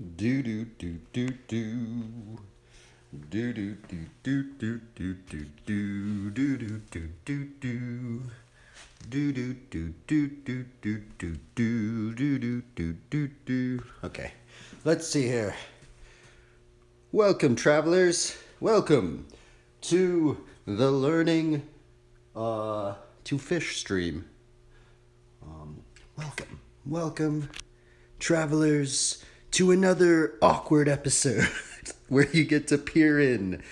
Do do do do do. Do do do do do do do do do do do do do. Do do do do do do do do do do do do do. Okay, let's see here. Welcome, travelers. Welcome to the learning to fish stream. Welcome, travelers, to another awkward episode where you get to peer in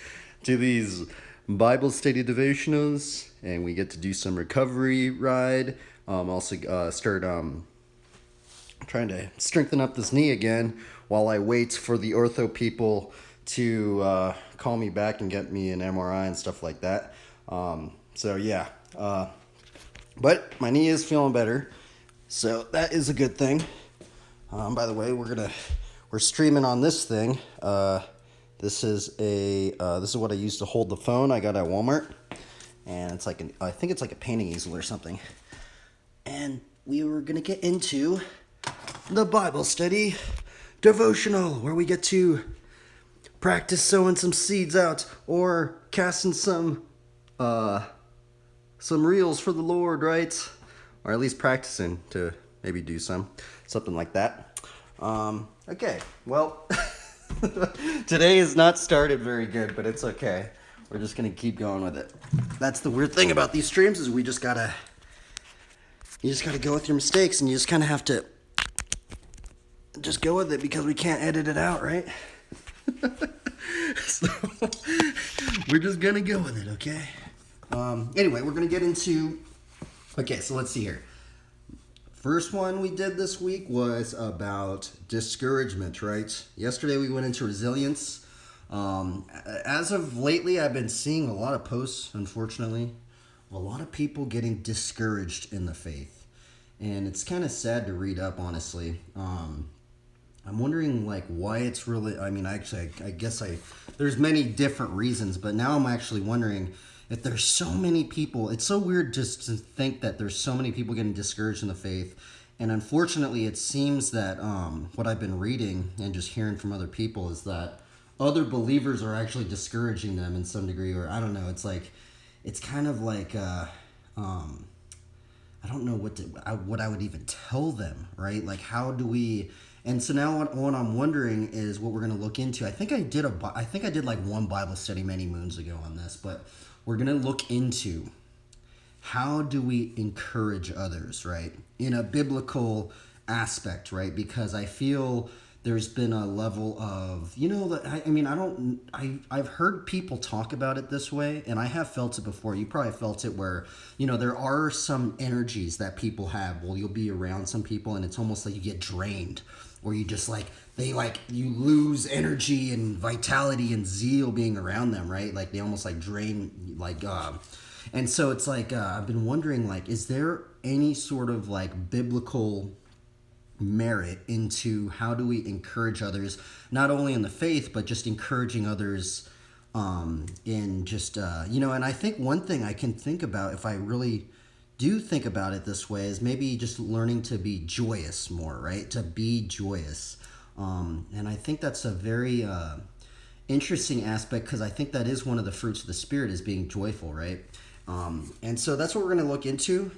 to these Bible study devotionals, and we get to do some recovery ride. Also, start trying to strengthen up this knee again while I wait for the ortho people to call me back and get me an MRI and stuff like that. But my knee is feeling better, so that is a good thing. By the way, we're streaming on this thing. This is what I use to hold the phone. I got at Walmart, and it's like I think it's like a painting easel or something. And we were gonna get into the Bible study devotional, where we get to practice sowing some seeds out or casting some reels for the Lord, right? Or at least practicing to maybe do something like that. Okay, well, today is not started very good, but it's okay. We're just gonna keep going with it. That's the weird thing about these streams, is you just gotta go with your mistakes, and you just kind of have to just go with it, because we can't edit it out, right? So we're just gonna go with it, okay? Anyway, we're gonna get into. Okay, so let's see here. First one we did this week was about discouragement, right? Yesterday we went into resilience. As of lately, I've been seeing a lot of posts, unfortunately, a lot of people getting discouraged in the faith. And it's kind of sad to read up, honestly. I'm wondering, like, why it's really, I mean, actually, I guess there's many different reasons, but now I'm actually wondering if there's so many people. It's so weird just to think that there's so many people getting discouraged in the faith. And unfortunately, it seems that what I've been reading and just hearing from other people is that other believers are actually discouraging them in some degree, or I don't know. It's kind of like, I don't know what I would even tell them, right? Like, how do we? And so now what I'm wondering is what we're going to look into. I think I did like one Bible study many moons ago on this, but we're going to look into how do we encourage others, right? In a biblical aspect, right? Because I feel there's been a level of, I've heard people talk about it this way, and I have felt it before. You probably felt it where, there are some energies that people have. Well, you'll be around some people and it's almost like you get drained, or you just you lose energy and vitality and zeal being around them, right? Like they almost like drain, and so it's like, I've been wondering, like, is there any sort of like biblical merit into how do we encourage others, not only in the faith, but just encouraging others in just, and I think one thing I can think about, if I really do think about it this way, is maybe just learning to be joyous more, right? To be joyous. And I think that's a very interesting aspect, because I think that is one of the fruits of the Spirit, is being joyful, right? And so that's what we're going to look into.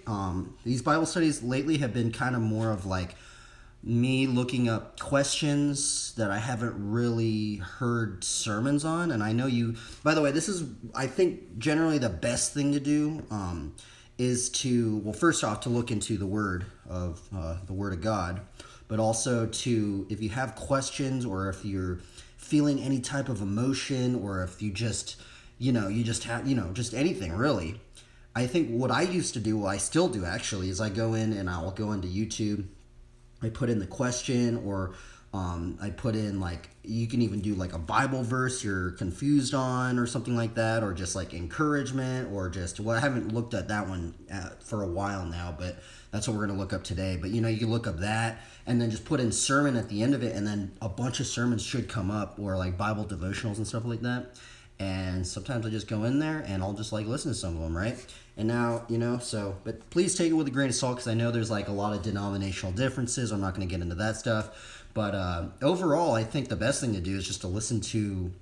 These Bible studies lately have been kind of more of like me looking up questions that I haven't really heard sermons on. And I know you, by the way, this is, I think, generally the best thing to do is to, well, first off, to look into the Word of God, but also to, if you have questions, or if you're feeling any type of emotion, or if you just, just anything really. I think what I used to do, well, I still do actually, is I go in and I'll go into YouTube. I put in the question, or I put in, like, you can even do like a Bible verse you're confused on or something like that, or just like encouragement, or just, well, I haven't looked at that one for a while now, but that's what we're going to look up today. But, you can look up that and then just put in sermon at the end of it, and then a bunch of sermons should come up, or like Bible devotionals and stuff like that. And sometimes I just go in there and I'll just like listen to some of them, right? And now, but please take it with a grain of salt, because I know there's like a lot of denominational differences. I'm not going to get into that stuff. But overall, I think the best thing to do is just to listen to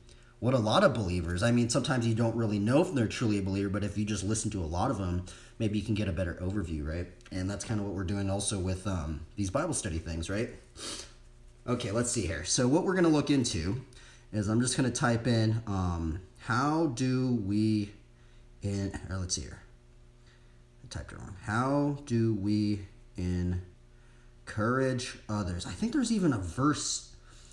what a lot of believers, I mean, sometimes you don't really know if they're truly a believer, but if you just listen to a lot of them, maybe you can get a better overview, right? And that's kind of what we're doing also with these Bible study things, right? Okay, let's see here. So what we're going to look into is I'm just going to type in how do we, let's see here. I typed it wrong. How do we encourage others? I think there's even a verse.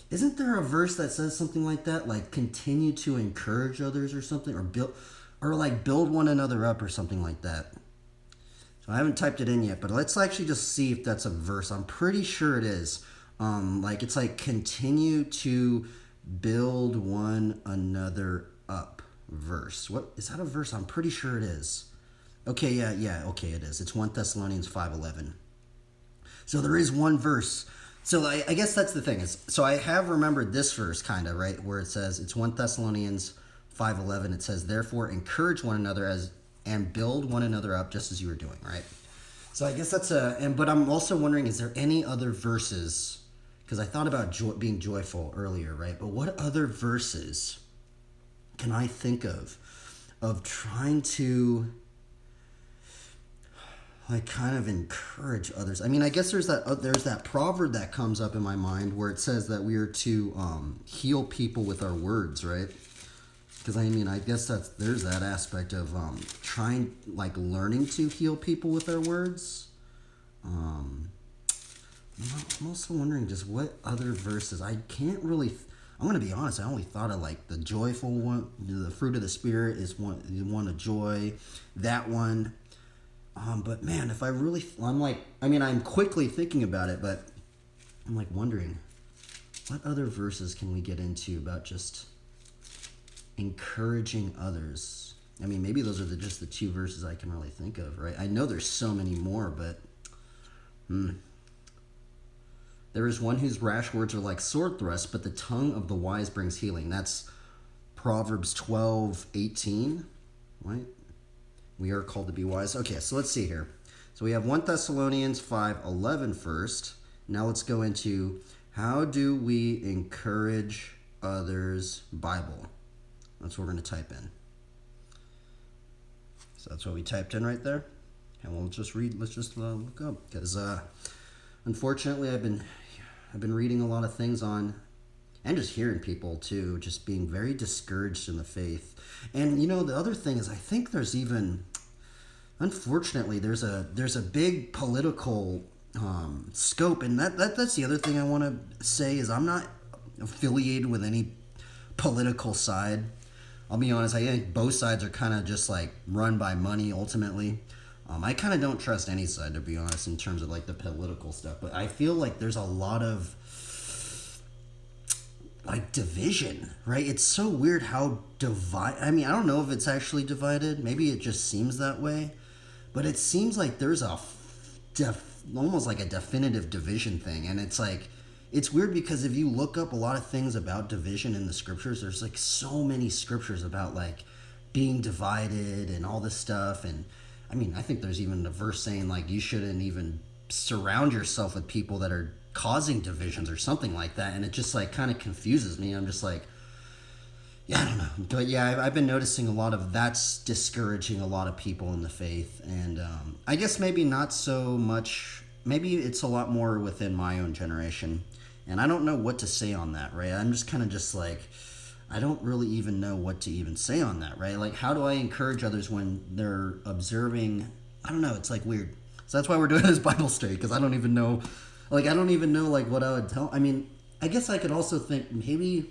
Isn't there a verse that says something like that? Like continue to encourage others or something, or build one another up or something like that. So I haven't typed it in yet, but let's actually just see if that's a verse. I'm pretty sure it is. It's like continue to build one another up verse. What is that a verse? I'm pretty sure it is. Okay, yeah, okay, it is. It's 1 Thessalonians 5:11. So there is one verse. So I guess that's the thing. So I have remembered this verse kind of, right, where it says, it's 1 Thessalonians 5:11. It says, therefore, encourage one another and build one another up just as you are doing, right? So I guess that's but I'm also wondering, is there any other verses? Because I thought about being joyful earlier, right? But what other verses can I think of trying to like kind of encourage others? I mean, I guess there's that proverb that comes up in my mind where it says that we are to heal people with our words, right? Because I mean, I guess there's that aspect of learning to heal people with our words. I'm also wondering just what other verses. I can't really. I'm going to be honest. I only thought of like the joyful one. The fruit of the Spirit is one of joy. That one. But man, if I'm quickly thinking about it, but I'm like wondering what other verses can we get into about just encouraging others. I mean, maybe those are just the two verses I can really think of, right? I know there's so many more, but there is one whose rash words are like sword thrusts, but the tongue of the wise brings healing. That's Proverbs 12:18, right? We are called to be wise. Okay, so let's see here. So we have 1 Thessalonians 5:11 first. Now let's go into how do we encourage others Bible. That's what we're going to type in. So that's what we typed in right there. And we'll just read. Let's just look up, because unfortunately I've been reading a lot of things on, and just hearing people too, just being very discouraged in the faith. And you know, the other thing is, I think there's even, unfortunately, there's a big political scope, and that's the other thing I want to say is I'm not affiliated with any political side. I'll be honest, I think both sides are kind of just like run by money ultimately. I kind of don't trust any side, to be honest, in terms of like the political stuff. But I feel like there's a lot of like division, right? It's so weird how I mean, I don't know if it's actually divided. Maybe it just seems that way. But it seems like there's almost like a definitive division thing. And it's like, it's weird because if you look up a lot of things about division in the scriptures, there's like so many scriptures about like being divided and all this stuff. And I mean, I think there's even a verse saying like you shouldn't even surround yourself with people that are causing divisions or something like that. And it just like kind of confuses me. I'm just like, yeah, I don't know. But yeah, I've been noticing a lot of that's discouraging a lot of people in the faith. And I guess maybe not so much, maybe it's a lot more within my own generation. And I don't know what to say on that, right? I'm just kind of just like, I don't really even know what to even say on that, right? Like, how do I encourage others when they're observing? I don't know. It's like weird. So that's why we're doing this Bible study, because I don't even know, like what I would tell. I mean, I guess I could also think maybe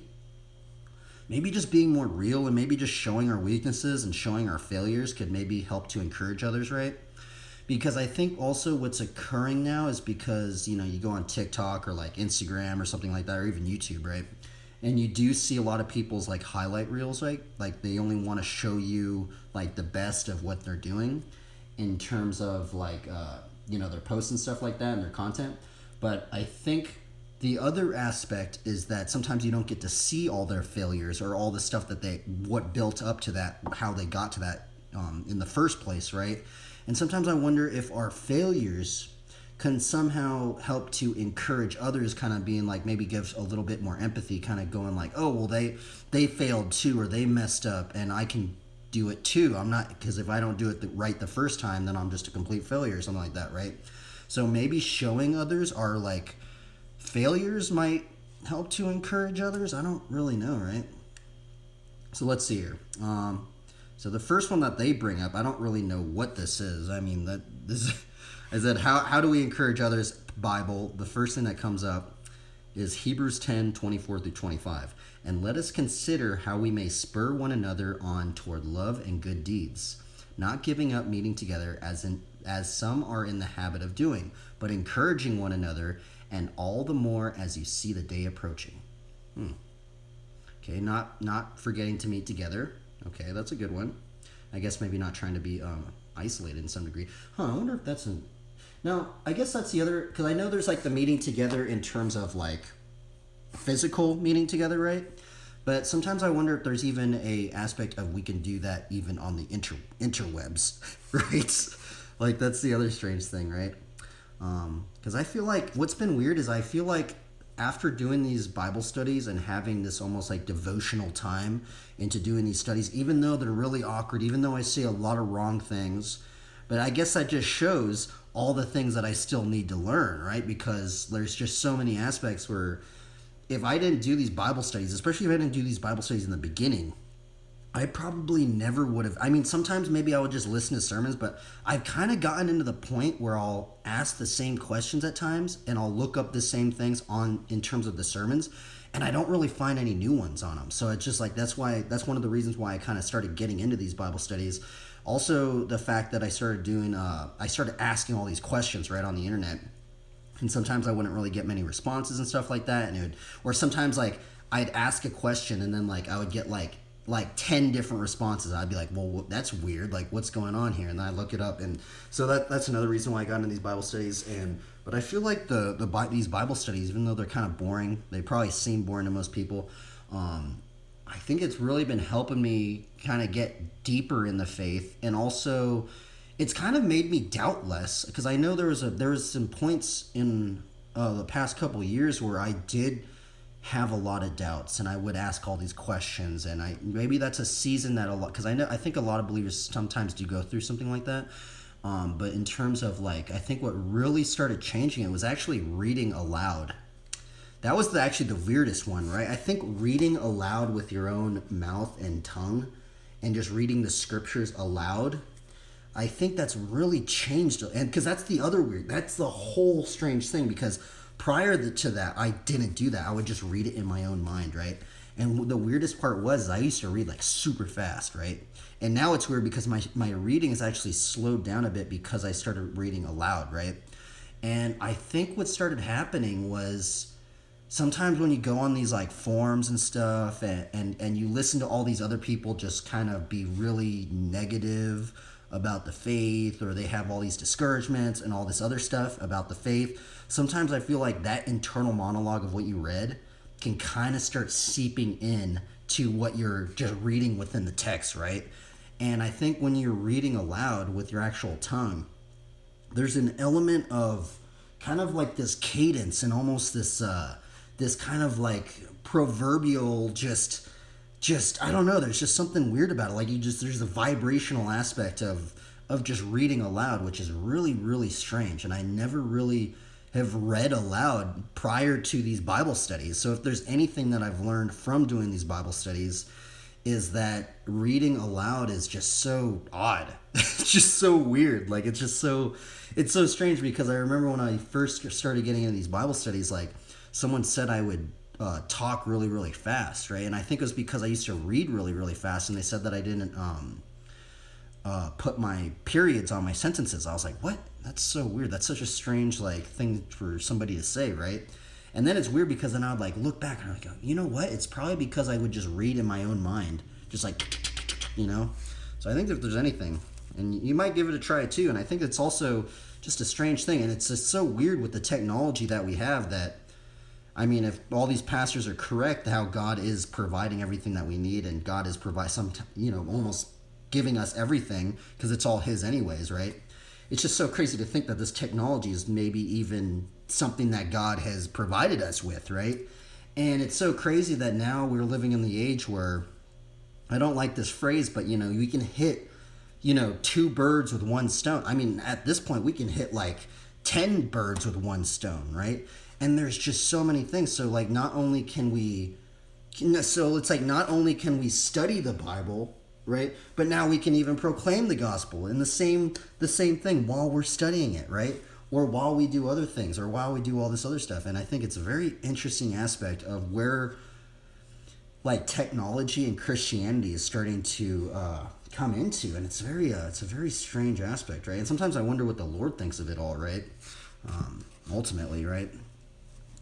just being more real and maybe just showing our weaknesses and showing our failures could maybe help to encourage others, right? Because I think also what's occurring now is because, you know, you go on TikTok or like Instagram or something like that, or even YouTube, right? And you do see a lot of people's like highlight reels, right? Like they only want to show you like the best of what they're doing in terms of like, their posts and stuff like that and their content. But I think the other aspect is that sometimes you don't get to see all their failures or all the stuff that what built up to that, how they got to that in the first place, right? And sometimes I wonder if our failures can somehow help to encourage others, kind of being like, maybe gives a little bit more empathy, kind of going like, oh well, they failed too, or they messed up, and I can do it too. I'm not, because if I don't do it right the first time, then I'm just a complete failure or something like that, right? So maybe showing others our like failures might help to encourage others. I don't really know, right? So let's see here. So the first one that they bring up, I don't really know what this is. I mean, that this is that how do we encourage others? Bible. The first thing that comes up is Hebrews 10:24-25. And let us consider how we may spur one another on toward love and good deeds, not giving up meeting together as some are in the habit of doing, but encouraging one another, and all the more as you see the day approaching. Okay, not forgetting to meet together. Okay, that's a good one. I guess maybe not trying to be isolated in some degree. I wonder if that's a... Now, I guess that's the other... Because I know there's like the meeting together in terms of like physical meeting together, right? But sometimes I wonder if there's even a aspect of we can do that even on the interwebs, right? Like that's the other strange thing, right? Because I feel like what's been weird is I feel like after doing these Bible studies and having this almost like devotional time into doing these studies, even though they're really awkward, even though I say a lot of wrong things, but I guess that just shows all the things that I still need to learn, right? Because there's just so many aspects where if I didn't do these Bible studies, especially if I didn't do these Bible studies in the beginning, I probably never would have. I mean, sometimes maybe I would just listen to sermons, but I've kind of gotten into the point where I'll ask the same questions at times, and I'll look up the same things in terms of the sermons, and I don't really find any new ones on them. So it's just like that's one of the reasons why I kind of started getting into these Bible studies. Also, the fact that I started asking all these questions right on the internet, and sometimes I wouldn't really get many responses and stuff like that, or sometimes like I'd ask a question and then like I would get like 10 different responses. I'd be like, well, that's weird. Like, what's going on here? And then I look it up. And so that's another reason why I got into these Bible studies. But I feel like these Bible studies, even though they're kind of boring, they probably seem boring to most people. I think it's really been helping me kind of get deeper in the faith. And also it's kind of made me doubt less, because I know there was some points in the past couple of years where I did have a lot of doubts, and I would ask all these questions, and maybe that's a season that because I think a lot of believers sometimes do go through something like that. But in terms of like, I think what really started changing it was actually reading aloud. That was actually the weirdest one, right? I think reading aloud with your own mouth and tongue, and just reading the scriptures aloud, I think that's really changed. And because that's the other weird, that's the whole strange thing, because prior to that, I didn't do that. I would just read it in my own mind, right? And the weirdest part was I used to read like super fast, right? And now it's weird because my reading is actually slowed down a bit because I started reading aloud, right? And I think what started happening was sometimes when you go on these like forums and stuff and you listen to all these other people just kind of be really negative about the faith, or they have all these discouragements and all this other stuff about the faith, sometimes I feel like that internal monologue of what you read can kind of start seeping in to what you're just reading within the text, right? And I think when you're reading aloud with your actual tongue, there's an element of kind of like this cadence and almost this kind of like proverbial just I don't know, there's just something weird about it. Like there's a vibrational aspect of just reading aloud, which is really, really strange. And I never really have read aloud prior to these Bible studies. So if there's anything that I've learned from doing these Bible studies, is that reading aloud is just so odd. It's just so weird. Like it's so strange, because I remember when I first started getting into these Bible studies, like someone said I would talk really, really fast, right? And I think it was because I used to read really, really fast, and they said that I didn't put my periods on my sentences. I was like, what? That's so weird. That's such a strange like thing for somebody to say, right? And then it's weird because then I would like look back and I go, you know what? It's probably because I would just read in my own mind, just like, you know? So I think if there's anything, and you might give it a try too, and I think it's also just a strange thing, and it's just so weird with the technology that we have that, I mean, if all these pastors are correct, how God is providing everything that we need, and God is almost giving us everything because it's all His anyways, right? it's just so crazy to think that this technology is maybe even something that God has provided us with, right? And it's so crazy that now we're living in the age where, I don't like this phrase, but we can hit, two birds with one stone. I mean, at this point, we can hit like 10 birds with one stone, right? And there's just so many things. So like, not only can we study the Bible, right? But now we can even proclaim the gospel in the same thing while we're studying it, right? Or while we do other things, or while we do all this other stuff. And I think it's a very interesting aspect of where like technology and Christianity is starting to come into, and it's a very strange aspect, right? And sometimes I wonder what the Lord thinks of it all, right? Ultimately, right?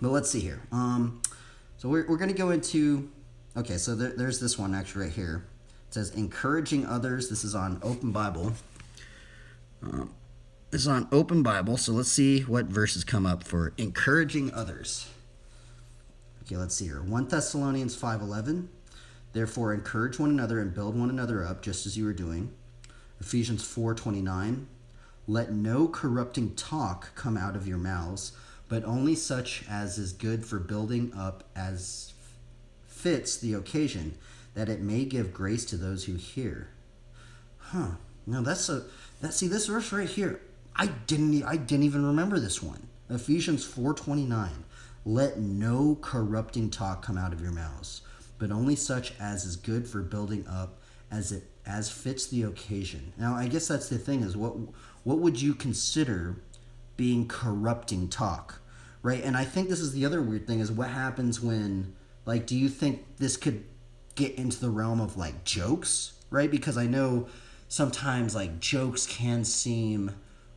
But let's see here. So we're going to go into, okay, so there's this one actually right here. It says encouraging others. This is on Open Bible. This is on Open Bible, so let's see what verses come up for encouraging others. Okay, let's see here. 1 Thessalonians 5:11. Therefore, encourage one another and build one another up, just as you are doing. Ephesians 4:29. Let no corrupting talk come out of your mouths, but only such as is good for building up as fits the occasion, that it may give grace to those who hear. Now see this verse right here. I didn't even remember this one. Ephesians 4:29. Let no corrupting talk come out of your mouths, but only such as is good for building up as fits the occasion. Now, I guess that's the thing, is what would you consider being corrupting talk, right? And I think this is the other weird thing, is what happens when, like, do you think this could get into the realm of like jokes, right? Because I know sometimes like jokes can seem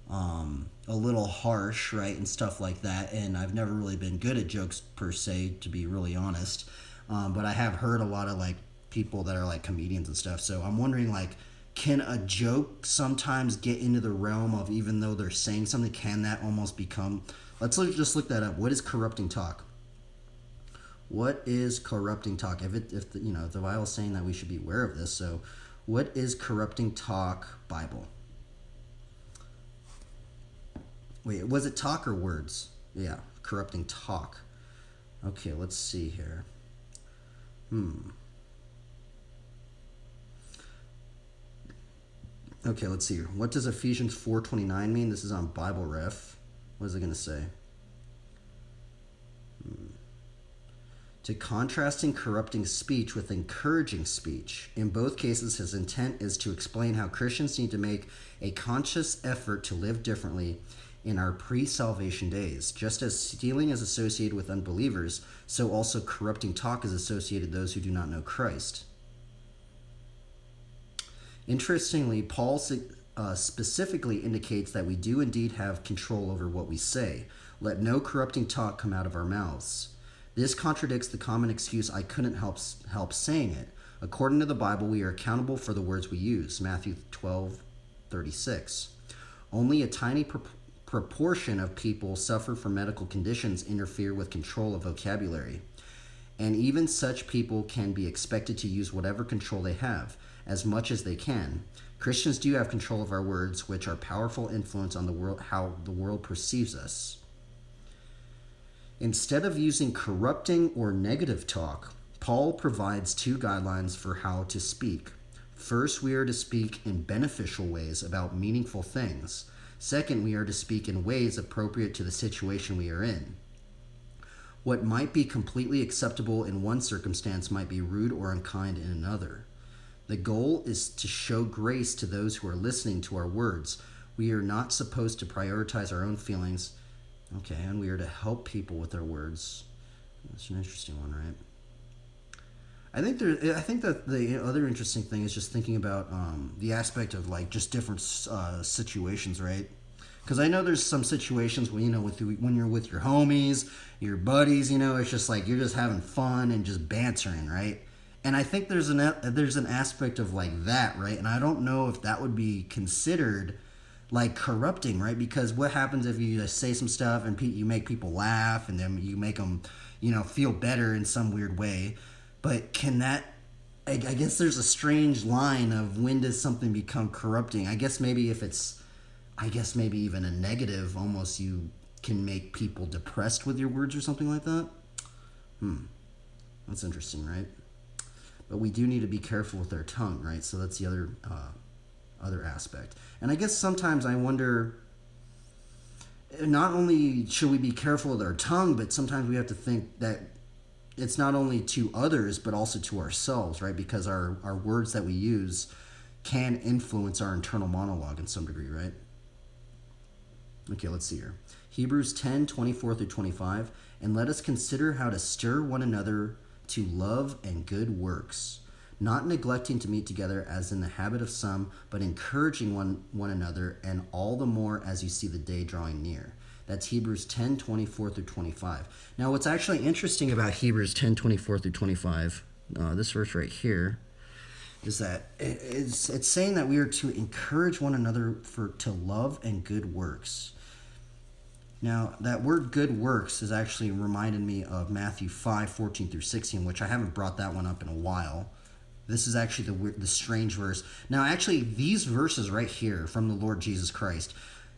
a little harsh, right, and stuff like that. And I've never really been good at jokes per se, to be really honest. But I have heard a lot of like people that are like comedians and stuff. So I'm wondering, like, can a joke sometimes get into the realm of, even though they're saying something, can that almost become? Just look that up. What is corrupting talk? What is corrupting talk? If the Bible is saying that we should be aware of this, so what is corrupting talk, Bible? Wait, was it talk or words? Yeah, corrupting talk. Okay, let's see here. Okay, let's see here. What does Ephesians 4:29 mean? This is on Bible Ref. What is it going to say? To contrasting corrupting speech with encouraging speech. In both cases, his intent is to explain how Christians need to make a conscious effort to live differently in our pre-salvation days. Just as stealing is associated with unbelievers, so also corrupting talk is associated with those who do not know Christ. Interestingly, Paul specifically indicates that we do indeed have control over what we say. Let no corrupting talk come out of our mouths. This contradicts the common excuse, I couldn't help saying it. According to the Bible, we are accountable for the words we use. Matthew 12:36. Only a tiny proportion of people suffer from medical conditions interfere with control of vocabulary. And even such people can be expected to use whatever control they have, as much as they can. Christians do have control of our words, which are powerful influence on the world, how the world perceives us. Instead of using corrupting or negative talk, Paul provides two guidelines for how to speak. First, we are to speak in beneficial ways about meaningful things. Second, we are to speak in ways appropriate to the situation we are in. What might be completely acceptable in one circumstance might be rude or unkind in another. The goal is to show grace to those who are listening to our words. We are not supposed to prioritize our own feelings. Okay, and we are to help people with our words. That's an interesting one, right? I think that the other interesting thing is just thinking about the aspect of like just different situations, right? Because I know there's some situations where, when you're with your homies, your buddies, it's just like you're just having fun and just bantering, right? And I think there's an aspect of like that, right? And I don't know if that would be considered like corrupting, right? Because what happens if you just say some stuff and you make people laugh and then you make them, feel better in some weird way? But can that, I guess there's a strange line of when does something become corrupting? I guess maybe if it's I guess maybe even a negative, almost you can make people depressed with your words or something like that. That's interesting, right? But we do need to be careful with our tongue, right? So that's the other aspect. And I guess sometimes I wonder, not only should we be careful with our tongue, but sometimes we have to think that it's not only to others, but also to ourselves, right? Because our words that we use can influence our internal monologue in some degree, right? Okay, let's see here. Hebrews 10:24-25. And let us consider how to stir one another to love and good works, not neglecting to meet together as in the habit of some, but encouraging one another, and all the more as you see the day drawing near. That's Hebrews 10:24-25. Now, what's actually interesting about Hebrews 10:24-25, this verse right here, is that it's saying that we are to encourage one another to love and good works. Now, that word good works is actually reminded me of Matthew 5:14-16, which I haven't brought that one up in a while. This is actually the strange verse. Now, actually, these verses right here from the Lord Jesus Christ,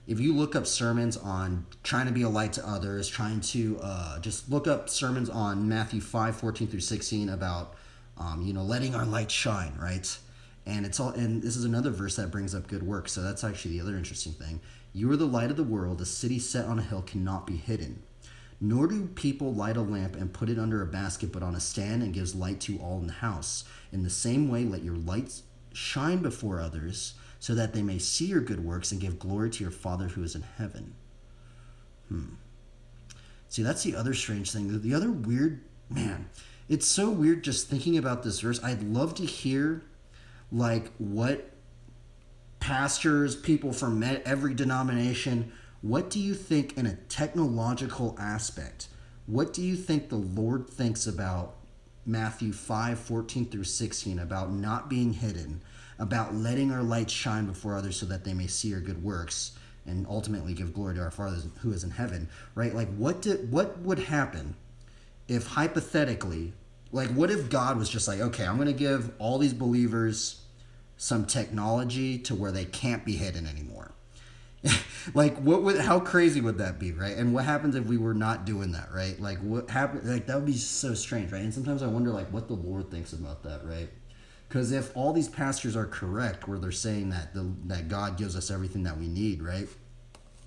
if you look up sermons on trying to be a light to others, trying to just look up sermons on Matthew 5:14-16 about, letting our light shine, right? And this is another verse that brings up good works. So that's actually the other interesting thing. You are the light of the world. A city set on a hill cannot be hidden. Nor do people light a lamp and put it under a basket, but on a stand, and gives light to all in the house. In the same way, let your lights shine before others, so that they may see your good works and give glory to your Father who is in heaven. See, that's the other strange thing. The other weird, man, it's so weird just thinking about this verse. I'd love to hear, like, what pastors, people from every denomination, what do you think in a technological aspect? What do you think the Lord thinks about Matthew 5:14-16, about not being hidden, about letting our light shine before others so that they may see our good works and ultimately give glory to our Father who is in heaven, right? Like, what would happen if hypothetically, like, what if God was just like, okay, I'm going to give all these believers some technology to where they can't be hidden anymore? Like, how crazy would that be, right? And what happens if we were not doing that, right? Like, what happened? Like, that would be so strange, right? And sometimes I wonder, like, what the Lord thinks about that, right? Because if all these pastors are correct, where they're saying that that God gives us everything that we need, right?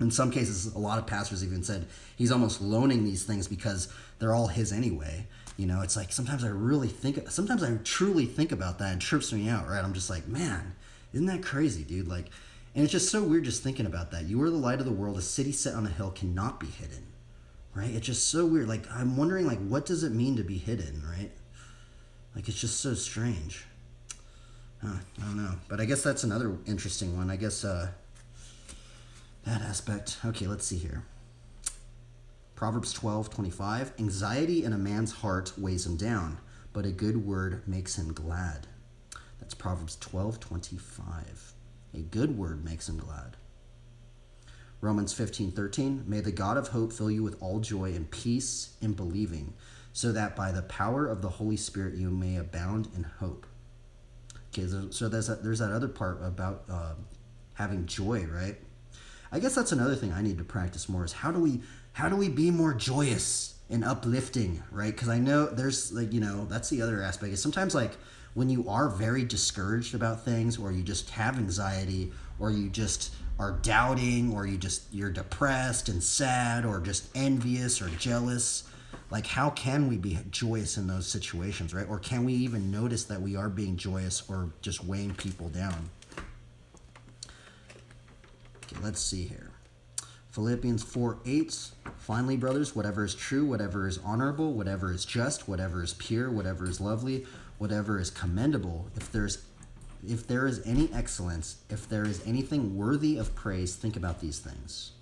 In some cases, a lot of pastors even said he's almost loaning these things because they're all his anyway. It's like sometimes I truly think about that, and it trips me out, right? I'm just like, man, isn't that crazy, dude? Like, and it's just so weird just thinking about that. You are the light of the world. A city set on a hill cannot be hidden, right? It's just so weird. Like, I'm wondering, like, what does it mean to be hidden, right? Like, it's just so strange. I don't know. But I guess that's another interesting one. I guess that aspect. Okay, let's see here. Proverbs 12:25. Anxiety in a man's heart weighs him down, but a good word makes him glad. That's Proverbs 12:25. A good word makes him glad. Romans 15:13. May the God of hope fill you with all joy and peace in believing, so that by the power of the Holy Spirit you may abound in hope. Okay, so there's that other part about having joy, right? I guess that's another thing I need to practice more, is how do we be more joyous and uplifting, right? Because I know there's, like, that's the other aspect. Is sometimes, like, when you are very discouraged about things, or you just have anxiety, or you just are doubting, or you're depressed and sad, or just envious or jealous, like, how can we be joyous in those situations, right? Or can we even notice that we are being joyous or just weighing people down? Okay, let's see here. Philippians 4:8. Finally, brothers, whatever is true, whatever is honorable, whatever is just, whatever is pure, whatever is lovely, whatever is commendable, if there is any excellence, if there is anything worthy of praise, think about these things.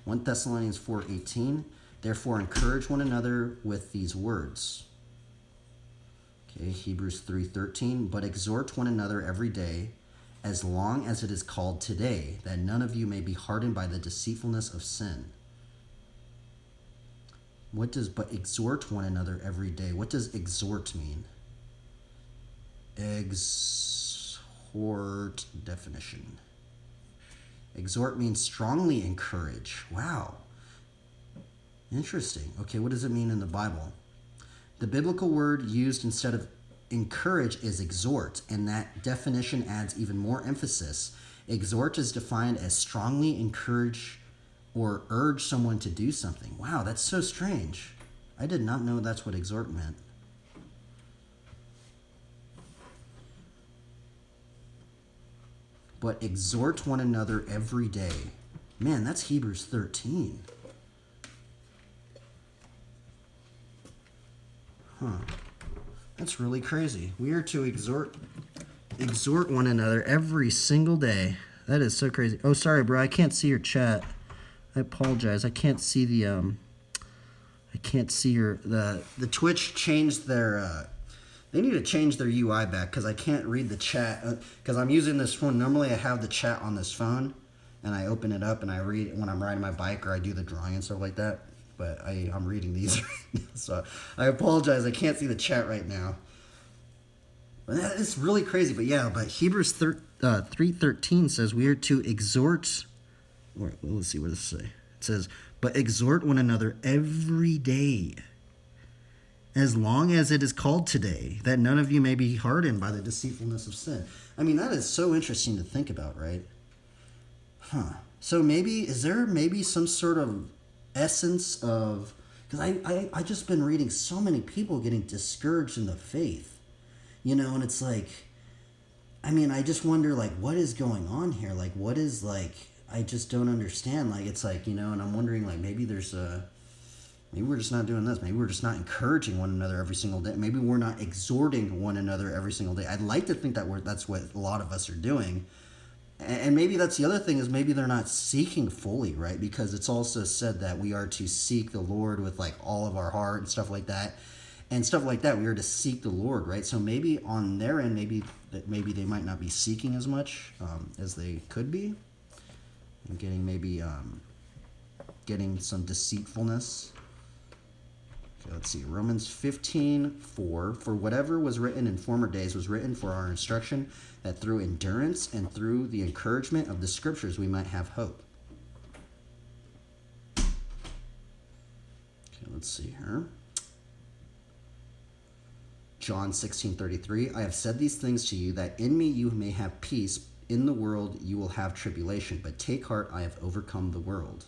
1 Thessalonians 4:18. Therefore, encourage one another with these words. Okay, Hebrews 3:13. But exhort one another every day, as long as it is called today, that none of you may be hardened by the deceitfulness of sin. What does but exhort one another every day? What does exhort mean? Exhort definition. Exhort means strongly encourage. Wow. Interesting. Okay, what does it mean in the Bible? The biblical word used instead of encourage is exhort, and that definition adds even more emphasis. Exhort is defined as strongly encourage or urge someone to do something. Wow, that's so strange. I did not know that's what exhort meant. But exhort one another every day. Man, that's Hebrews 13. Huh. That's really crazy. We are to exhort one another every single day. That is so crazy. Oh, sorry, bro. I can't see your chat. I apologize. I can't see the the Twitch changed their they need to change their UI back because I can't read the chat because I'm using this phone. Normally I have the chat on this phone and I open it up and I read it when I'm riding my bike or I do the drawing and stuff like that. But I'm reading these right now, so I apologize. I can't see the chat right now. But that is really crazy. But yeah, but Hebrews 3:13 says we are to exhort. Let's see what it says. It says, but exhort one another every day, as long as it is called today, that none of you may be hardened by the deceitfulness of sin. I mean, that is so interesting to think about, right? Huh. So is there maybe some sort of essence of, because I just been reading so many people getting discouraged in the faith, and it's like, I mean, I just wonder, like, what is going on here? Like, what is, like, I just don't understand. Like, it's like, and I'm wondering, like, maybe we're just not doing this. Maybe we're just not encouraging one another every single day. Maybe we're not exhorting one another every single day. I'd like to think that's what a lot of us are doing. And maybe that's the other thing is maybe they're not seeking fully, right? Because it's also said that we are to seek the Lord with like all of our heart and stuff like that. And stuff like that, we are to seek the Lord, right? So maybe on their end, maybe they might not be seeking as much as they could be. And getting some deceitfulness. Okay, let's see. Romans 15:4. For whatever was written in former days was written for our instruction, that through endurance and through the encouragement of the scriptures we might have hope. Okay, let's see here. John 16:33. I have said these things to you, that in me you may have peace. In the world you will have tribulation, but take heart, I have overcome the world.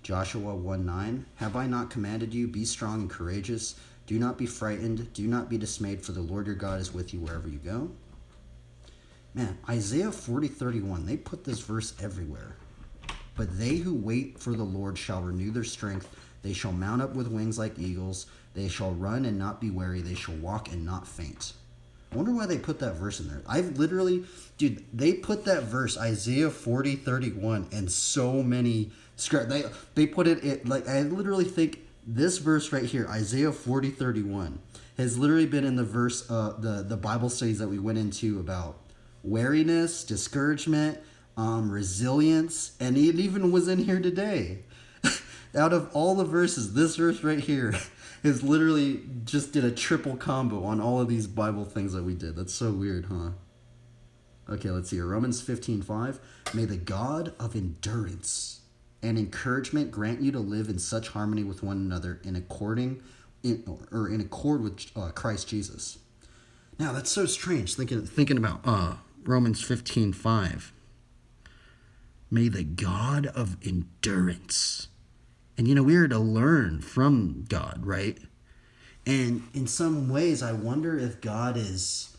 Joshua 1:9. Have I not commanded you? Be strong and courageous. Do not be frightened. Do not be dismayed, for the Lord your God is with you wherever you go. Man, Isaiah 40:31. They put this verse everywhere. But they who wait for the Lord shall renew their strength. They shall mount up with wings like eagles. They shall run and not be weary. They shall walk and not faint. I wonder why they put that verse in there. They put that verse, Isaiah 40:31, in so many scripts. They put it, like, I literally think this verse right here, Isaiah 40:31, has literally been in the verse, the Bible studies that we went into about wariness, discouragement, resilience, and it even was in here today. Out of all the verses, this verse right here is literally just did a triple combo on all of these Bible things that we did. That's so weird, huh? Okay, let's see here. Romans 15:5. May the God of endurance and encouragement grant you to live in such harmony with one another in accord with Christ Jesus. Now, that's so strange thinking about Romans 15:5. May the God of endurance. And, we are to learn from God, right? And in some ways, I wonder if God is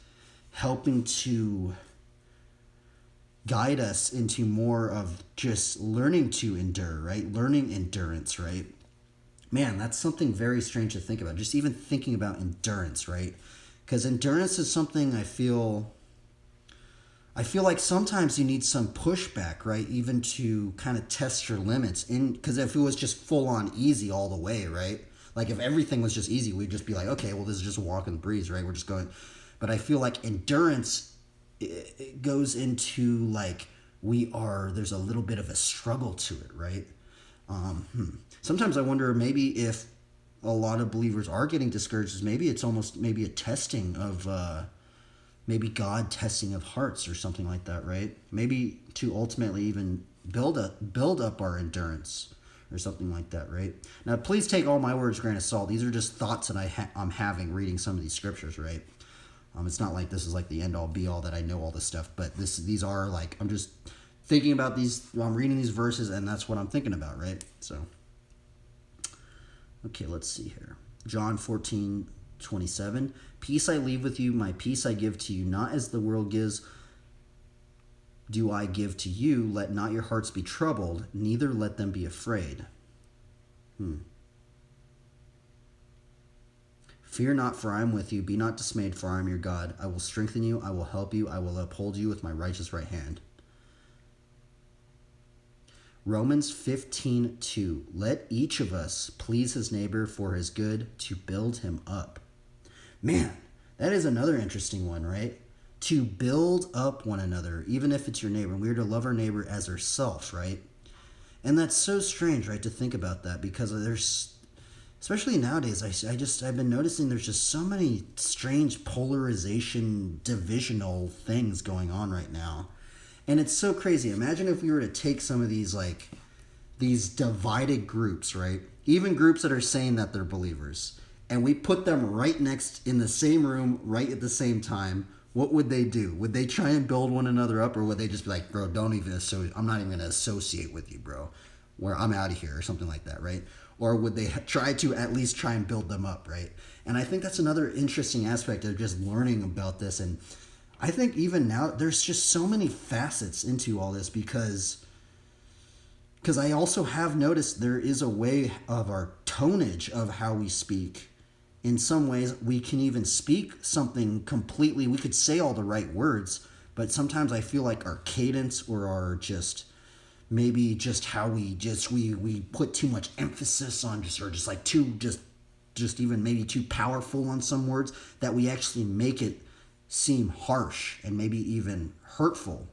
helping to guide us into more of just learning to endure, right? Learning endurance, right? Man, that's something very strange to think about. Just even thinking about endurance, right? Because endurance is something I feel like sometimes you need some pushback, right? Even to kind of test your limits. Because if it was just full on easy all the way, right? Like if everything was just easy, we'd just be like, okay, well, this is just a walk in the breeze, right? We're just going. But I feel like endurance, it goes into like there's a little bit of a struggle to it, right? Sometimes I wonder maybe if a lot of believers are getting discouraged, maybe it's almost maybe a testing of maybe God testing of hearts or something like that, right? Maybe to ultimately even build up our endurance or something like that, right? Now, please take all my words with a grain of salt. These are just thoughts that I'm having reading some of these scriptures, right? It's not like this is like the end all be all that I know all this stuff, but these are like, I'm just thinking about these. I'm reading these verses, and that's what I'm thinking about, right? So, okay, let's see here. John 14:27. Peace I leave with you, my peace I give to you, not as the world gives, do I give to you. Let not your hearts be troubled, neither let them be afraid. Fear not, for I am with you. Be not dismayed, for I am your God. I will strengthen you. I will help you. I will uphold you with my righteous right hand. Romans 15:2. Let each of us please his neighbor for his good, to build him up. Man, that is another interesting one, right? To build up one another, even if it's your neighbor. We are to love our neighbor as ourselves, right? And that's so strange, right, to think about that, because there's, especially nowadays, I've been noticing there's just so many strange polarization, divisional things going on right now. And it's so crazy. Imagine if we were to take some of these, like, these divided groups, right? Even groups that are saying that they're believers, and we put them right next in the same room, right at the same time. What would they do? Would they try and build one another up, or would they just be like, bro, don't even associate, I'm not even going to associate with you, bro, where I'm out of here, or something like that, right? Or would they try to at least try and build them up, right? And I think that's another interesting aspect of just learning about this. And I think even now, there's just so many facets into all this, because I also have noticed there is a way of our tonnage of how we speak. In some ways, we can even speak something completely, we could say all the right words, but sometimes I feel like our cadence, or our just, maybe just how we put too much emphasis on just like too, just even maybe too powerful on some words, that we actually make it seem harsh and maybe even hurtful.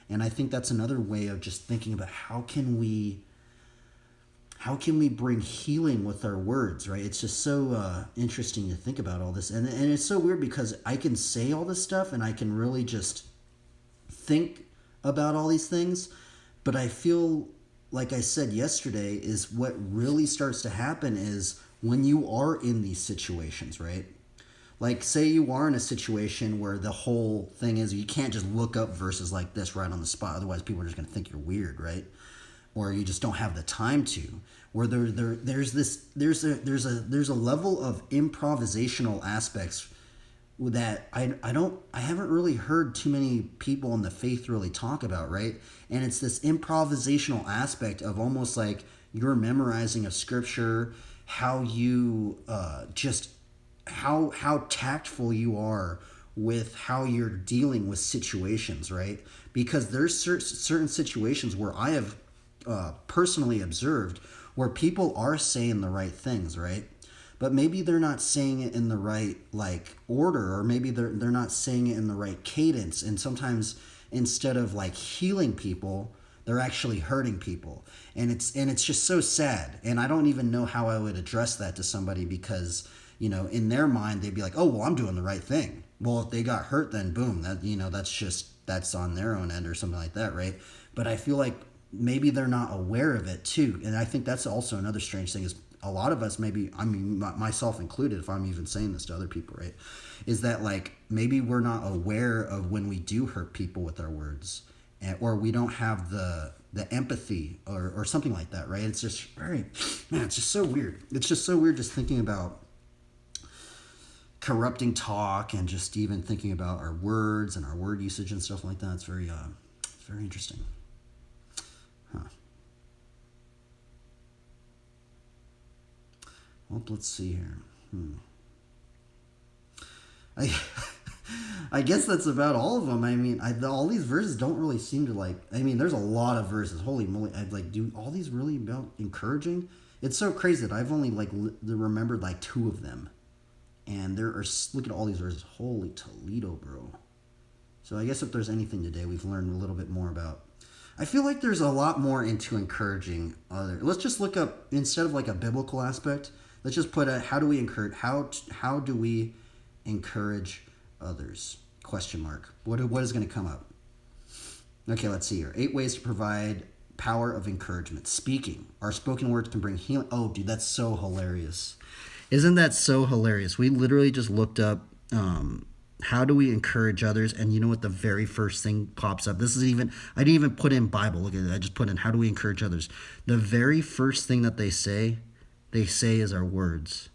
And I think that's another way of just thinking about how can we bring healing with our words, right? It's just so interesting to think about all this. And it's so weird, because I can say all this stuff and I can really just think about all these things. But I feel, like I said yesterday, is what really starts to happen is when you are in these situations, right? Like, say you are in a situation where the whole thing is you can't just look up verses like this right on the spot. Otherwise, people are just going to think you're weird, right? Or you just don't have the time to. Where there's a level of improvisational aspects that I haven't really heard too many people in the faith really talk about, right? And it's this improvisational aspect of almost like you're memorizing a scripture, how you how tactful you are with how you're dealing with situations, right? Because there's certain situations where I have personally observed where people are saying the right things, right? But maybe they're not saying it in the right like order, or maybe they're not saying it in the right cadence. And sometimes instead of like healing people, they're actually hurting people. And it's just so sad. And I don't even know how I would address that to somebody, because, you know, in their mind they'd be like, oh, well, I'm doing the right thing. Well, if they got hurt, then boom, that, you know, that's on their own end or something like that, right? But I feel like maybe they're not aware of it too. And I think that's also another strange thing, is a lot of us, maybe, I mean, myself included, if I'm even saying this to other people, right, is that like maybe we're not aware of when we do hurt people with our words, or we don't have the empathy or something like that, right? It's just it's just so weird. It's just so weird just thinking about corrupting talk, and just even thinking about our words and our word usage and stuff like that. It's very interesting. Huh. Well, let's see here. I guess that's about all of them. I mean, all these verses don't really seem to like. I mean, there's a lot of verses. Holy moly! I'd like, do all these really about encouraging? It's so crazy that I've only like remembered like 2 of them, and there are, look at all these verses. Holy Toledo, bro! So I guess if there's anything today, we've learned a little bit more about. I feel like there's a lot more into encouraging other. Let's just look up, instead of like a biblical aspect, let's just put how do we encourage? How do we encourage others? Question mark. What is going to come up? Okay, let's see here. 8 ways to provide power of encouragement. Speaking. Our spoken words can bring healing. Oh, dude, that's so hilarious. Isn't that so hilarious? We literally just looked up how do we encourage others, and you know what the very first thing pops up? This is even, I didn't even put in Bible. Look at it. I just put in how do we encourage others. The very first thing that they say is our words.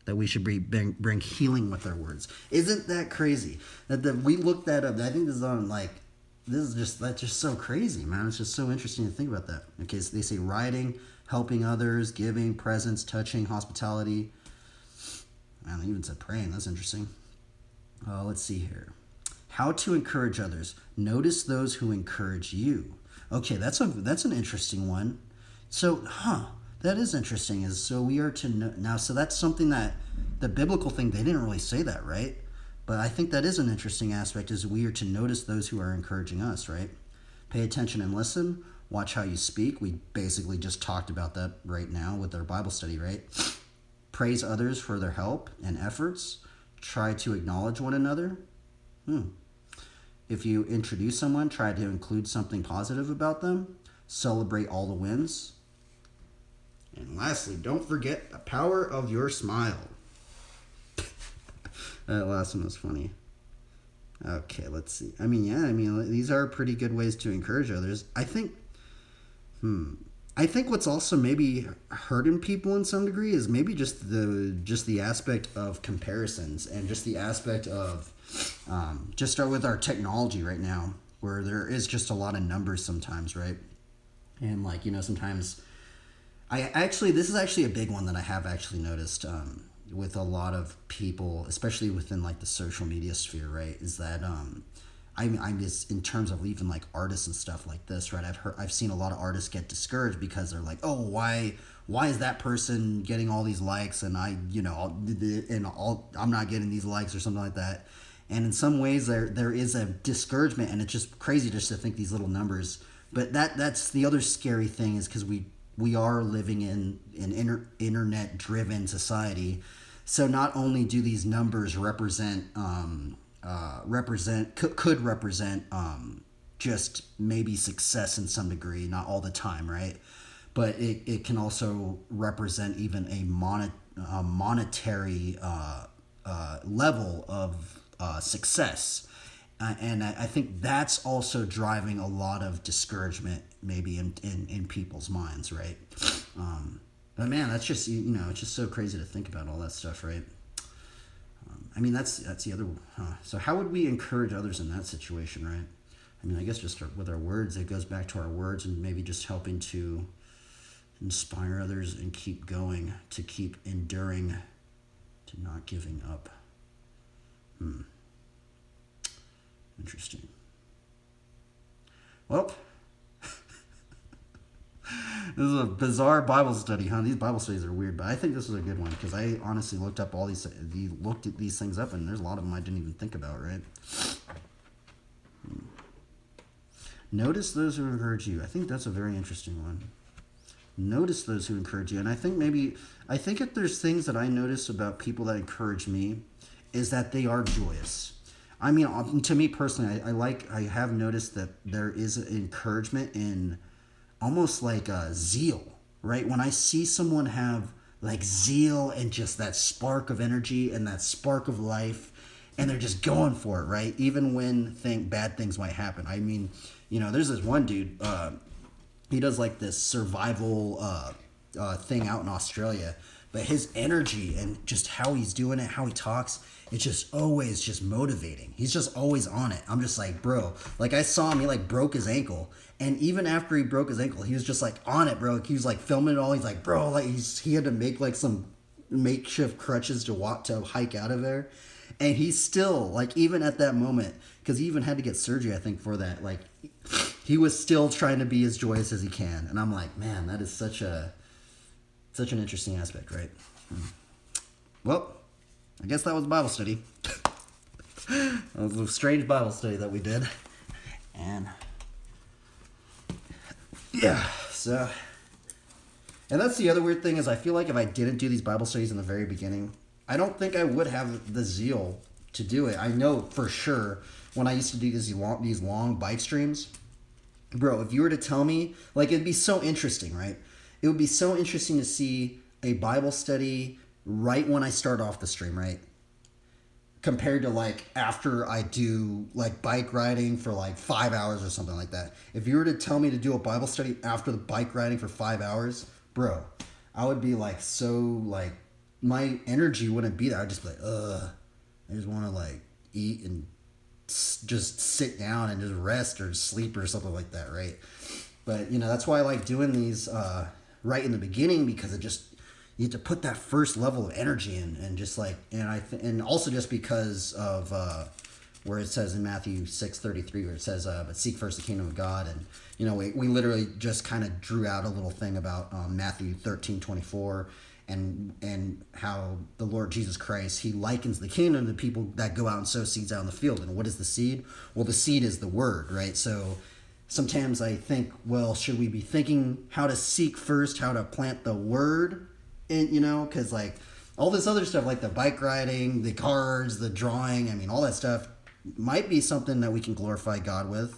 That we should bring healing with our words. Isn't that crazy? We looked that up. I think this is on that's just so crazy, man. It's just so interesting to think about that. Okay, so they say writing, helping others, giving, presence, touching, hospitality. Man, they even said praying. That's interesting. Let's see here. How to encourage others. Notice those who encourage you. Okay, that's an interesting one. So, that is interesting. So we are to know now. So that's something that the biblical thing, they didn't really say that, right? But I think that is an interesting aspect, is we are to notice those who are encouraging us, right? Pay attention and listen. Watch how you speak. We basically just talked about that right now with our Bible study, right? Praise others for their help and efforts. Try to acknowledge one another. If you introduce someone, try to include something positive about them. Celebrate all the wins. And lastly, don't forget the power of your smile. That last one was funny. Okay, let's see. These are pretty good ways to encourage others. I think what's also maybe hurting people in some degree is maybe just the aspect of comparisons, and just the aspect of just start with our technology right now, where there is just a lot of numbers sometimes, right? And sometimes this is actually a big one that I have actually noticed with a lot of people, especially within the social media sphere, right? Is that I'm just, in terms of even artists and stuff like this, right? I've seen a lot of artists get discouraged because they're like, oh, why is that person getting all these likes and I'm not getting these likes, or something like that. And in some ways there is a discouragement, and it's just crazy just to think these little numbers. But that's the other scary thing, is because we are living in an internet driven society. So not only do these numbers could represent just maybe success in some degree, not all the time, right? But it can also represent even a monetary level of success. And I think that's also driving a lot of discouragement maybe in people's minds, right? But man, that's just, it's just so crazy to think about all that stuff, right? That's the other. So how would we encourage others in that situation, right? I guess just with our words. It goes back to our words, and maybe just helping to inspire others and keep going, to keep enduring, to not giving up. Interesting. Well, this is a bizarre Bible study, huh? These Bible studies are weird, but I think this was a good one, because I honestly looked at these things up, and there's a lot of them I didn't even think about, right? Notice those who encourage you. I think that's a very interesting one. Notice those who encourage you. And I think if there's things that I notice about people that encourage me, is that they are joyous. To me personally, I have noticed that there is encouragement in almost like a zeal, right? When I see someone have zeal and just that spark of energy and that spark of life, and they're just going for it, right? Even when bad things might happen. There's this one dude, he does this survival thing out in Australia, but his energy and just how he's doing it, how he talks, it's just always just motivating. He's just always on it. I'm just like, bro, I saw him, he broke his ankle. And even after he broke his ankle, he was just on it, bro. He was filming it all. He's like, bro, he had to make some makeshift crutches to hike out of there. And he's still even at that moment, because he even had to get surgery, I think, for that. He was still trying to be as joyous as he can. And I'm like, man, that is such an interesting aspect, right? Well, I guess that was Bible study. That was a strange Bible study that we did. And yeah, so, and that's the other weird thing, is I feel like if I didn't do these Bible studies in the very beginning, I don't think I would have the zeal to do it. I know for sure when I used to do these long bike streams, bro, if you were to tell me, like, it'd be so interesting, right? It would be so interesting to see a Bible study right when I start off the stream, right? Compared to like after I do like bike riding for like 5 hours or something like that. If you were to tell me to do a Bible study after the bike riding for 5 hours, bro, I would be like so like my energy wouldn't be there. I'd just be like, I just want to like eat and just sit down and just rest or sleep or something like that, right? But that's why I like doing these right in the beginning, because it just, you have to put that first level of energy in, and just like, and also just because of where it says in Matthew 6:33, where it says, "But seek first the kingdom of God," and we literally just kind of drew out a little thing about Matthew 13:24, and how the Lord Jesus Christ, he likens the kingdom to people that go out and sow seeds out in the field. And what is the seed? Well, the seed is the word, right? So sometimes I think, well, should we be thinking how to seek first, how to plant the word? And because like all this other stuff, like the bike riding, the cards, the drawing, I mean, all that stuff might be something that we can glorify God with,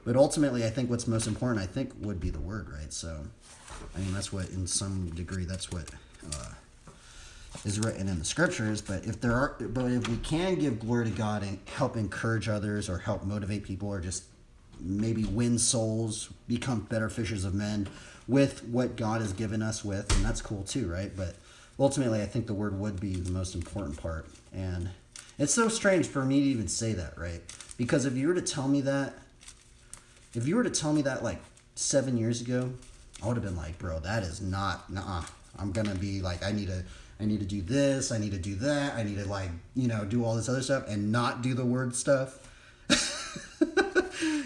but ultimately I think what's most important, I think, would be the word, right? So I mean, that's what, in some degree, that's what is written in the scriptures. But if we can give glory to God and help encourage others, or help motivate people, or just maybe win souls, become better fishers of men with what God has given us with, and that's cool too, right? But ultimately I think the word would be the most important part. And it's so strange for me to even say that, right? Because if you were to tell me that like 7 years ago, I would have been like, bro, that is not, nuh-uh. I'm gonna be like, I need to do this, I need to do that, I need to like, do all this other stuff and not do the word stuff.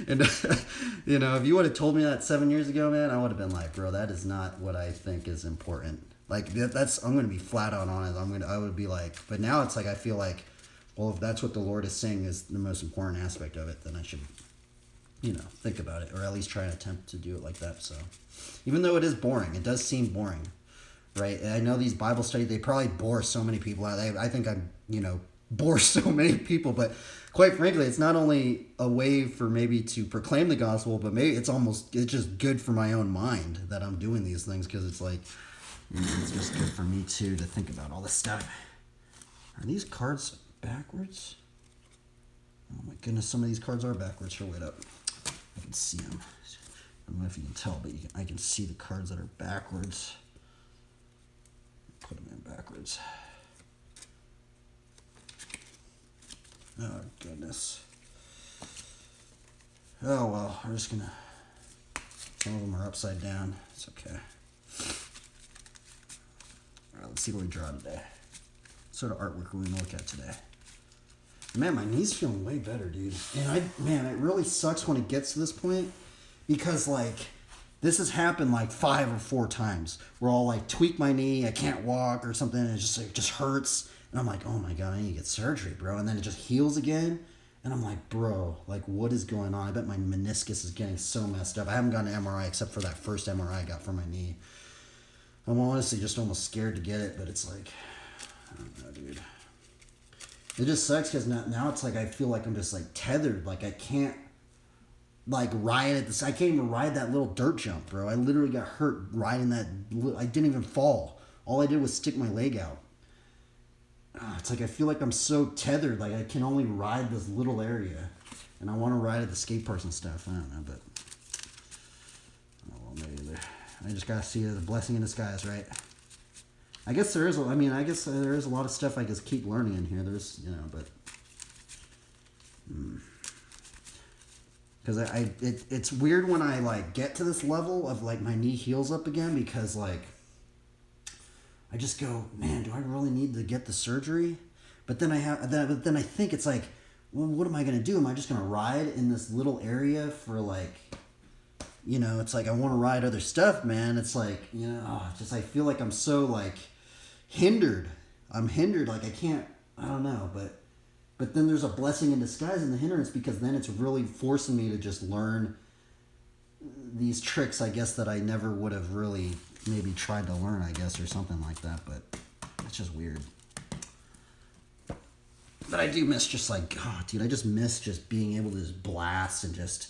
And if you would have told me that 7 years ago, man, I would have been like, bro, that is not what I think is important. Like I'm gonna be flat out honest. I would be like, but now it's like I feel like, well, if that's what the Lord is saying is the most important aspect of it, then I should, think about it, or at least try and attempt to do it like that. So, even though it is boring, it does seem boring, right? And I know these Bible studies, they probably bore so many people out. I think I'm, bore so many people, but quite frankly, it's not only a way for maybe to proclaim the gospel, but maybe it's just good for my own mind that I'm doing these things, because it's like, it's just good for me too to think about all this stuff. Are these cards backwards? Oh my goodness, some of these cards are backwards. Here, wait up. I can see them. I don't know if you can tell, but I can see the cards that are backwards. Put them in backwards. Oh, goodness. Oh, well, we're just gonna... Some of them are upside down. It's okay. Alright, let's see what we draw today. What sort of artwork are we gonna look at today? Man, my knee's feeling way better, dude. And it really sucks when it gets to this point, because, like, this has happened, like, 5 or 4 times, where I'll, like, tweak my knee, I can't walk or something, and it just hurts. And I'm like, oh my God, I need to get surgery, bro. And then it just heals again. And I'm like, bro, like, what is going on? I bet my meniscus is getting so messed up. I haven't gotten an MRI except for that first MRI I got for my knee. I'm honestly just almost scared to get it, but it's like, I don't know, dude. It just sucks because now it's like I feel like I'm just like tethered. Like I can't like ride at this. I can't even ride that little dirt jump, bro. I literally got hurt riding that. I didn't even fall. All I did was stick my leg out. It's like I feel like I'm so tethered. Like I can only ride this little area, and I want to ride at the skate parks and stuff. I don't know, but maybe I just gotta see it as a blessing in disguise, right? I guess there is. I guess there is a lot of stuff I just keep learning in here. There's, but because it's weird when I like get to this level of like my knee heals up again, because like I just go, man, do I really need to get the surgery? But then I think it's like, well, what am I gonna do? Am I just gonna ride in this little area for like, it's like I want to ride other stuff, man. It's like, I feel like I'm so like hindered. I'm hindered. Like I can't. I don't know, but then there's a blessing in disguise in the hindrance, because then it's really forcing me to just learn these tricks, I guess, that I never would have really maybe tried to learn, I guess, or something like that. But it's just weird. But I do miss just like, oh, dude, I just miss just being able to just blast and just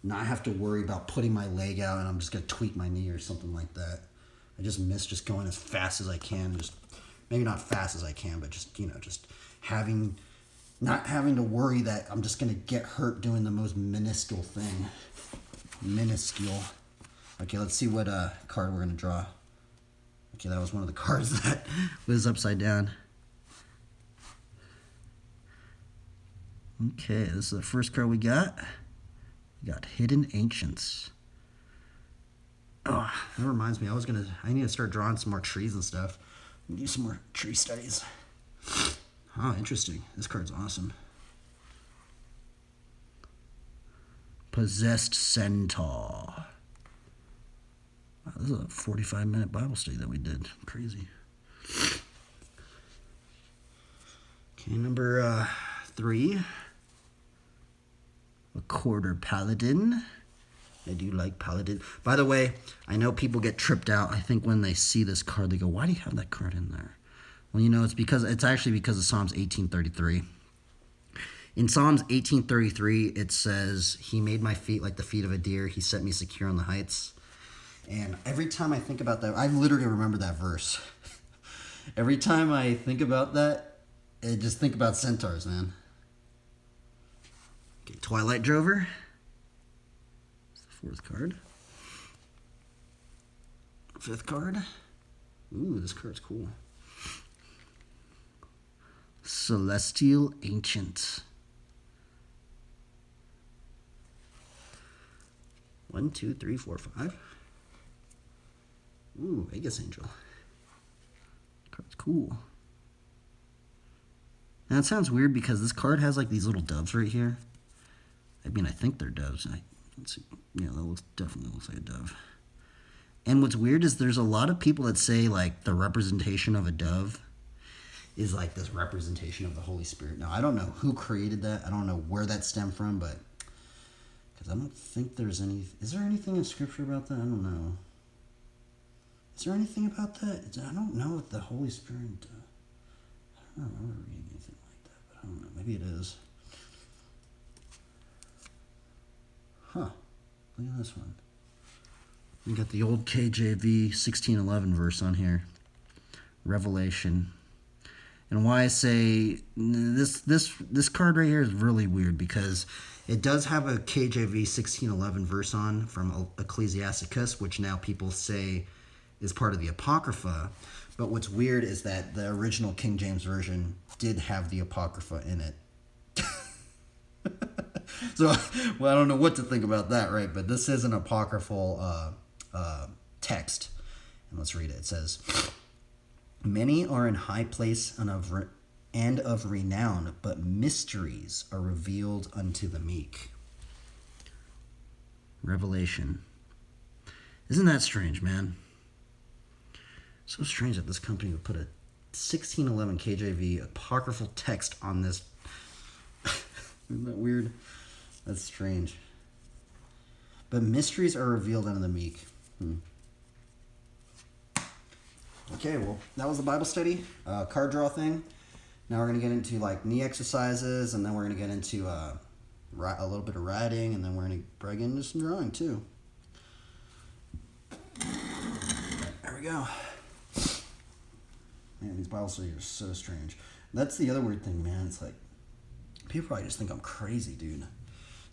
not have to worry about putting my leg out and I'm just going to tweak my knee or something like that. I just miss just going as fast as I can. Just maybe not fast as I can, but just, just not having to worry that I'm just going to get hurt doing the most minuscule thing. Minuscule. Okay, let's see what card we're going to draw. Okay, that was one of the cards that was upside down. Okay, this is the first card we got. We got Hidden Ancients. Oh, that reminds me, I need to start drawing some more trees and stuff. Do some more tree studies. Oh, interesting. This card's awesome. Possessed Centaur. Wow, this is a 45-minute Bible study that we did. Crazy. Okay, number 3. A Quarter Paladin. I do like Paladin. By the way, I know people get tripped out. I think when they see this card, they go, why do you have that card in there? Well, it's actually because of Psalms 18:33. In Psalms 18:33, it says, he made my feet like the feet of a deer. He set me secure on the heights. And every time I think about that, I literally remember that verse. Every time I think about that, I just think about centaurs, man. Okay, Twilight Drover. That's the 4th card. 5th card. Ooh, this card's cool. Celestial Ancient. 1, 2, 3, 4, 5. Ooh, Vegas Angel. Card's cool. Now it sounds weird because this card has like these little doves right here. I mean, I think they're doves. Let's see. Yeah, that definitely looks like a dove. And what's weird is there's a lot of people that say like the representation of a dove is like this representation of the Holy Spirit. Now, I don't know who created that. I don't know where that stemmed from, but because I don't think there's any. Is there anything in Scripture about that? I don't know. Is there anything about that? I don't know if the Holy Spirit. I don't remember reading anything like that, but I don't know. Maybe it is. Huh. Look at this one. We got the old KJV 16:11 verse on here. Revelation. And why I say this card right here is really weird because it does have a KJV 16:11 verse on from Ecclesiasticus, which now people say is part of the Apocrypha. But what's weird is that the original King James Version did have the Apocrypha in it. So, well, I don't know what to think about that, right? But this is an apocryphal text. And let's read it. It says, many are in high place and of renown, but mysteries are revealed unto the meek. Revelation. Isn't that strange, man? So strange that this company would put a 16:11 KJV apocryphal text on this. Isn't that weird? That's strange. But mysteries are revealed unto the meek. Okay, well, that was the Bible study, card draw thing. Now we're going to get into like knee exercises, and then we're going to get into a little bit of writing, and then we're going to break into some drawing too. There we go. Man, these Bible studies are so strange. That's the other weird thing, man. It's like, people probably just think I'm crazy, dude,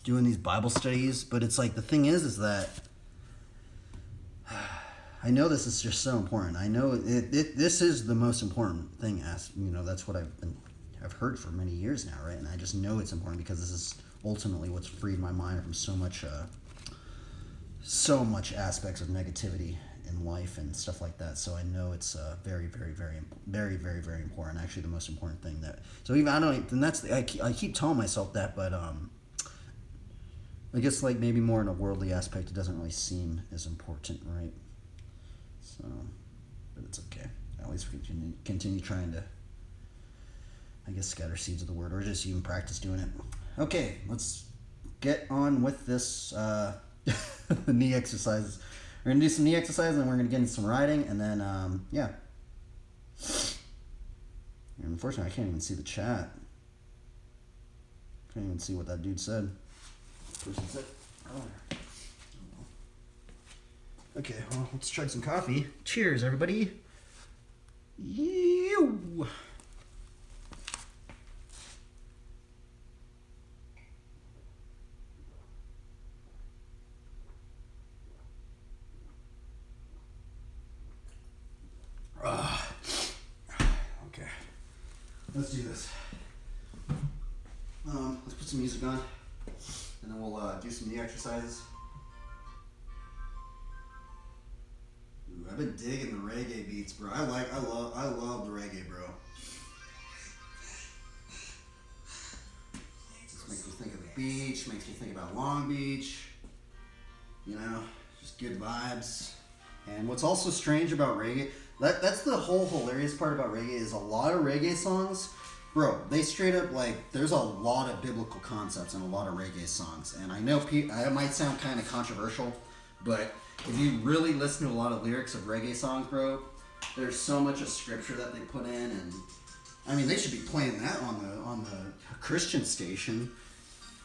doing these Bible studies. But it's like, the thing is that I know this is just so important. I know this is the most important thing. That's what I've heard for many years now, right? And I just know it's important because this is ultimately what's freed my mind from so much aspects of negativity in life and stuff like that. So I know it's very, very, very, very, very, very important. Actually, the most important thing I keep telling myself that, but I guess like maybe more in a worldly aspect, it doesn't really seem as important, right? So, but it's okay. At least we can continue trying to, I guess, scatter seeds of the word, or just even practice doing it. Okay, let's get on with this knee exercises. We're going to do some knee exercises, and then we're going to get into some riding, and then, yeah. And unfortunately, I can't even see the chat. Can't even see what that dude said. Person said, oh. Okay, well, let's chug some coffee. Cheers, everybody. You. Okay, let's do this. Let's put some music on, and then we'll do some knee exercises. Ooh, I've been digging the reggae beats, bro. I love the reggae, bro. This makes me think of the beach. Makes me think about Long Beach. You know, just good vibes. And what's also strange about reggae, that's the whole hilarious part about reggae, is a lot of reggae songs, bro, they straight up, like, there's a lot of biblical concepts in a lot of reggae songs. And I know I might sound kind of controversial, but if you really listen to a lot of lyrics of reggae songs, bro, there's so much of scripture that they put in. And I mean, they should be playing that on the Christian station.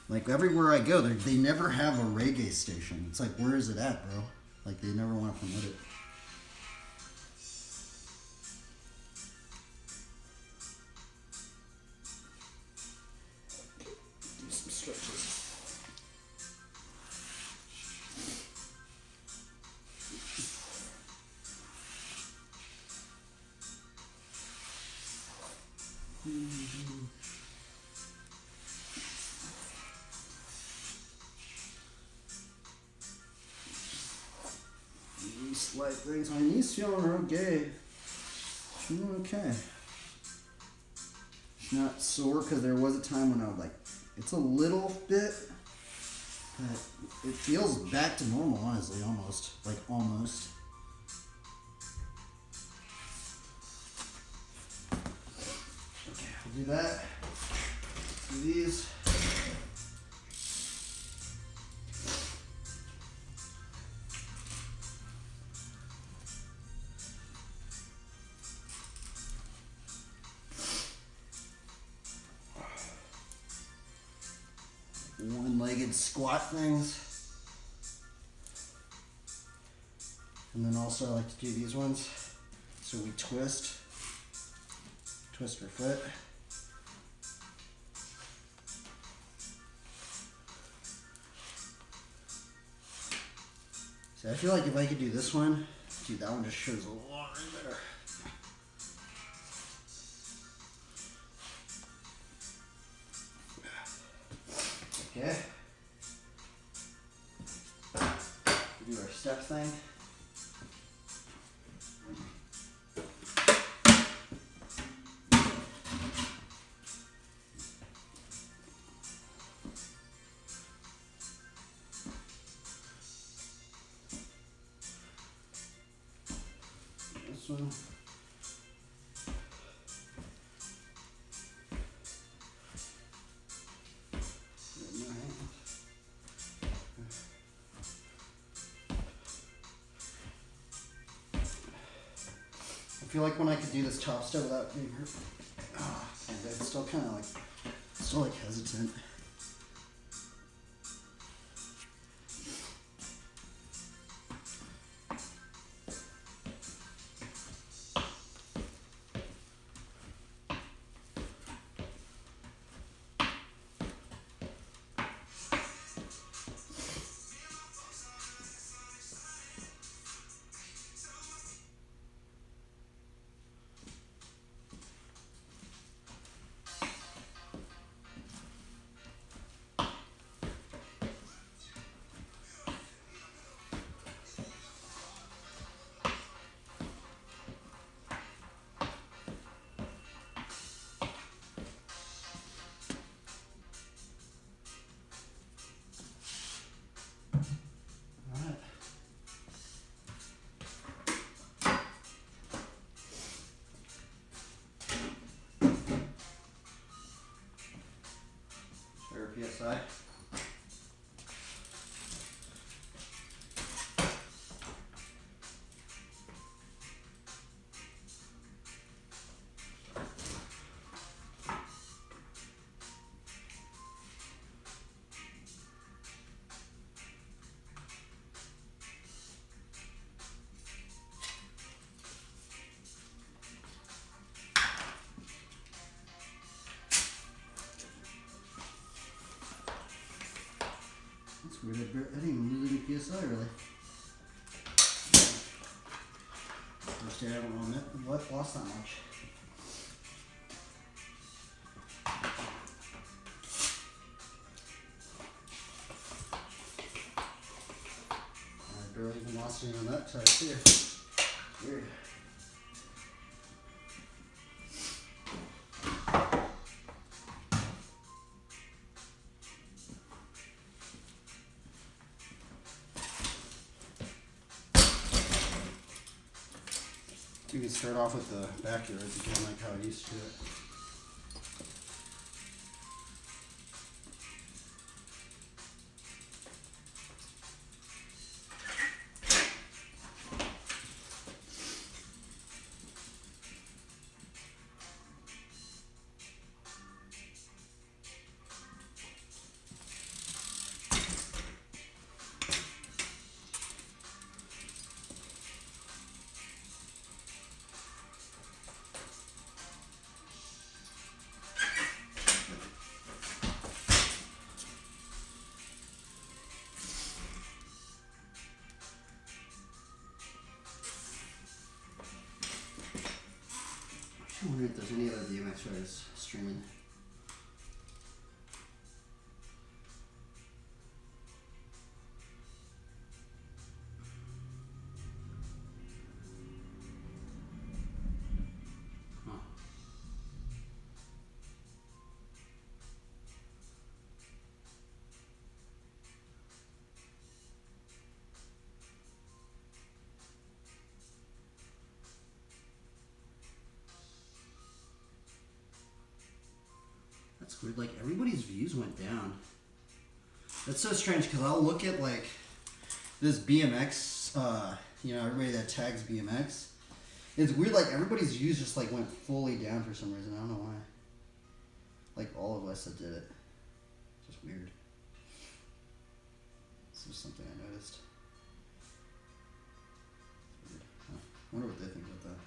Like, everywhere I go, they never have a reggae station. It's like, where is it at, bro? Like, they never want to promote it. Do some stretches. These slight things. My knee's feeling okay. Feeling okay. It's not sore, because there was a time when I was like, it's a little bit, but it feels back to normal, honestly, almost. Like, almost. Okay, we'll do that. Do these. One-legged squat things. And then also I like to do these ones. So we twist our foot. So I feel like if I could do this one, dude, that one just shows a lot right there. Okay. We do our step thing. This one. I feel like when I could do this top step without being hurt, and it's still kind of like, hesitant. PSI. weird. I didn't even lose any PSI really. First day I haven't lost that much. I barely even lost any on that side too. Weird. You can start off with the backyards again, like how I used to do it. I wonder if there's any other BMX riders streaming. Huh. That's weird. Like everybody's views went down. That's so strange because I'll look at like this BMX, everybody that tags BMX. It's weird. Like everybody's views just like went fully down for some reason. I don't know why. Like all of us that did it. It's just weird. This is something I noticed. Weird. Huh. I wonder what they think about that.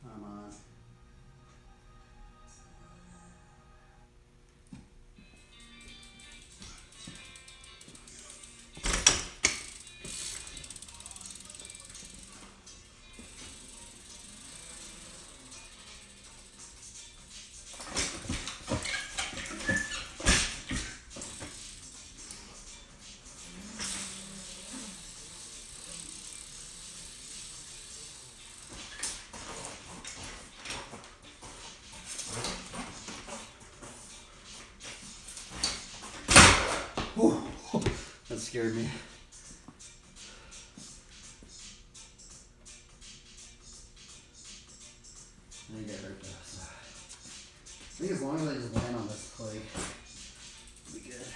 I'm on. Whew. That scared me. I think I hurt that. I think as long as I just land on this plate, it'll be good.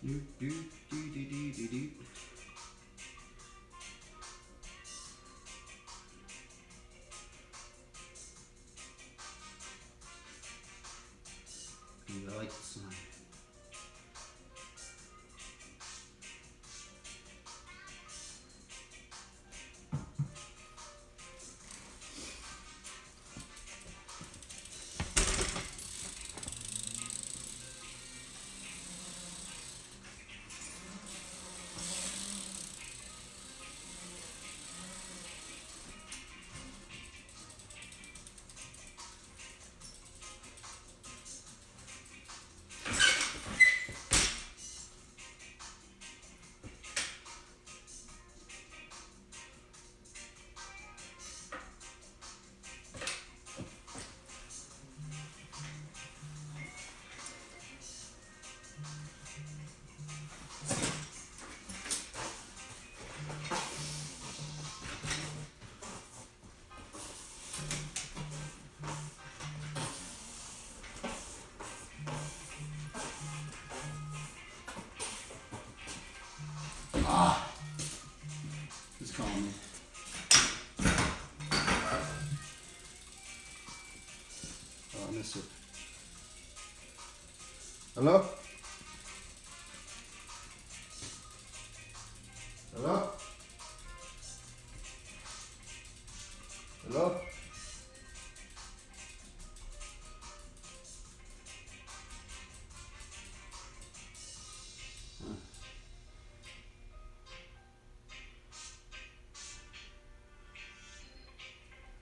Do, do, do, do, do, do, do. Ooh, I like the sun. Ah, he's calling me. Oh, I missed it. Hello? Hello? Hello?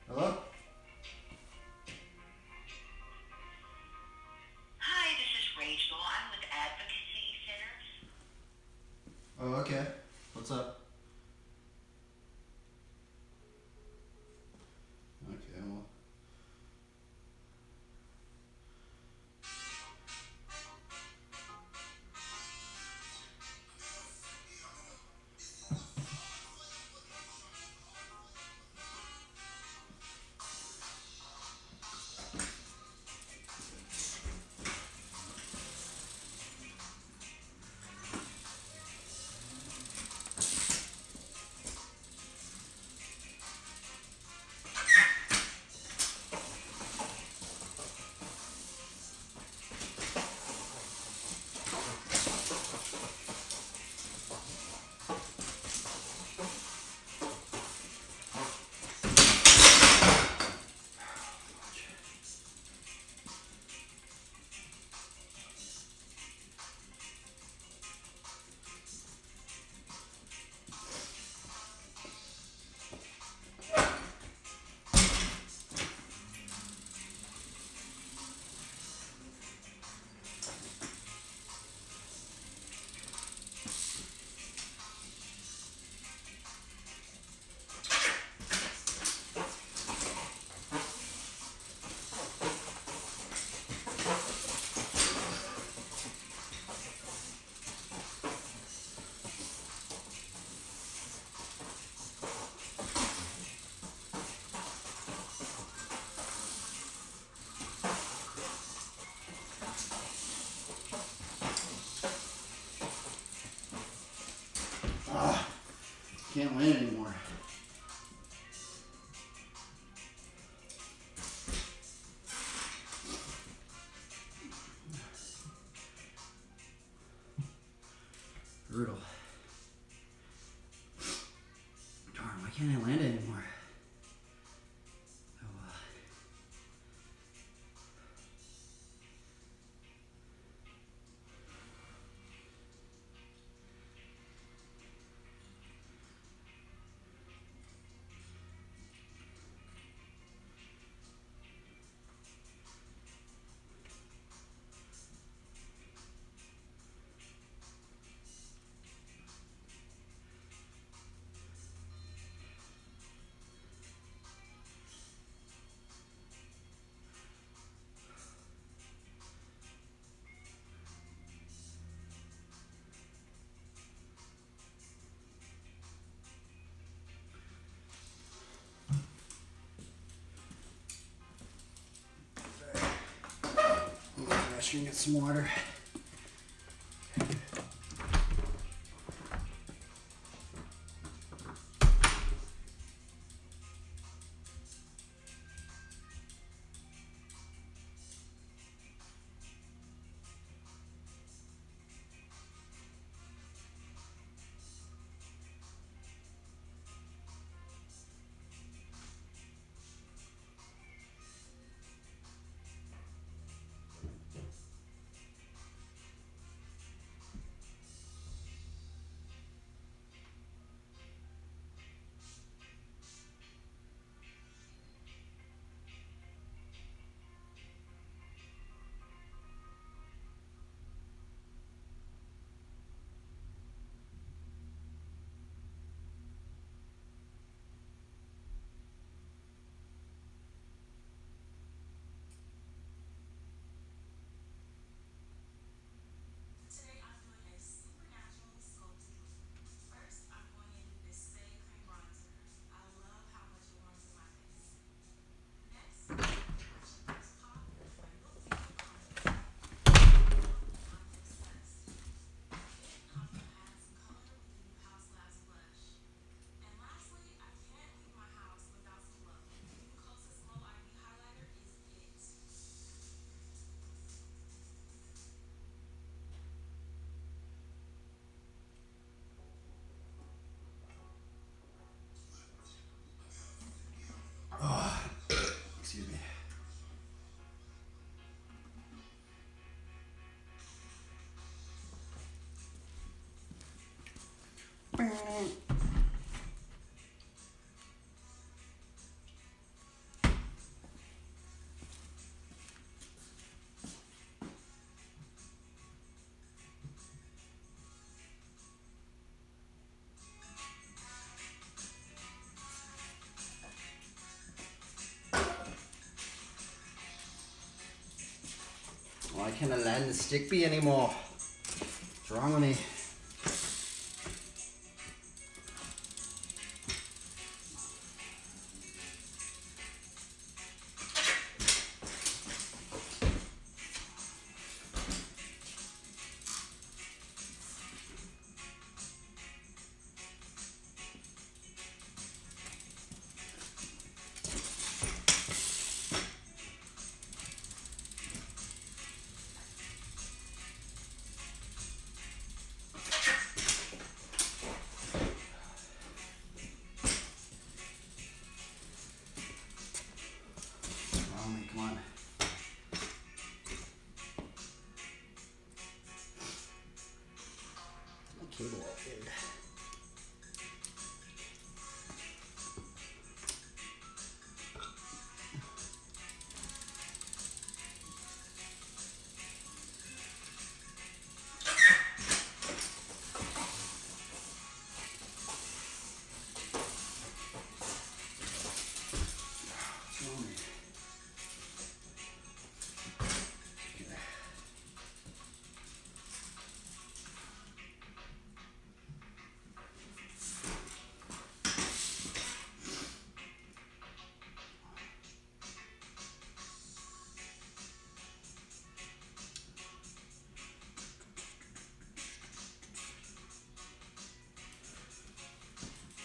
Hello? Hi, this is Rachel. I'm with Advocacy Centers. Oh, okay. What's up? Okay, well. Ah, can't land anymore. Brutal. Darn, why can't I land anymore? Oh, I'm gonna get some water. cannot land the stick bee anymore. What's wrong with me? Come on. My cable all in.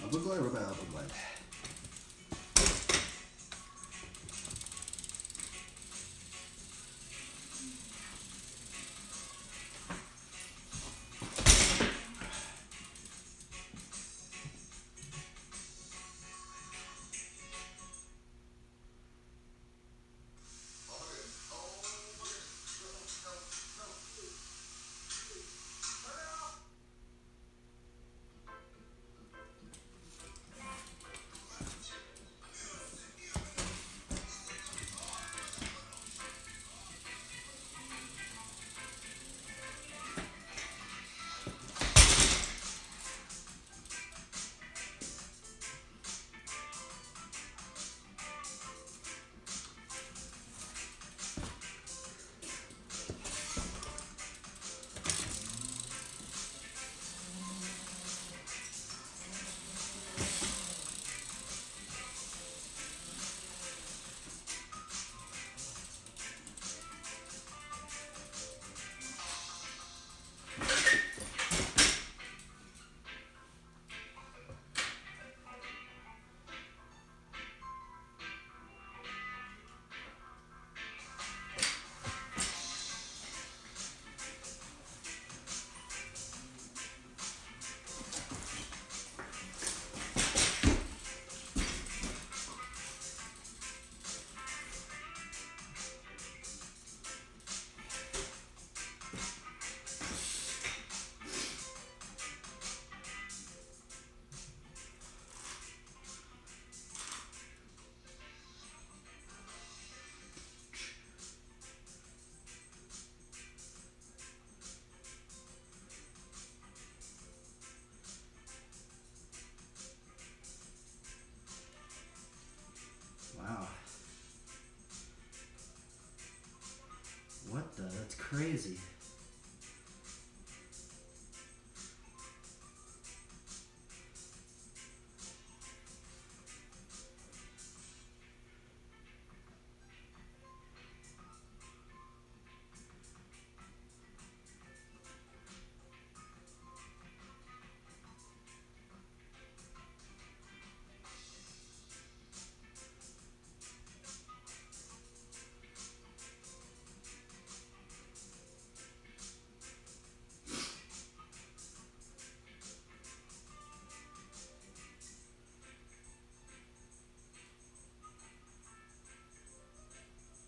Overglide, what about overglide? Wow. What the? That's crazy.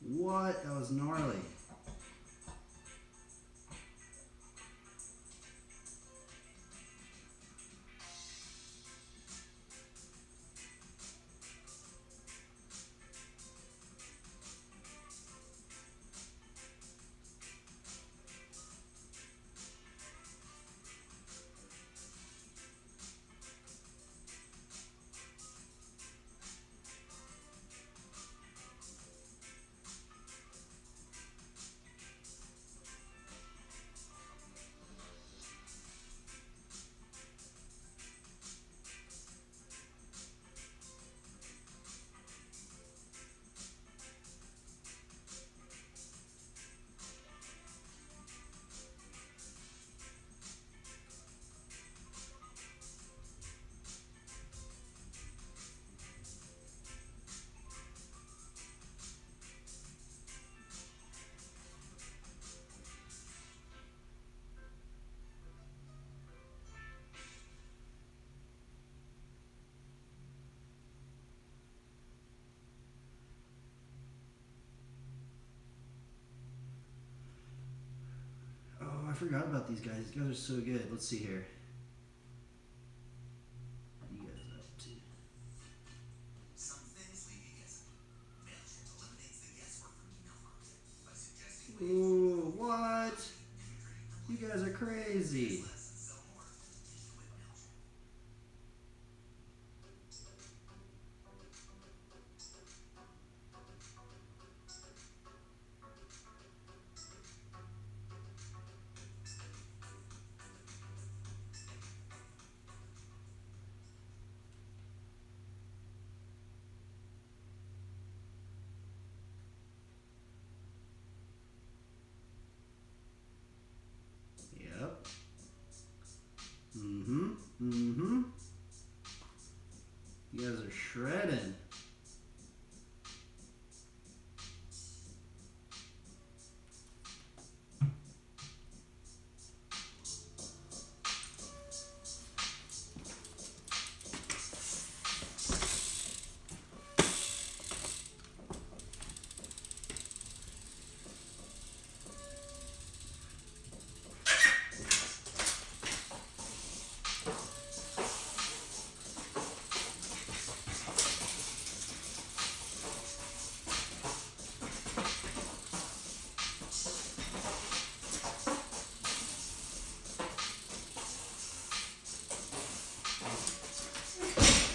What? That was gnarly. forgot about these guys. These guys are so good. Let's see here. What are you guys up to? Some things leave you guessing. MailChimp eliminates the guesswork from email marketing by suggesting ways Ooh, what? imagery, You guys are crazy. less and sell more. With MailChimp. Yep. Mm-hmm. Mm-hmm. You guys are shredding.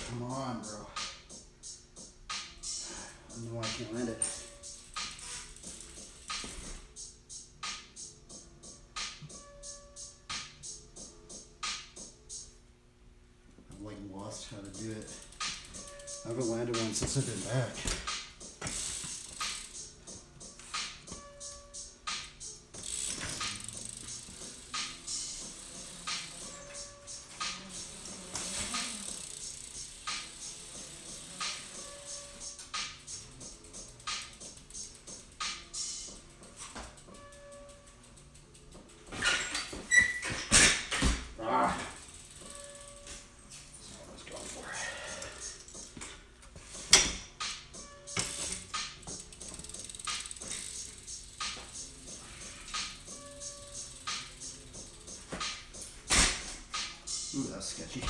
Come on, bro. I don't know why I can't land it. I've like lost how to do it. I haven't landed one since I've been back. Ah. That's what I was going for. Ooh, that was sketchy.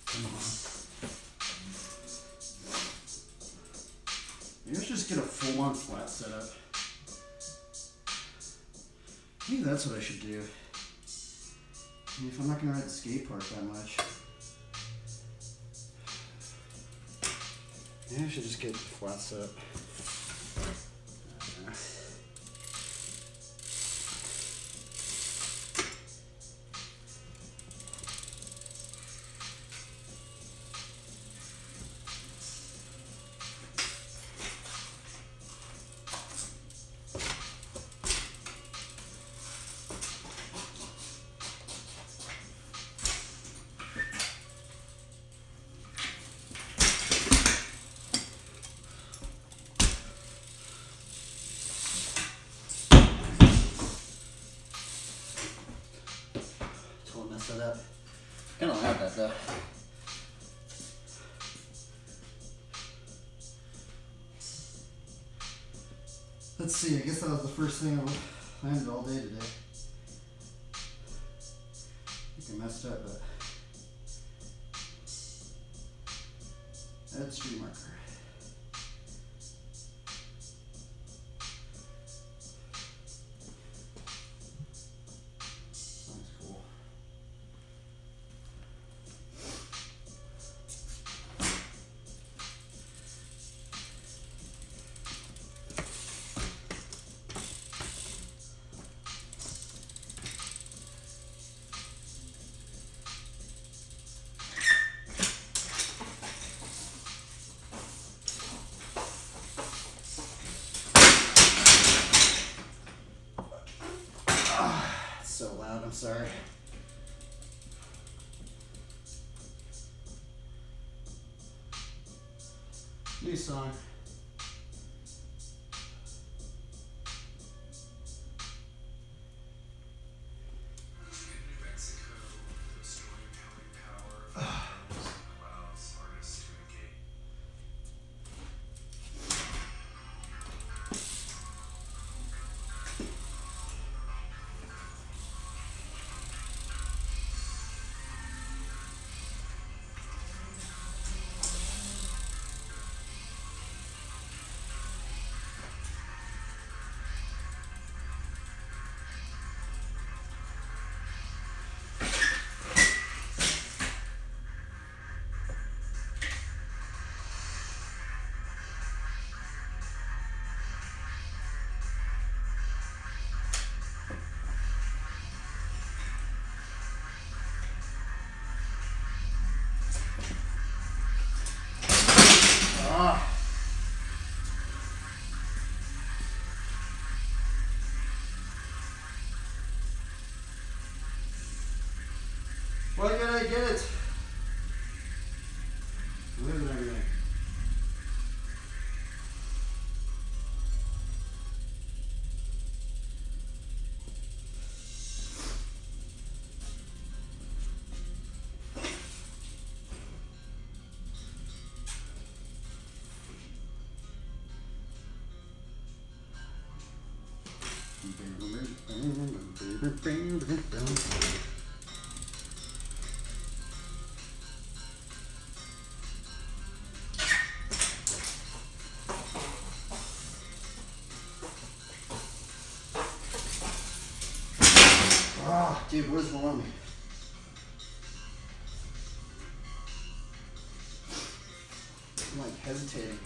Come on. Maybe let's just get a full-on flat setup. Maybe that's what I should do. I mean, if I'm not gonna ride the skate park that much, maybe I should just get a flat setup. Totally messed that up. Kind of like that though. Let's see, I guess that was the first thing I landed all day today. I think I messed up, but add street marker. Sounds cool. It's so loud, I'm sorry. New song. Where did I go? Ah, dude, what is wrong with me? I'm like hesitating.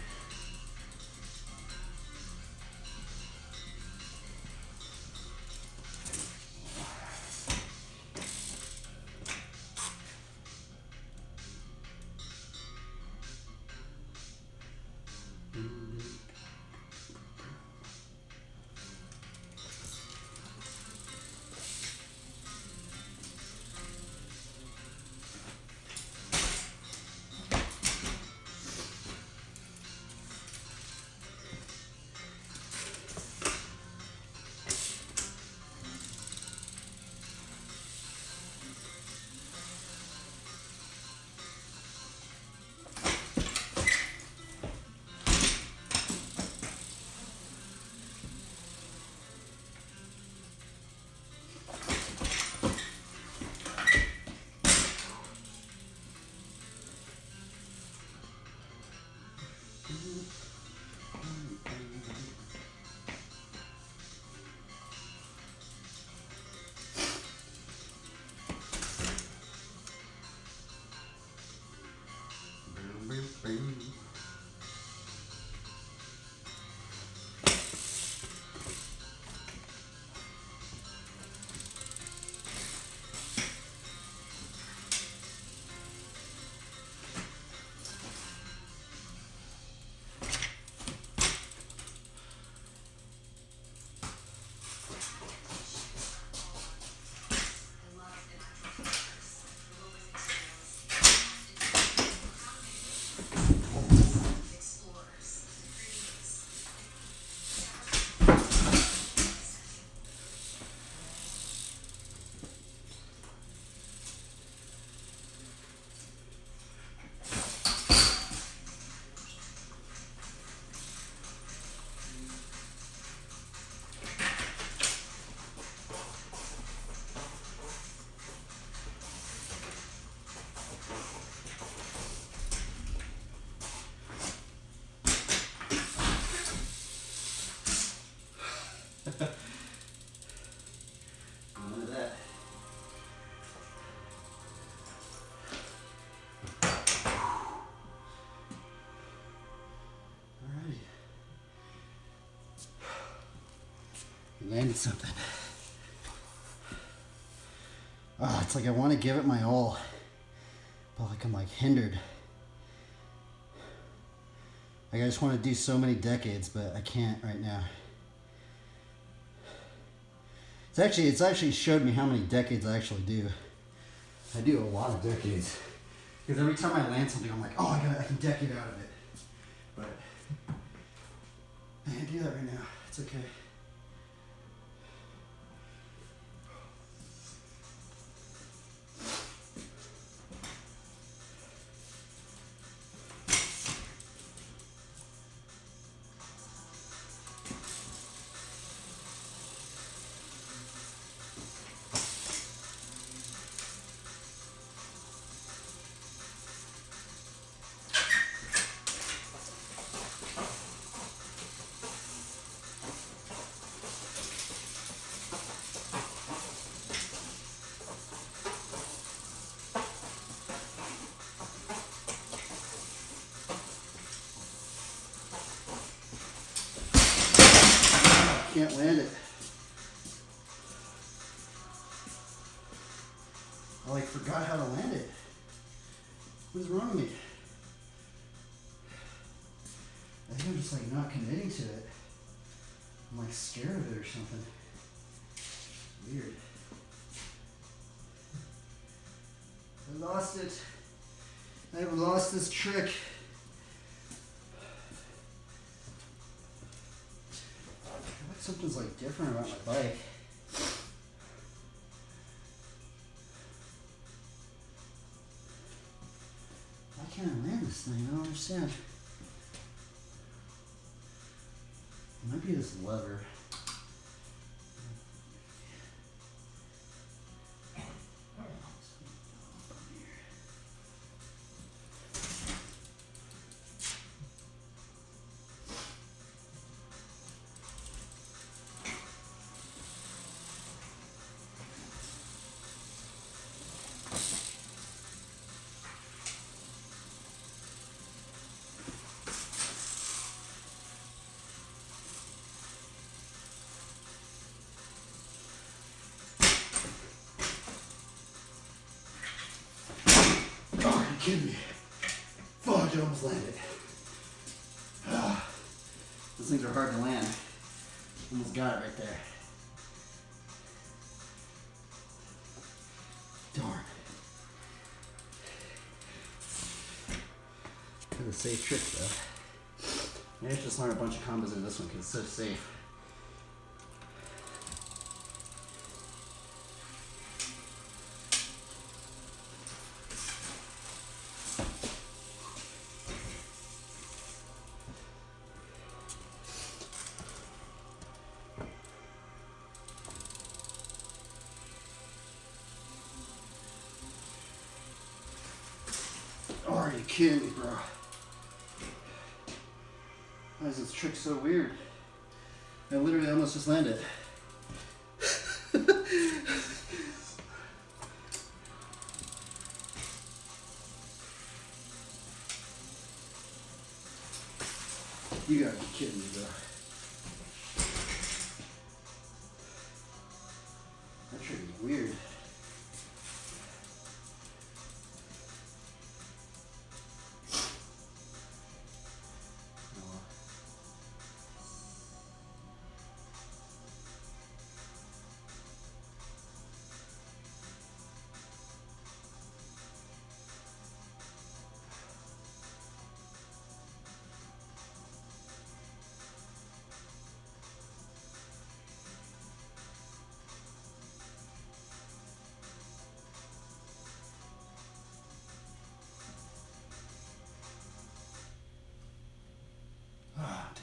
None of that. Alrighty. Landed something. Oh, it's like I want to give it my all, but like I'm like hindered. Like I just want to do so many decades, but I can't right now. It's actually showed me how many decades I actually do. I do a lot of decades. Because every time I land something, I'm like, oh, I can decade out of it. But I can't do that right now. It's okay. Can't land it. I like forgot how to land it. What is wrong with me? I think I'm just like not committing to it. I'm like scared of it or something. Weird. I lost it. I have lost this trick. Something's like different about my bike. Why can't I land this thing? I don't understand. It might be this lever. Kidding me. Fuck, I almost landed. Those things are hard to land. Almost got it right there. Darn. Kind of safe trick though. Maybe I should just learn a bunch of combos in this one because it's so safe. Are you kidding me, bro? Why is this trick so weird? I literally almost just landed. You gotta be kidding me, bro. That trick is weird.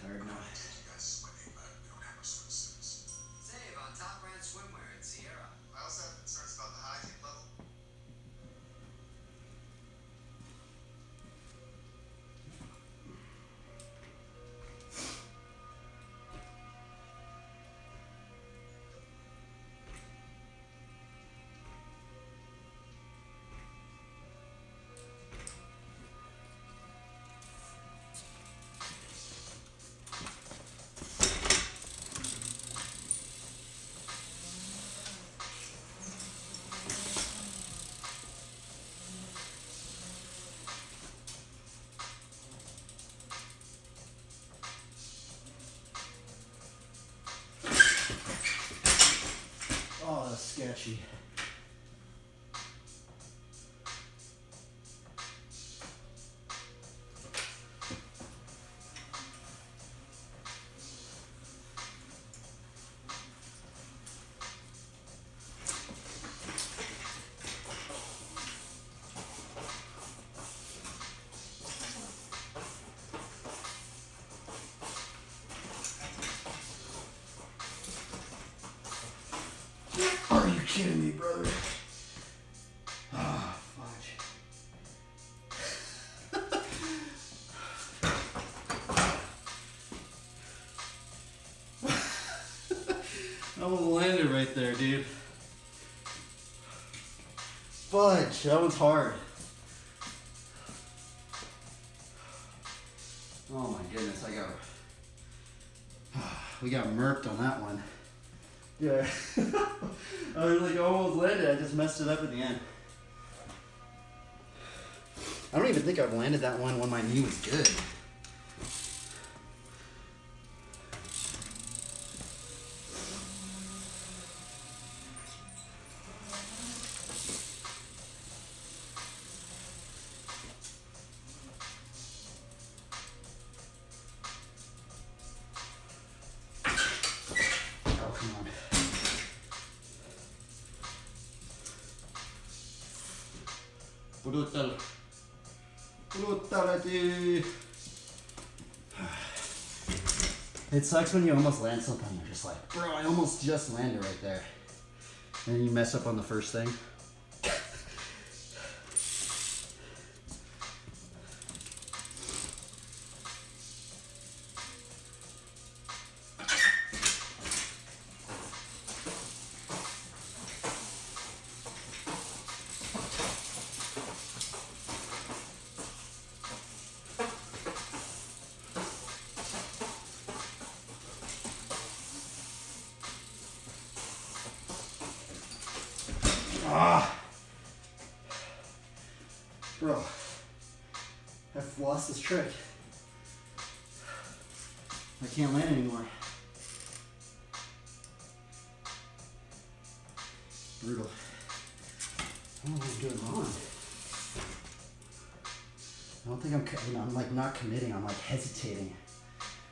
Tired now. You guys swimming, but we don't have our swimsuits. Save on top brand swimwear in Sierra. I also have concerns about the hygiene level. Oh, that's sketchy. Are you kidding me, brother? Ah, fudge. I almost landed right there, dude. Fudge, that one's hard. Oh my goodness, we got murked on that one. Yeah. I was like almost landed, I just messed it up at the end. I don't even think I've landed that one when my knee was good. Brutal. Brutality. It sucks when you almost land something and you're just like, bro, I almost just landed right there. And then you mess up on the first thing. Ah, bro, I've lost this trick. I can't land anymore. Brutal. I don't know what I'm doing wrong. I don't think I'm like not committing. I'm like hesitating.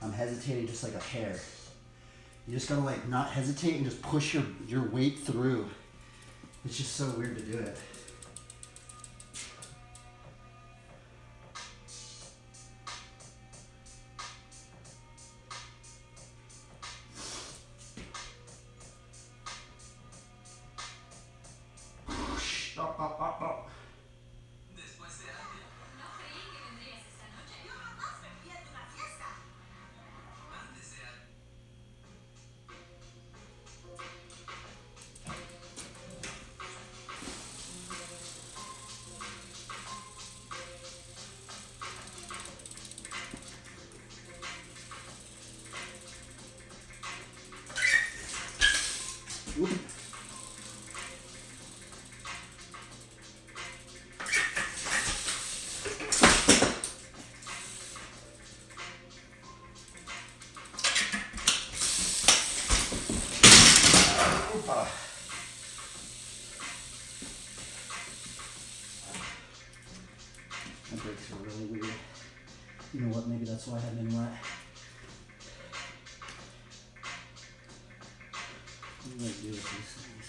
I'm hesitating just like a hair. You just gotta like not hesitate and just push your weight through. It's just so weird to do it. Stop, stop, stop, stop. Después de años, No creí que vendrías esta noche. Yo jamás me pierdo una fiesta. antes de años. Whoop. Oopa. My brakes are really weird. You know what? Maybe that's why I haven't been wet. What do I do with these things?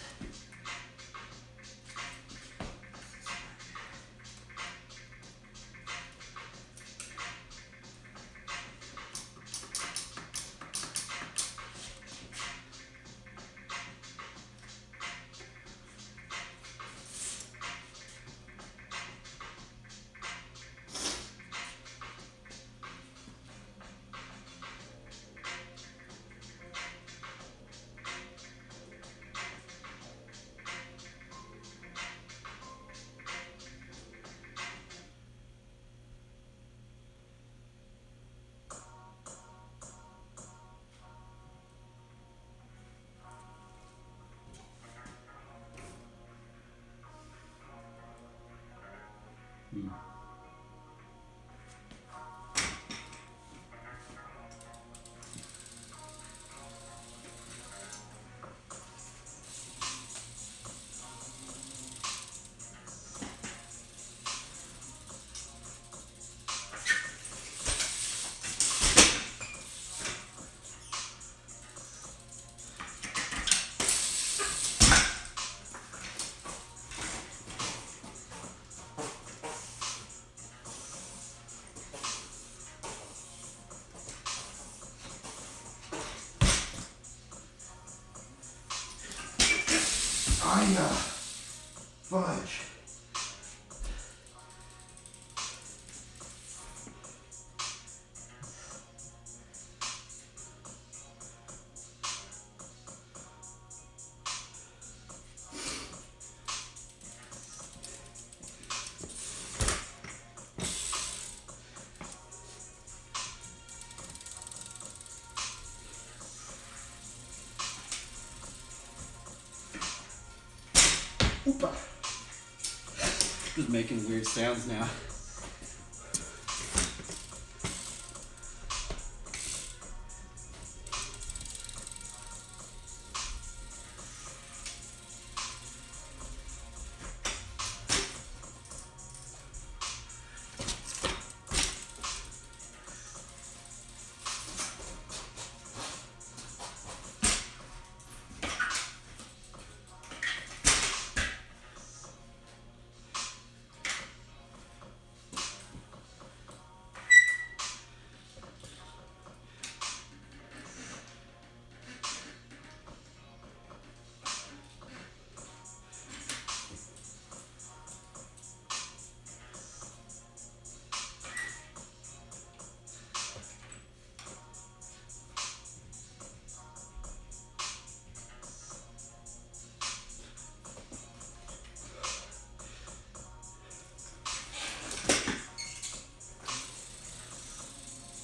Fudge. Oopa. Just making weird sounds now.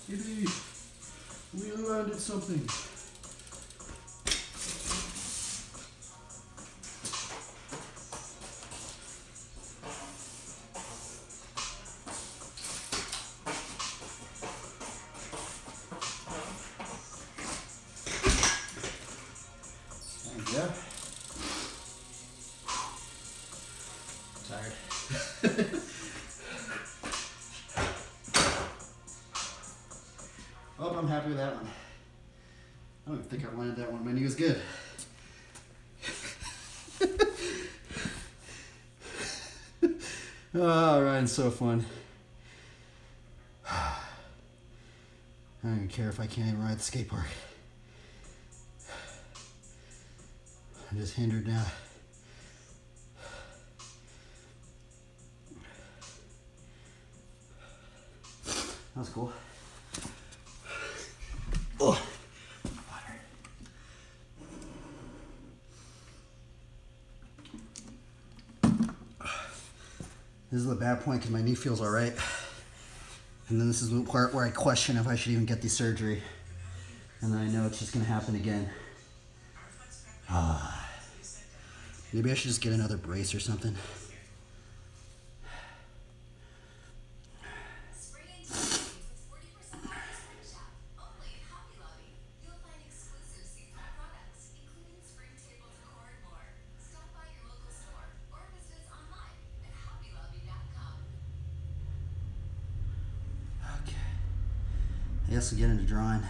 Yippee! We landed something. Yeah. Tired. Oh, I'm happy with that one. I don't even think I landed that one. My knee was good. Oh, riding's so fun. I don't even care if I can't even ride the skate park. I'm just hindered now. That was cool. Oh, water. This is the bad point because my knee feels all right. And then this is the part where I question if I should even get the surgery. And then I know it's just going to happen again. Maybe I should just get another brace or something. Spring into savings with 40% off your spring shop. Only at Hobby Lobby. You'll find exclusive see-through products, including spring table decor and more. Stop by your local store or visit us online at hobbylobby.com. Okay. I guess we'll get into drawing.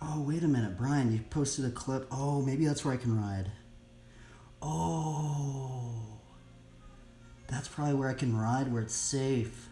Oh, wait a minute, Brian, you posted a clip. Oh, maybe that's where I can ride. Oh, that's probably where I can ride, where it's safe.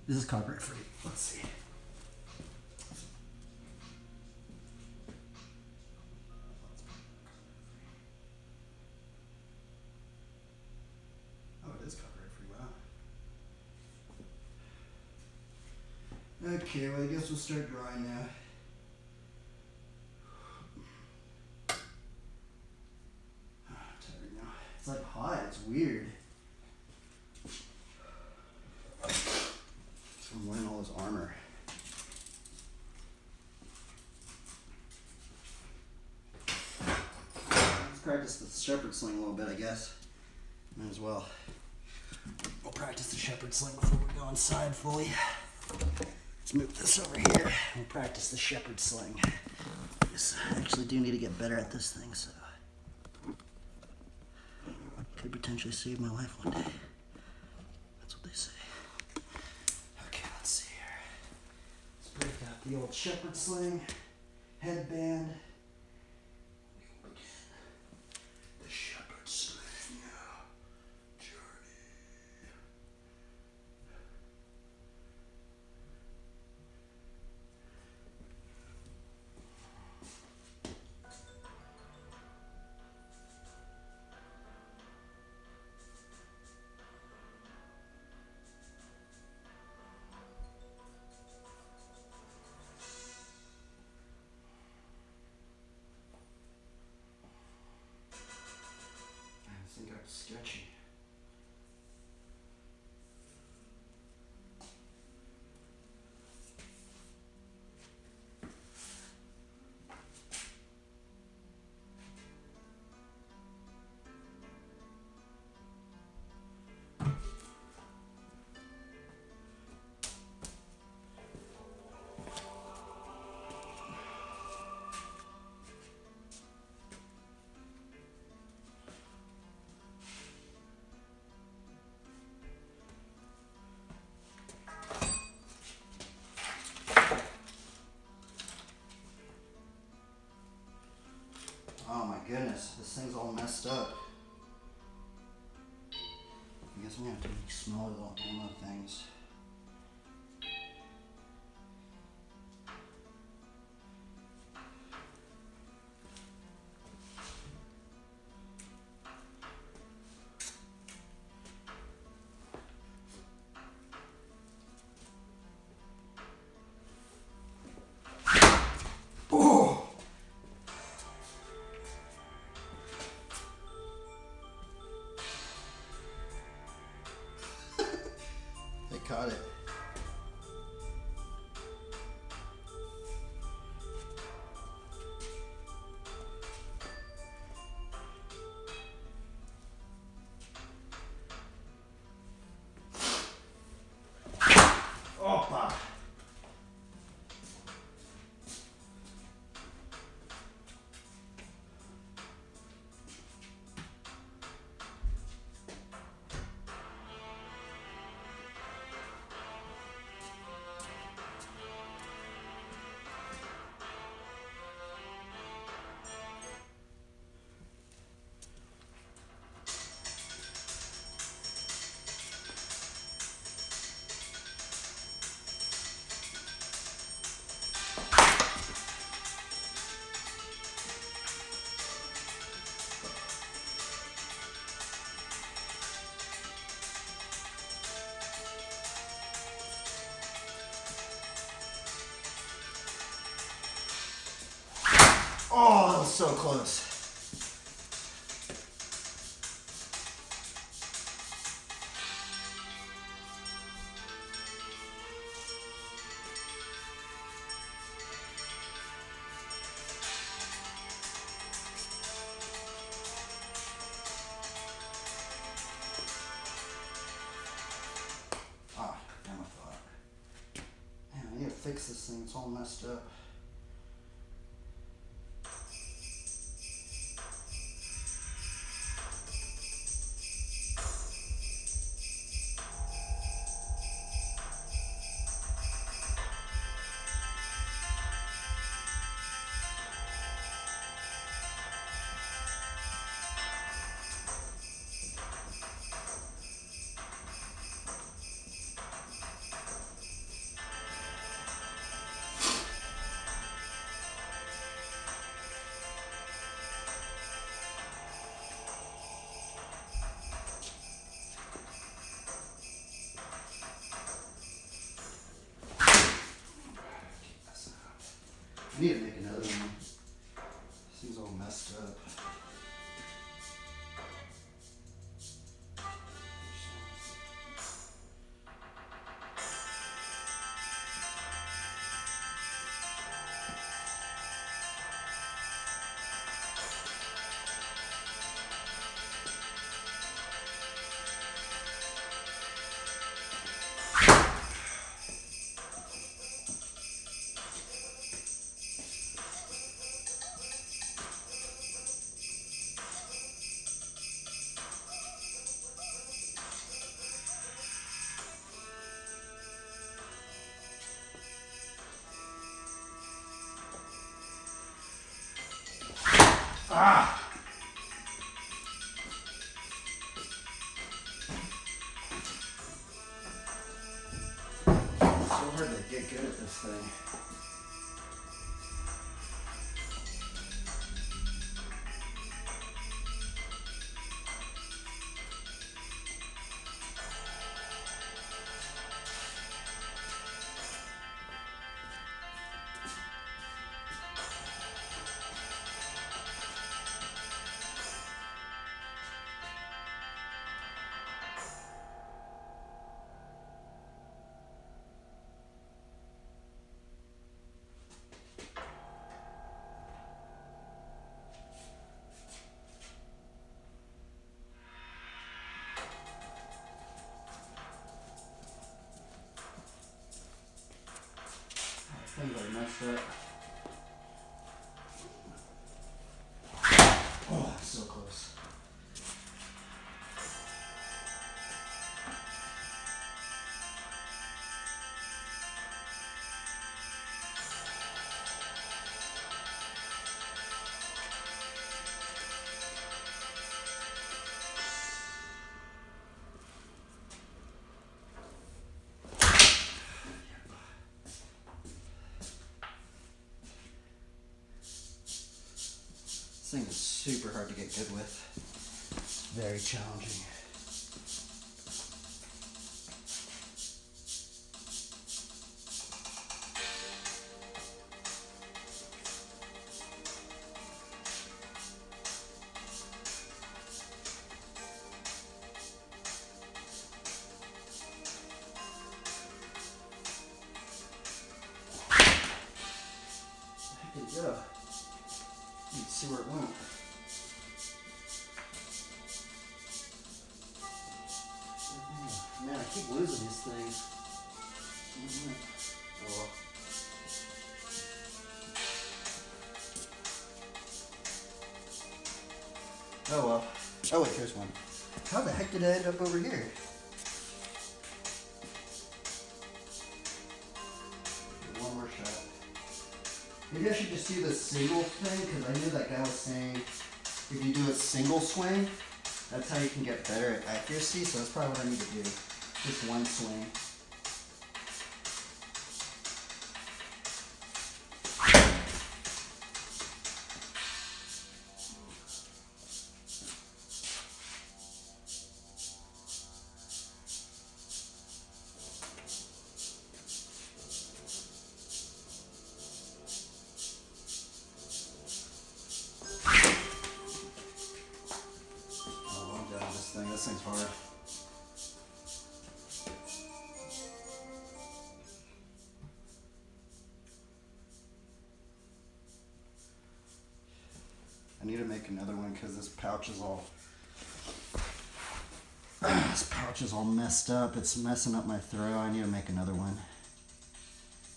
This is copyright free. Let's see. Oh, it is copyright free. Wow. Okay, well, I guess we'll start drawing now. I'm tired now. It's like hot. It's weird. I'm wearing all this armor. Let's practice the shepherd sling a little bit, I guess. Might as well. We'll practice the shepherd sling before we go inside fully. Let's move this over here. We'll practice the shepherd sling. I actually do need to get better at this thing, so could potentially save my life one day. That's what they say. Okay, let's see here. Let's break out the old shepherd sling, headband. We will begin the shepherd sling journey. goodness, this thing's all messed up. I guess I'm gonna have to make smaller little ammo things. Oh! They caught it. Opa! Oh, that was so close. Ah, damn, I thought. Man, I need to fix this thing. It's all messed up. I need to make another one. This thing's all messed up. Ah! It's so hard to get good at this thing. Things are messed up. Oh, so close. thing is super hard to get good with. It's very challenging. Yeah. Let's see where it went. Man, I keep losing these things. Oh. Oh well. Oh wait, here's one. How the heck did I end up over here? One more shot. Maybe I should just do the single thing, because I knew that guy was saying if you do a single swing, that's how you can get better at accuracy, so that's probably what I need to do. Just one swing. Oh, I'm done with this thing. This thing's hard. I need to make another one because this pouch is all messed up. It's messing up my throw. I need to make another one.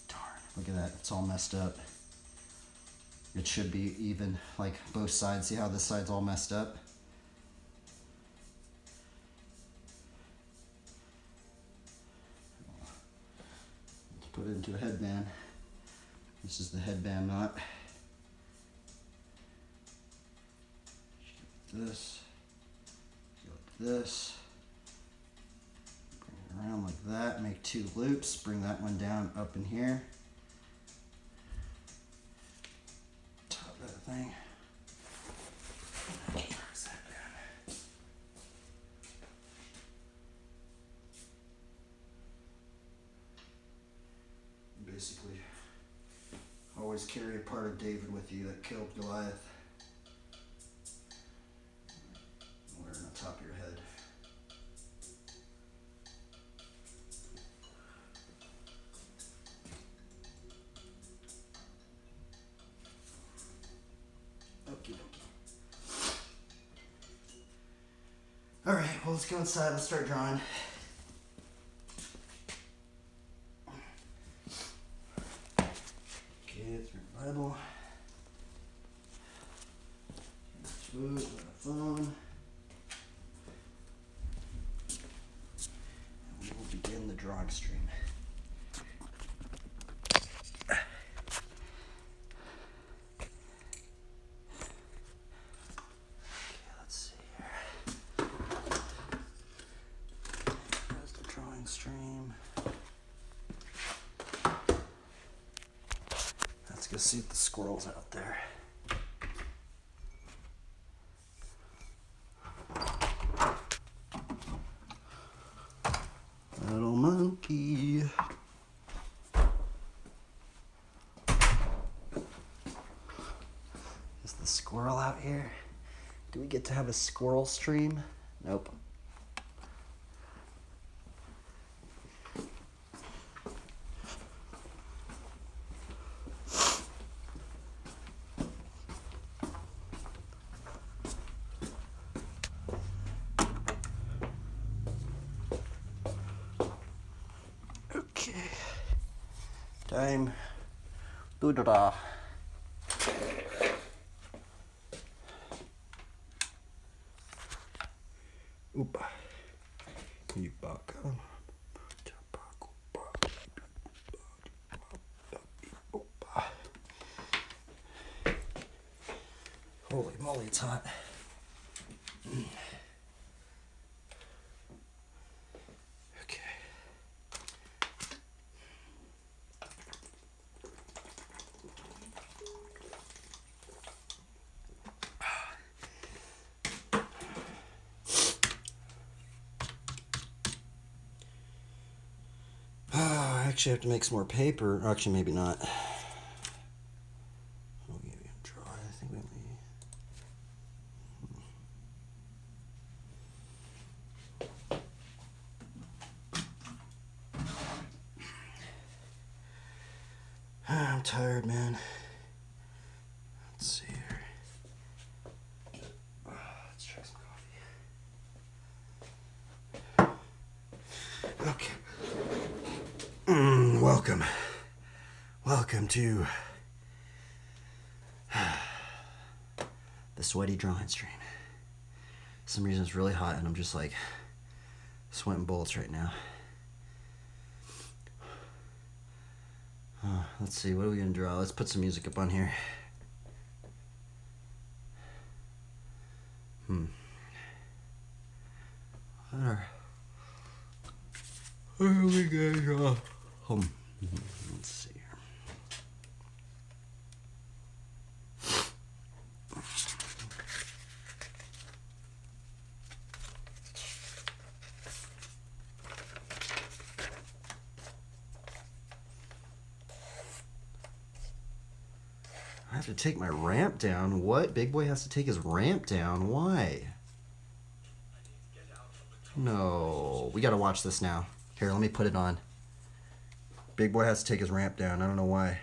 Darn, look at that. It's all messed up. It should be even, like both sides. See how this side's all messed up? Let's put it into a headband. This is the headband knot. This, go like this, bring it around like that, make 2 loops, bring that one down up in here, top that thing. Where's that down? Basically, always carry a part of David with you that killed Goliath. Top of your head. Okie dokie. Alright, well let's go inside, let's start drawing. Okay, through the Bible. Food, phone. Begin the drawing stream. Okay, let's see here. There's the drawing stream. Let's go see if the squirrel's out there. Little monkey. Is the squirrel out here? Do we get to have a squirrel stream? Nope. Time. Doo-da-da. Oop. You buck. Holy moly, it's hot. Okay. actually have to make some more paper. Or actually, maybe not. Oh, maybe I'm dry. I think we I'm tired, man. Let's see here. Let's try some coffee. Okay. Welcome to the sweaty drawing stream. For some reason it's really hot and I'm just like sweating bullets right now. Let's see, what are we gonna draw? Let's put some music up on here. What are we gonna draw? Let's see here. I have to take my ramp down. What? Big Boy has to take his ramp down? Why? No. We gotta watch this now. Here, let me put it on. Big Boy has to take his ramp down. I don't know why.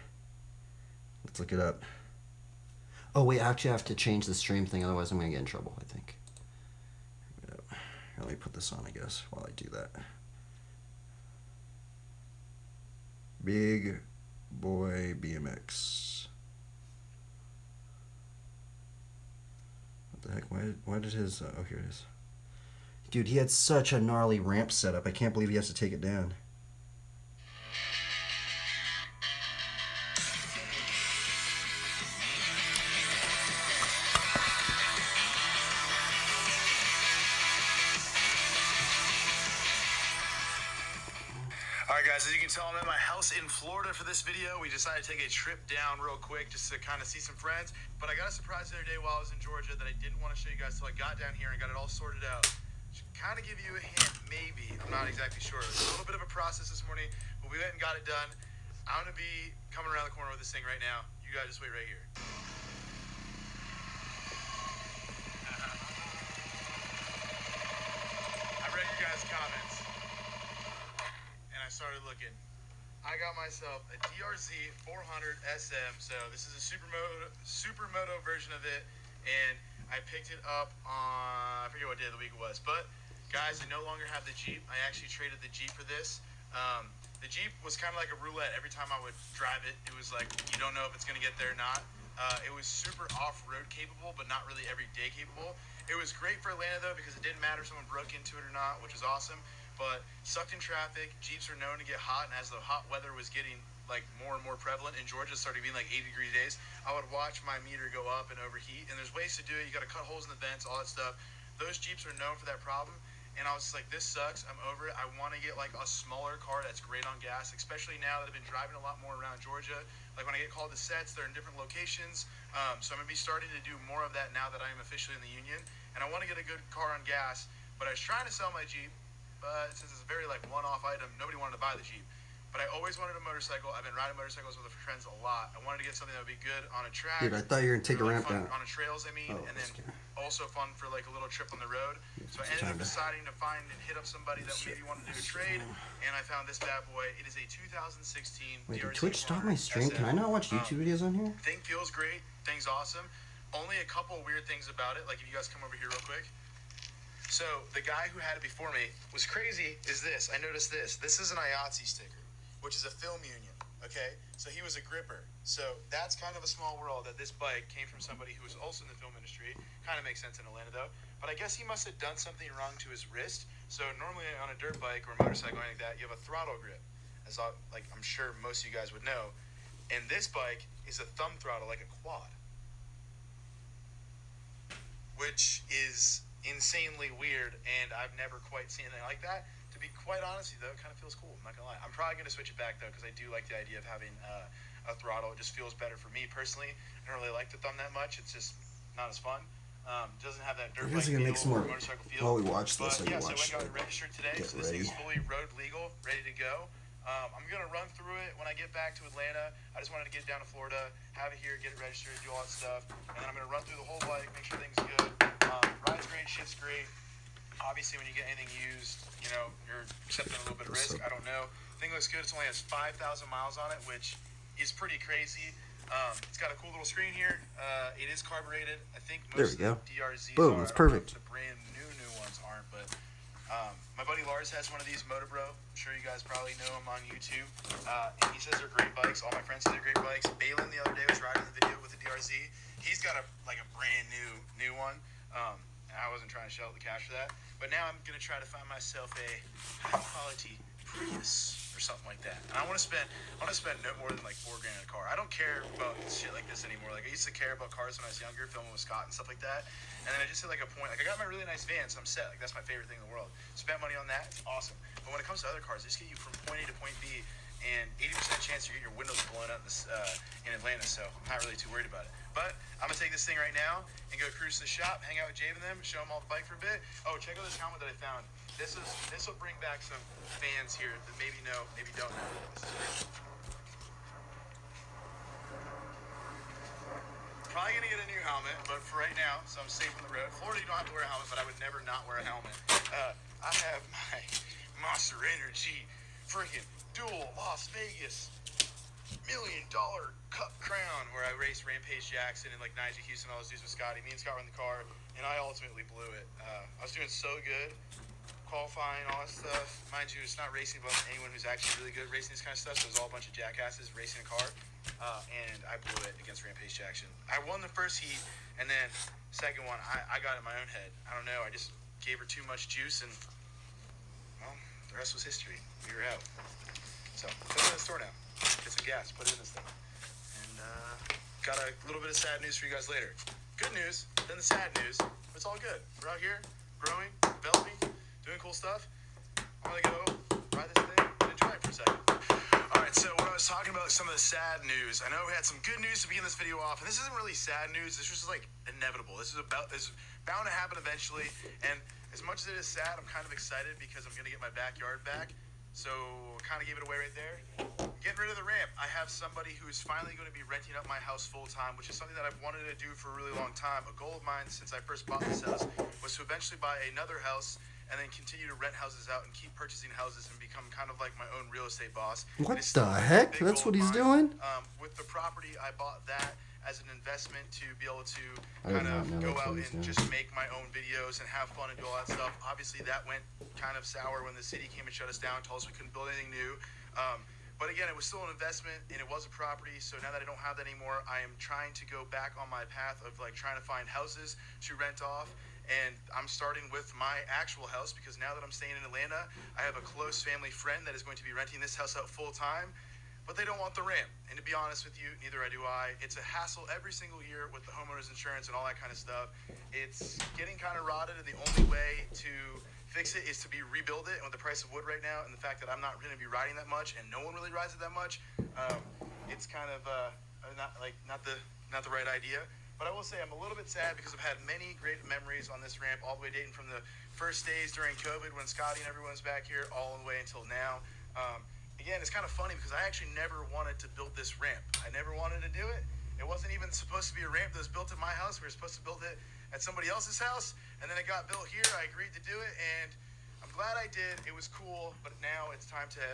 Let's look it up. Oh, wait. I actually have to change the stream thing. Otherwise, I'm gonna get in trouble, I think. Here, let me put this on, I guess, while I do that. Big Boy BMX. What the heck? Why did his... oh, here it is. Dude, he had such a gnarly ramp setup. I can't believe he has to take it down. Alright guys, as you can tell, I'm at my house in Florida for this video. We decided to take a trip down real quick just to kind of see some friends. But I got a surprise the other day while I was in Georgia that I didn't want to show you guys till I got down here and got it all sorted out. Should kind of give you a hint, maybe. I'm not exactly sure. It's a little bit of a process this morning, but we went and got it done. I'm going to be coming around the corner with this thing right now. You guys just wait right here. I read your guys' comments. I started looking. I got myself a DRZ 400 SM. So this is a supermoto version of it, and I picked it up on, I forget what day of the week it was. But guys, I no longer have the Jeep. I actually traded the Jeep for this. The Jeep was kind of like a roulette. Every time I would drive it, it was like you don't know if it's going to get there or not. It was super off-road capable, but not really everyday capable. It was great for Atlanta though, because it didn't matter if someone broke into it or not, which is awesome. But sucked in traffic, Jeeps are known to get hot, and as the hot weather was getting like more and more prevalent in Georgia, started being like 80-degree days, I would watch my meter go up and overheat. And there's ways to do it. You got to cut holes in the vents, all that stuff. Those Jeeps are known for that problem. And I was just like, this sucks. I'm over it. I want to get like a smaller car that's great on gas, especially now that I've been driving a lot more around Georgia. Like when I get called to sets, they're in different locations. So I'm going to be starting to do more of that now that I'm officially in the union. And I want to get a good car on gas. But I was trying to sell my Jeep. But since it's a very like one-off item, nobody wanted to buy the Jeep. But I always wanted a motorcycle. I've been riding motorcycles with friends a lot. I wanted to get something that would be good on a track. Dude, I thought you were going to take a ramp down. On a trails, I mean, Oh, and then okay. also fun for like a little trip on the road. So I ended up deciding to find and hit up somebody that maybe wanted to do a trade, and I found this bad boy. It is a 2016 Wait, did DRZ Twitch stop my stream? SM. Can I not watch YouTube videos on here? Thing feels great. Thing's awesome. Only a couple weird things about it. Like if you guys come over here real quick. So the guy who had it before me was crazy. Is this? I noticed this. This is an IATSE sticker, which is a film union. Okay, so he was a gripper. So that's kind of a small world that this bike came from somebody who was also in the film industry. Kind of makes sense in Atlanta though. But I guess he must have done something wrong to his wrist. So normally on a dirt bike or a motorcycle or anything like that, you have a throttle grip, as like I'm sure most of you guys would know. And this bike is a thumb throttle, like a quad, which is insanely weird, and I've never quite seen anything like that. To be quite honest with you, though, it kind of feels cool. I'm not gonna lie. I'm probably gonna switch it back though, because I do like the idea of having a throttle. It just feels better for me personally. I don't really like the thumb that much. It's just not as fun. Doesn't have that dirt bike gonna feel make some more or motorcycle feel. while we watch this. But I yeah, can so I watch. went and got it registered today. Get So this thing's ready. fully road legal, ready to go. I'm going to run through it when I get back to Atlanta. I just wanted to get down to Florida, have it here, get it registered, do all that stuff. And then I'm going to run through the whole bike, make sure things good. Ride's great, shit's great. Obviously, when you get anything used, you know, you're accepting a little bit of risk. I don't know. Thing looks good. It only has 5,000 miles on it, which is pretty crazy. It's got a cool little screen here. It is carbureted. I think most of the DRZs Boom, are. that's I don't know if perfect. the brand new ones aren't, but my buddy Lars has one of these, Motobro. I'm sure you guys probably know him on YouTube. And he says they're great bikes. All my friends say they're great bikes. Balin the other day was riding the video with the DRZ. He's got a brand new one. And I wasn't trying to shell out the cash for that. But now I'm gonna try to find myself a high quality Prius or something like that. And I want to spend no more than like $4 grand on a car. I don't care about shit like this anymore. Like I used to care about cars when I was younger, filming with Scott and stuff like that. And then I just hit like a point. Like I got my really nice van, so I'm set. Like that's my favorite thing in the world. Spent money on that. It's awesome. But when it comes to other cars, they just get you from point A to point B, and 80% chance you're getting your windows blown out in Atlanta. So I'm not really too worried about it. But I'm gonna take this thing right now and go cruise to the shop, hang out with Jave and them, show them all the bike for a bit. Oh, check out this helmet that I found. This will bring back some fans here that maybe know, maybe don't know. This is great. Probably gonna get a new helmet, but for right now, so I'm safe on the road. Florida, you don't have to wear a helmet, but I would never not wear a helmet. I have my Monster Energy freaking dual Las Vegas $1 million Cup crown where I raced Rampage Jackson and like Nigel Houston, all those dudes with Scotty. Me and Scott were in the car, and I ultimately blew it. I was doing so good, qualifying, all that stuff. Mind you, it's not racing about anyone who's actually really good at racing this kind of stuff, so it was all a bunch of jackasses racing a car. And I blew it against Rampage Jackson. I won the first heat, and then second one, I got in my own head. I don't know, I just gave her too much juice, and well, the rest was history. We were out. So, go to the store now. Get some gas, put it in this thing. And got a little bit of sad news for you guys later. Good news, then the sad news. It's all good. We're out here, growing, developing, doing cool stuff. I'm gonna go ride this thing and enjoy it for a second. Alright, so when I was talking about some of the sad news, I know we had some good news to begin this video off, and this isn't really sad news, this was just like inevitable. This is bound to happen eventually, and as much as it is sad, I'm kind of excited because I'm gonna get my backyard back. So kind of gave it away right there. Getting rid of the ramp. I have somebody who is finally going to be renting out my house full time, which is something that I've wanted to do for a really long time. A goal of mine since I first bought this house was to eventually buy another house and then continue to rent houses out and keep purchasing houses and become kind of like my own real estate boss. What the heck? That's what he's doing? With the property, I bought that as an investment to be able to kind of go out and just make my own videos and have fun and do all that stuff. Obviously, that went kind of sour when the city came and shut us down, told us we couldn't build anything new. But again, it was still an investment and it was a property. So now that I don't have that anymore, I am trying to go back on my path of like trying to find houses to rent off. And I'm starting with my actual house because now that I'm staying in Atlanta, I have a close family friend that is going to be renting this house out full time. But they don't want the ramp. And to be honest with you, neither do I. It's a hassle every single year with the homeowner's insurance and all that kind of stuff. It's getting kind of rotted, and the only way to fix it is to be rebuild it. And with the price of wood right now and the fact that I'm not going to be riding that much and no one really rides it that much, it's kind of not the right idea. But I will say I'm a little bit sad because I've had many great memories on this ramp all the way dating from the first days during COVID when Scotty and everyone's back here all the way until now. Again, it's kind of funny because I actually never wanted to build this ramp. I never wanted to do it. It wasn't even supposed to be a ramp that was built at my house. We were supposed to build it at somebody else's house, and then it got built here. I agreed to do it, and I'm glad I did. It was cool, but now it's time to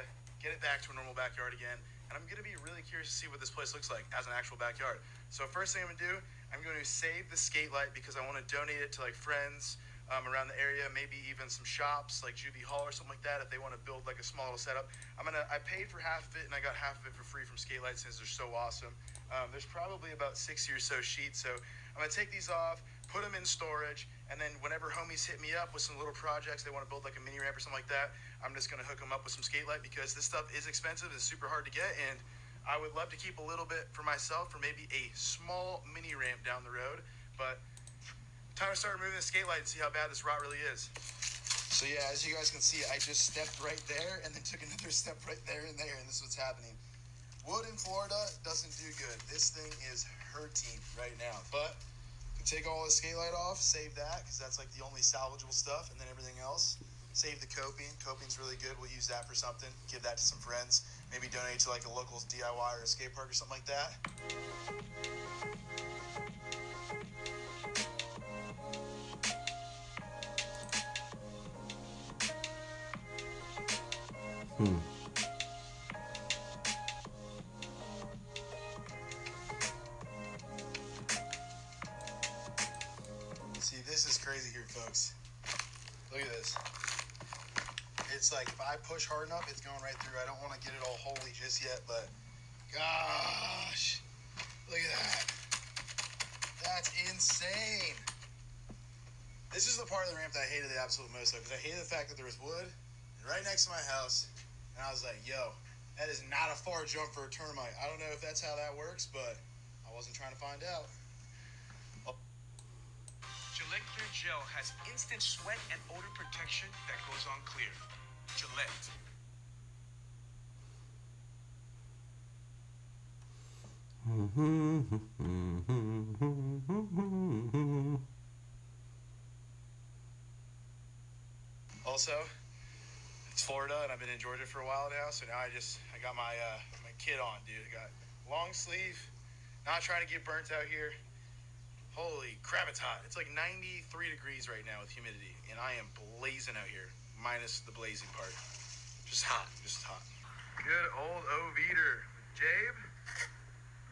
get it back to a normal backyard again. And I'm going to be really curious to see what this place looks like as an actual backyard. So first thing I'm going to do, I'm going to save the skate light because I want to donate it to like friends around the area, maybe even some shops like Juvie Hall or something like that if they want to build like a small little setup. I paid for half of it and I got half of it for free from Skate Light since they're so awesome. There's probably about 60 or so sheets, so I'm going to take these off, put them in storage, and then whenever homies hit me up with some little projects, they want to build like a mini ramp or something like that, I'm just going to hook them up with some Skate Light because this stuff is expensive, it's super hard to get, and I would love to keep a little bit for myself for maybe a small mini ramp down the road, but time to start moving the Skate Light and see how bad this rot really is. So yeah, as you guys can see, I just stepped right there and then took another step right there, and this is what's happening. Wood in Florida doesn't do good. This thing is hurting right now, but take all the Skate Light off, save that because that's like the only salvageable stuff, and then everything else save the coping. Coping's really good. We'll use that for something. Give that to some friends. Maybe donate to like a local DIY or a skate park or something like that. See, this is crazy here, folks. Look at this. It's like if I push hard enough, it's going right through. I don't want to get it all holy just yet, but gosh, look at that. That's insane. This is the part of the ramp that I hated the absolute most, though, because I hated the fact that there was wood right next to my house, and I was like, yo, that is not a far jump for a termite. I don't know if that's how that works, but I wasn't trying to find out. Gillette Clear Gel has instant sweat and odor protection that goes on clear. Gillette. Also, it's Florida, and I've been in Georgia for a while now, so now I got my my kit on, dude. I got long sleeve, not trying to get burnt out here. Holy crap, it's hot. It's like 93 degrees right now with humidity, and I am blazing out here, minus the blazing part. Just hot, just hot. Good old O-Veter. Jabe,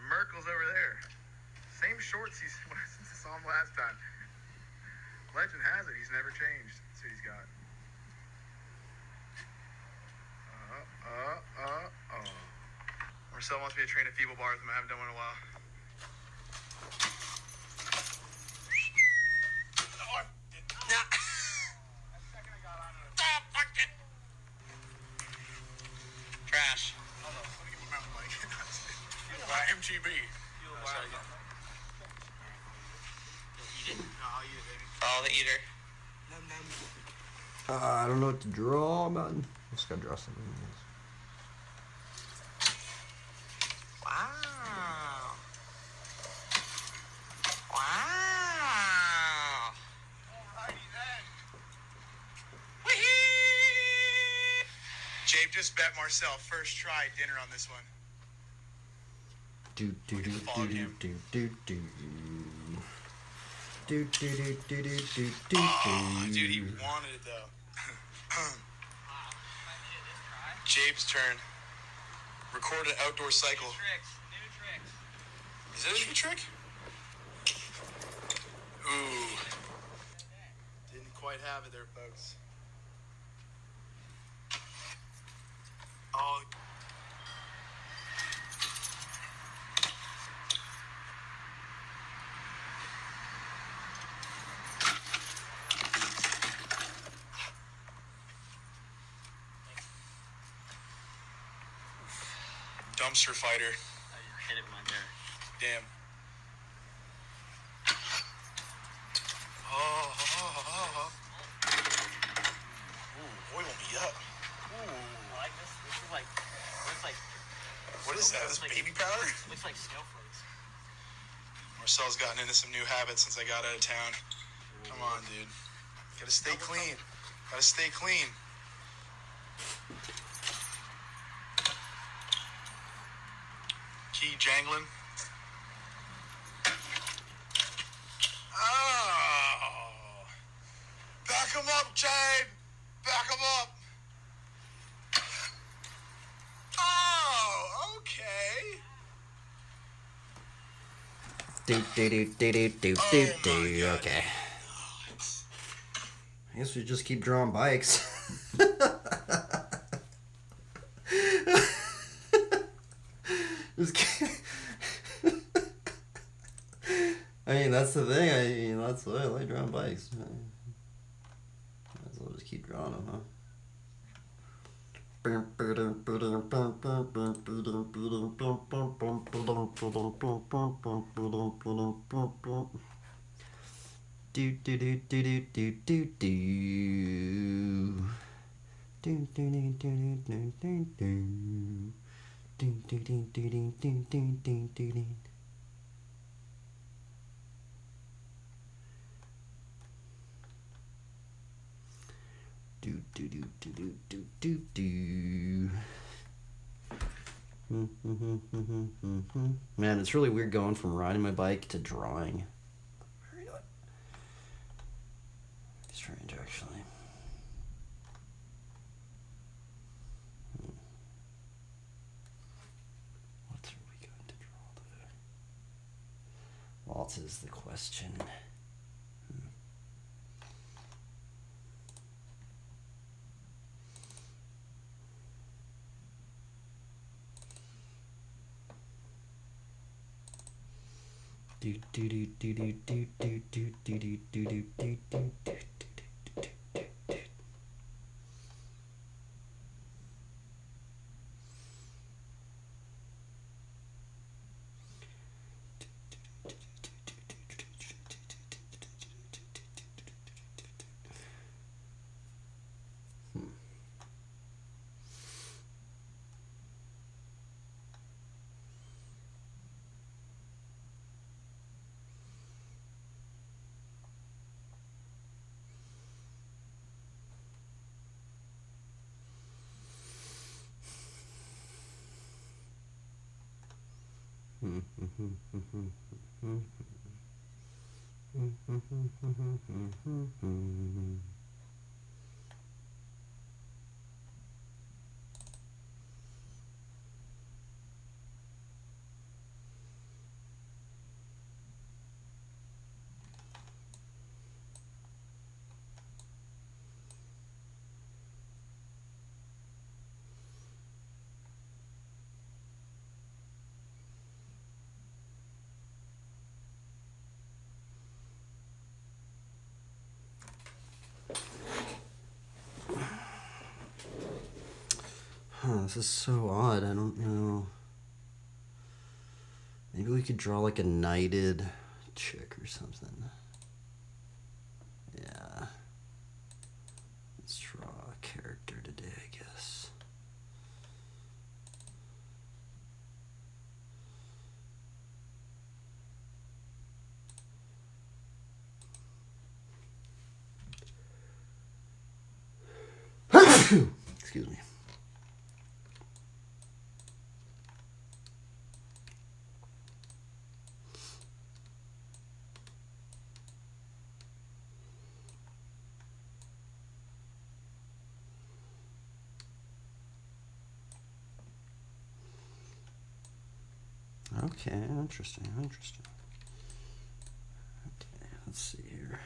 Merkel's over there. Same shorts since I saw him last time. Legend has it, he's never changed. That's what he's got. Marcel wants me to train a feeble bar with him. I haven't done one in a while. Trash. Hold on, let me get my mountain bike. My MGB. Oh, the eater. I don't know what to draw, man. Just gotta draw something. Wow. Wow. Jabe just bet Marcel first try dinner on this one. Do do do do do do do do do do do do do do. Oh, dude, he wanted it though. Jabe's turn. Record an outdoor cycle. Is it a new trick? Ooh. Didn't quite have it there, folks. Oh. Dumpster fighter. Hit it right there. Damn. Oh. Ooh, oil me up. Ooh. I like this. This is like, looks like, What is that? Is this baby powder? looks like snowflakes. Marcel's gotten into some new habits since I got out of town. Come on, dude. Gotta stay clean. Gotta stay clean. Key jangling. Oh. Back him up, Jabe. Back him up. Oh, okay. Do do do do do do Oh do my do. God. Okay. I guess we just keep drawing bikes. Just kidding. I mean, that's the thing. I mean, that's why I like drawing bikes. Might as well just keep drawing them, huh? Do do do do do do do do. Do do do do do do do. Do do do do do do do do do do. Do do do do do do do do. Man, it's really weird going from riding my bike to drawing. Very strange, actually. What are we going to draw today? What is the question? Do do do do do do do do do do do do do do do. This is so odd. I don't know. Maybe we could draw like a knighted chick or something. Yeah. Let's draw a character today, I guess. Excuse me. Okay, interesting. Okay, let's see here.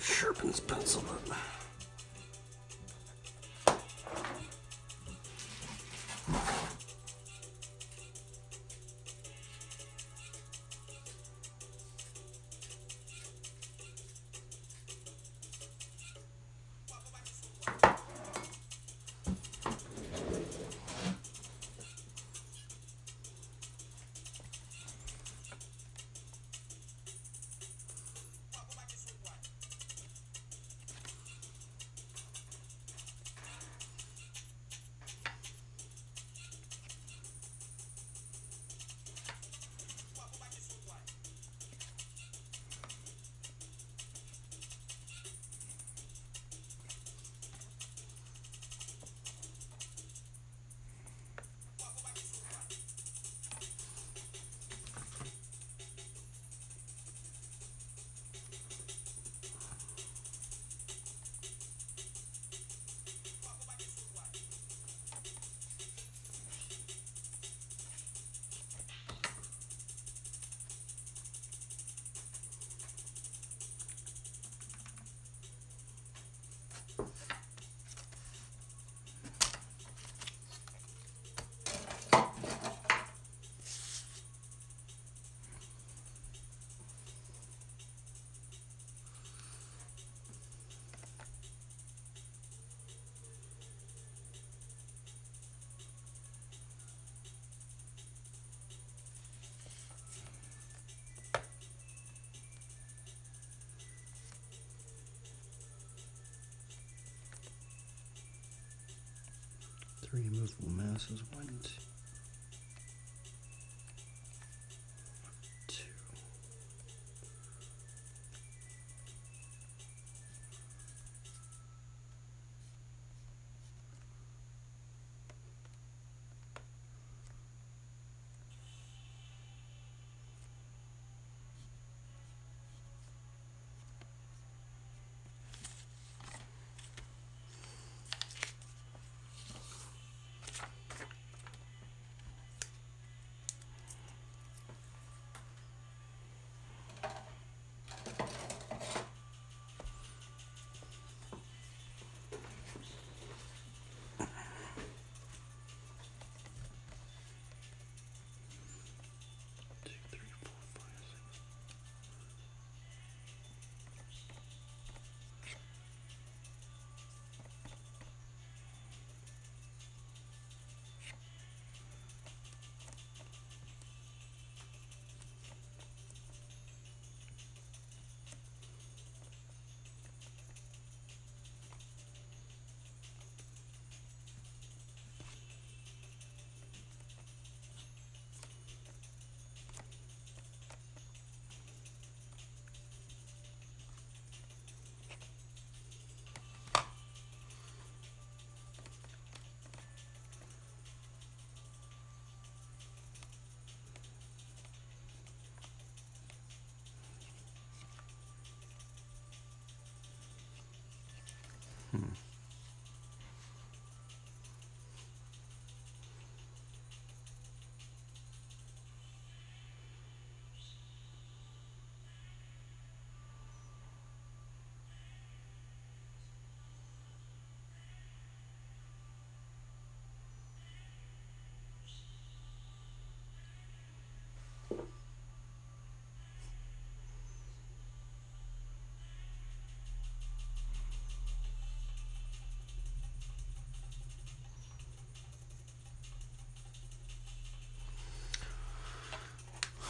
Sharpens pencil up. Three movable masses. 1, 2.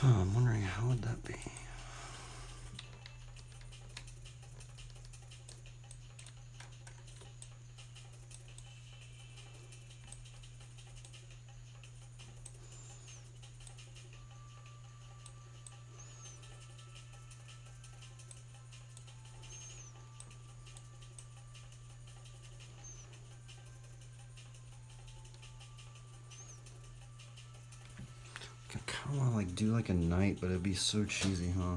I'm wondering how would that be? I kind of want to like do like a night, but it'd be so cheesy, huh?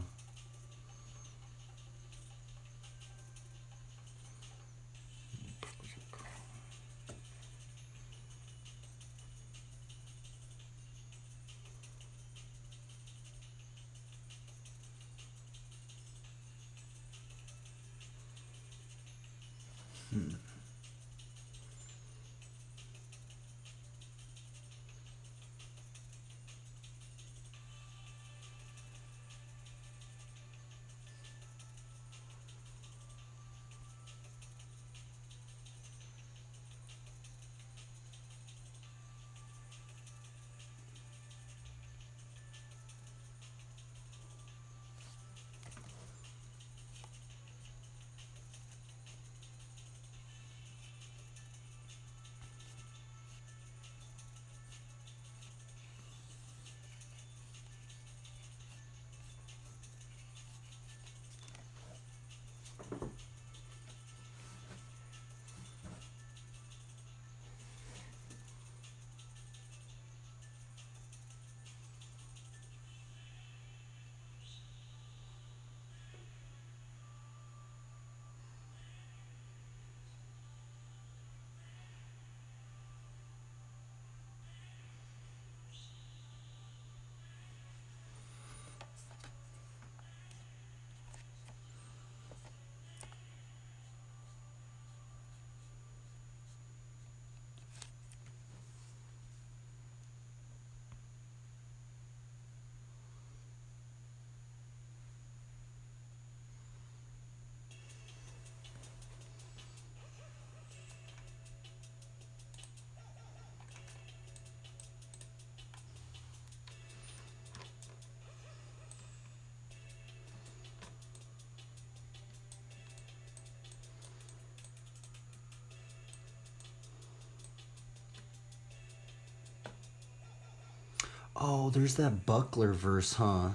Oh, there's that buckler verse, huh?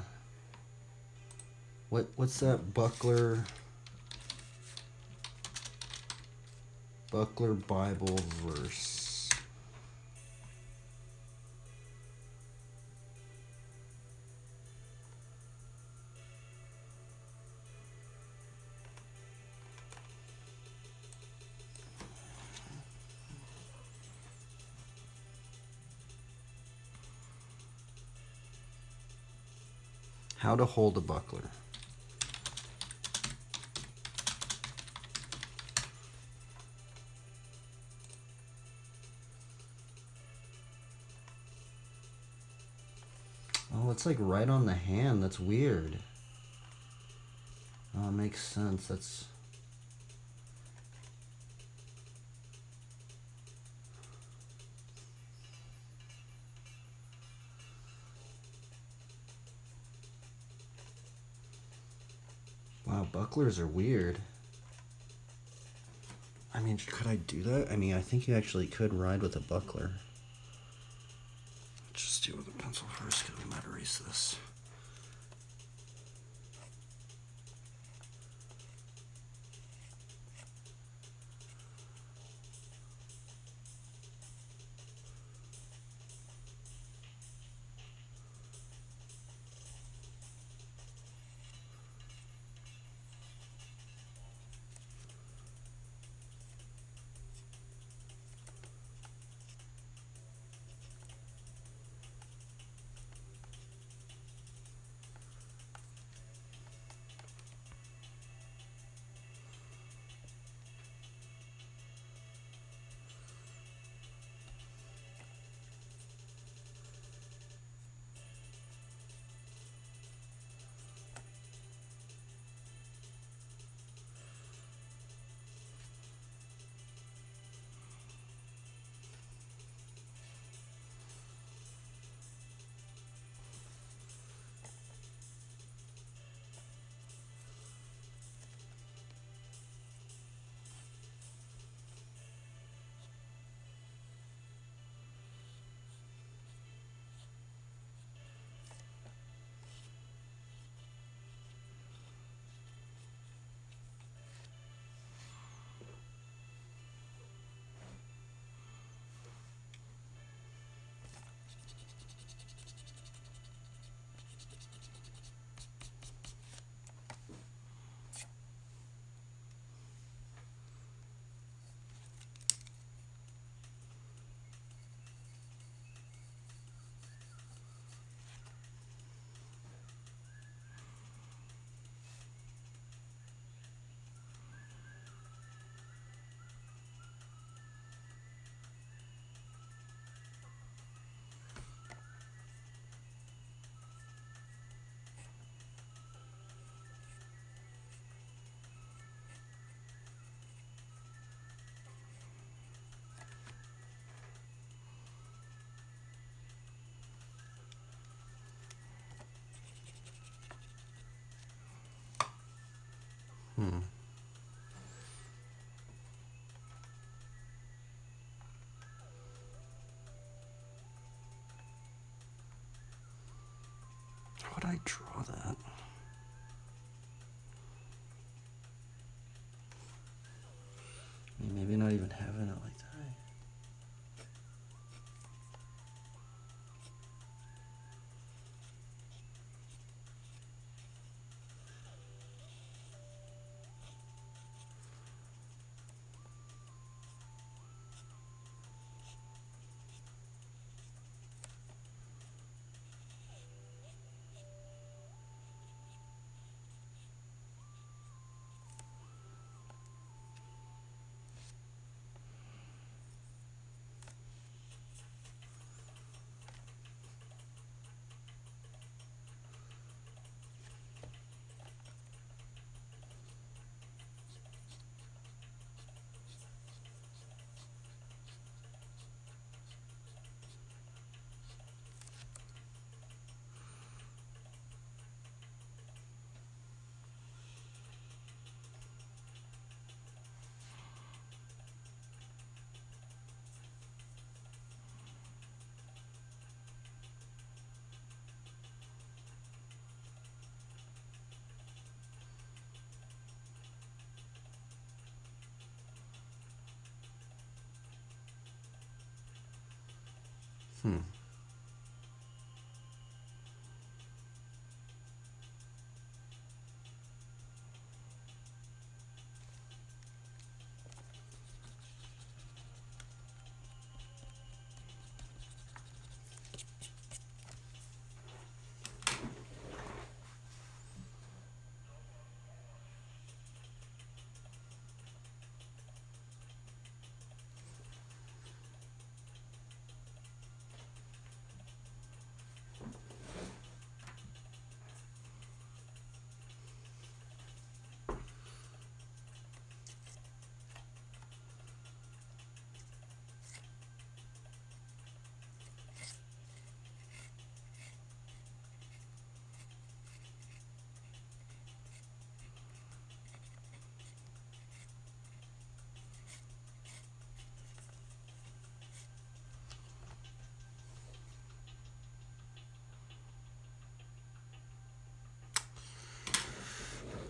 What's that buckler Bible verse? How to hold a buckler. Oh, it's like right on the hand. That's weird. Oh, it makes sense. That's... Wow, bucklers are weird. I mean, could I do that? I mean, I think you actually could ride with a buckler. Let's just do it with a pencil first because we might erase this. How would I draw that? I mean, maybe not even having it like that.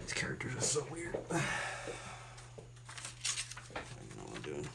These characters are so weird. I don't know what I'm doing.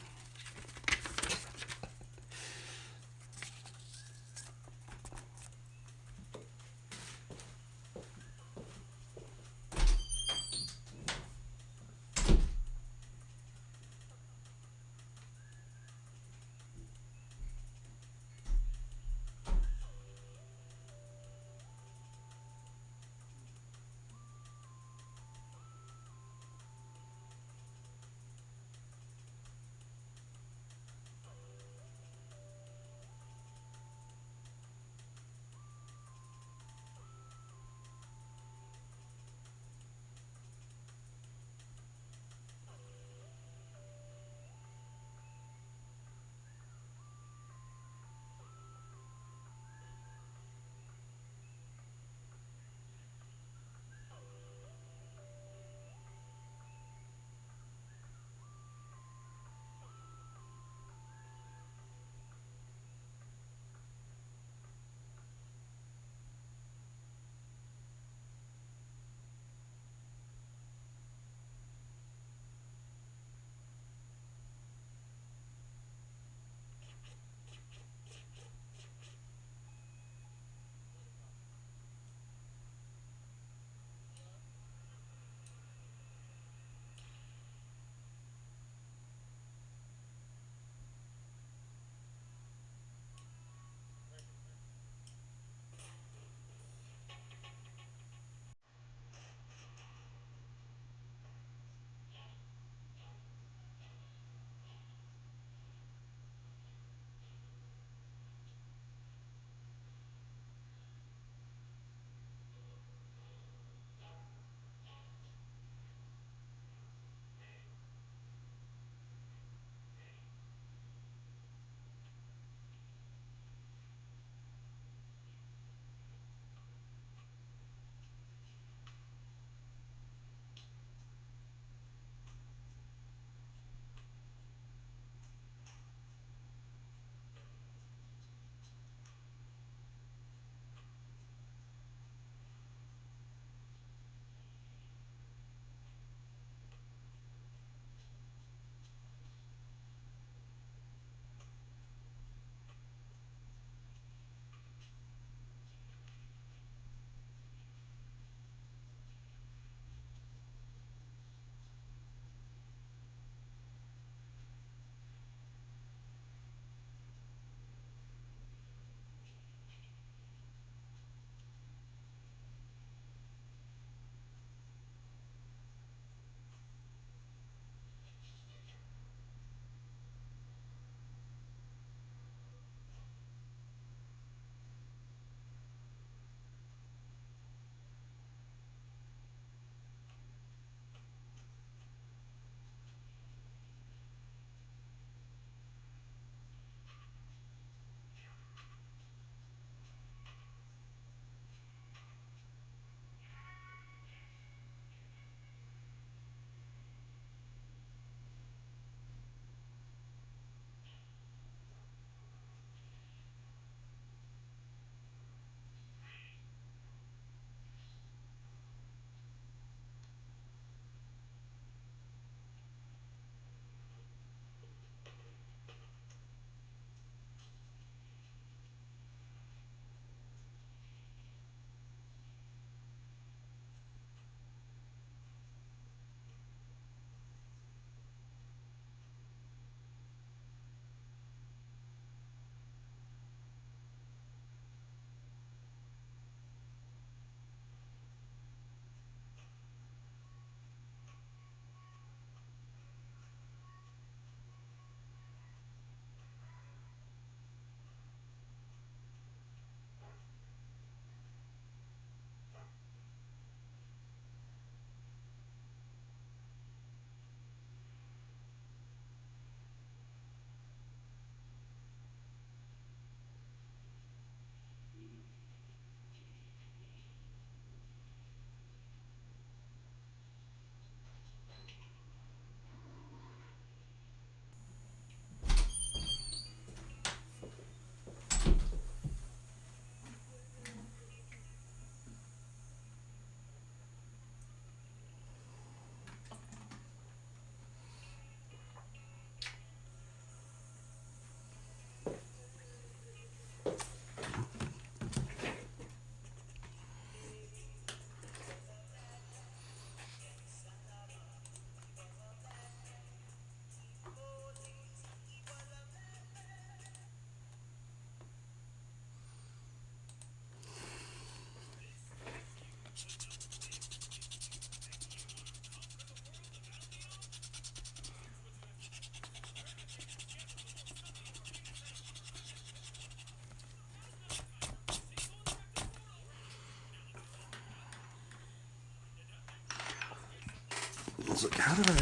It's like, how do I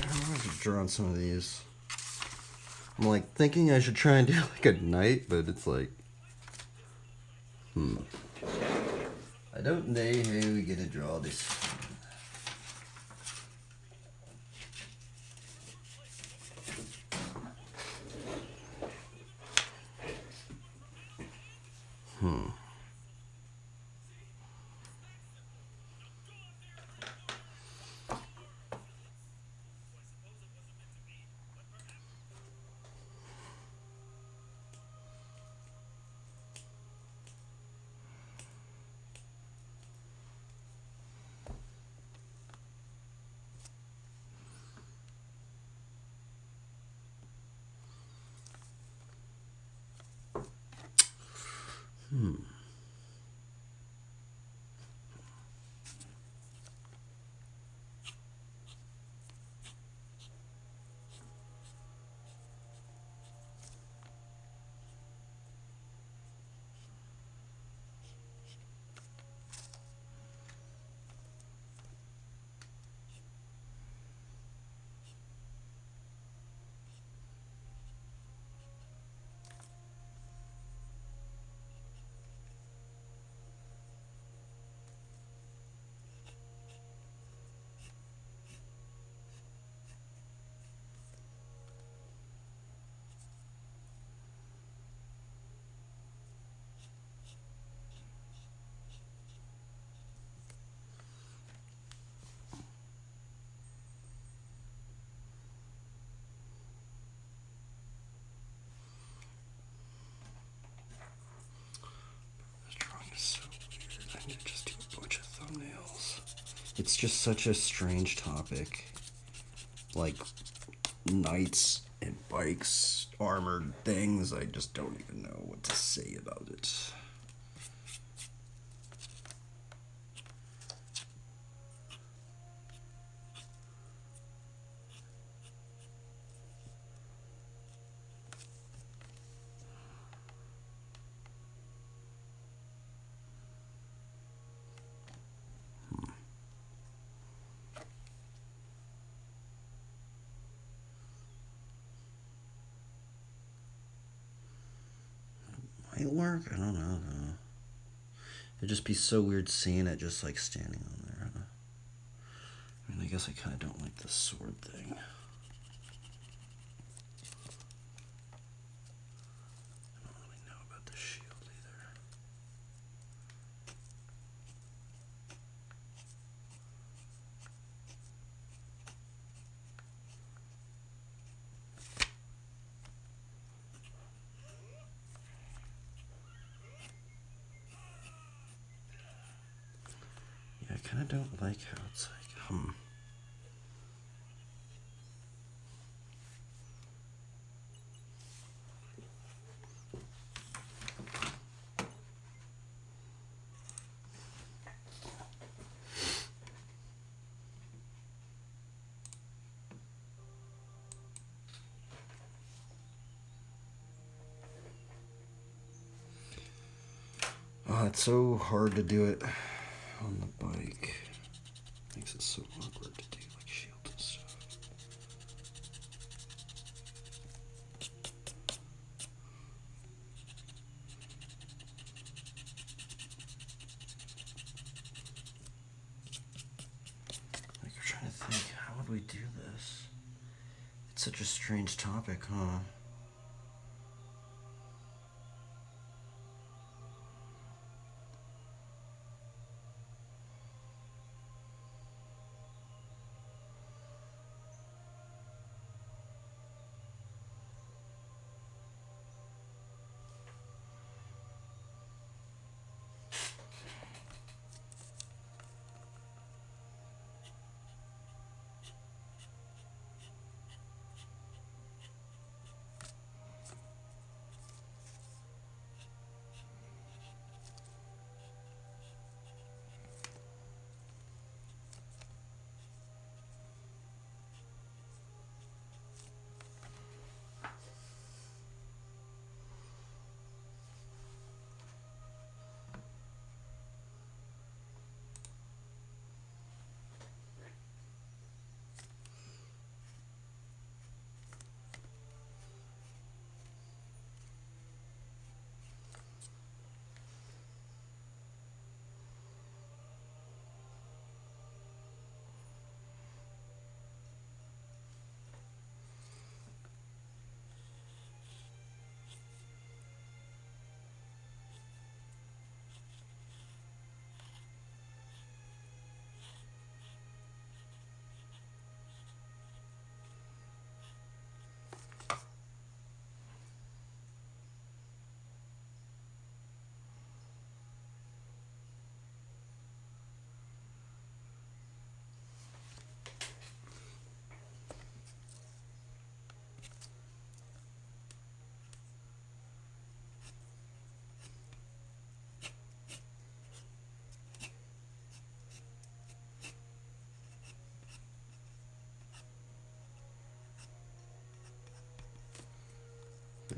draw on some of these? I'm like thinking I should try and do like a knight, but it's like, I don't know how we gonna draw this. This drawing is so weird. I need to just do a bunch of thumbnails. It's just such a strange topic. Like knights and bikes, armored things. I just don't even know what to say about it. Might work? I don't know. It'd just be so weird seeing it just like standing on there. I mean, I guess I kind of don't like the sword thing. I don't really know about the shield either. Yeah, I kind of don't like how it's like, Oh, it's so hard to do it on the bike. Makes it so awkward to do like shields and stuff. Like, we're trying to think, how would we do this? It's such a strange topic, huh?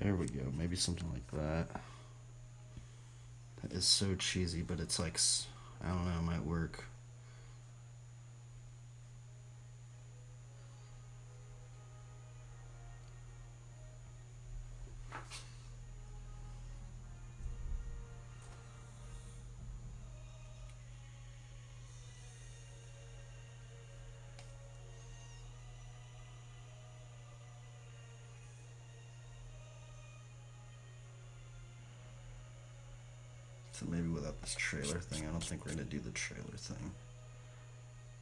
There we go. Maybe something like that. That is so cheesy, but it's like, I don't know, it might work. So maybe without this trailer thing, I don't think we're gonna do the trailer thing.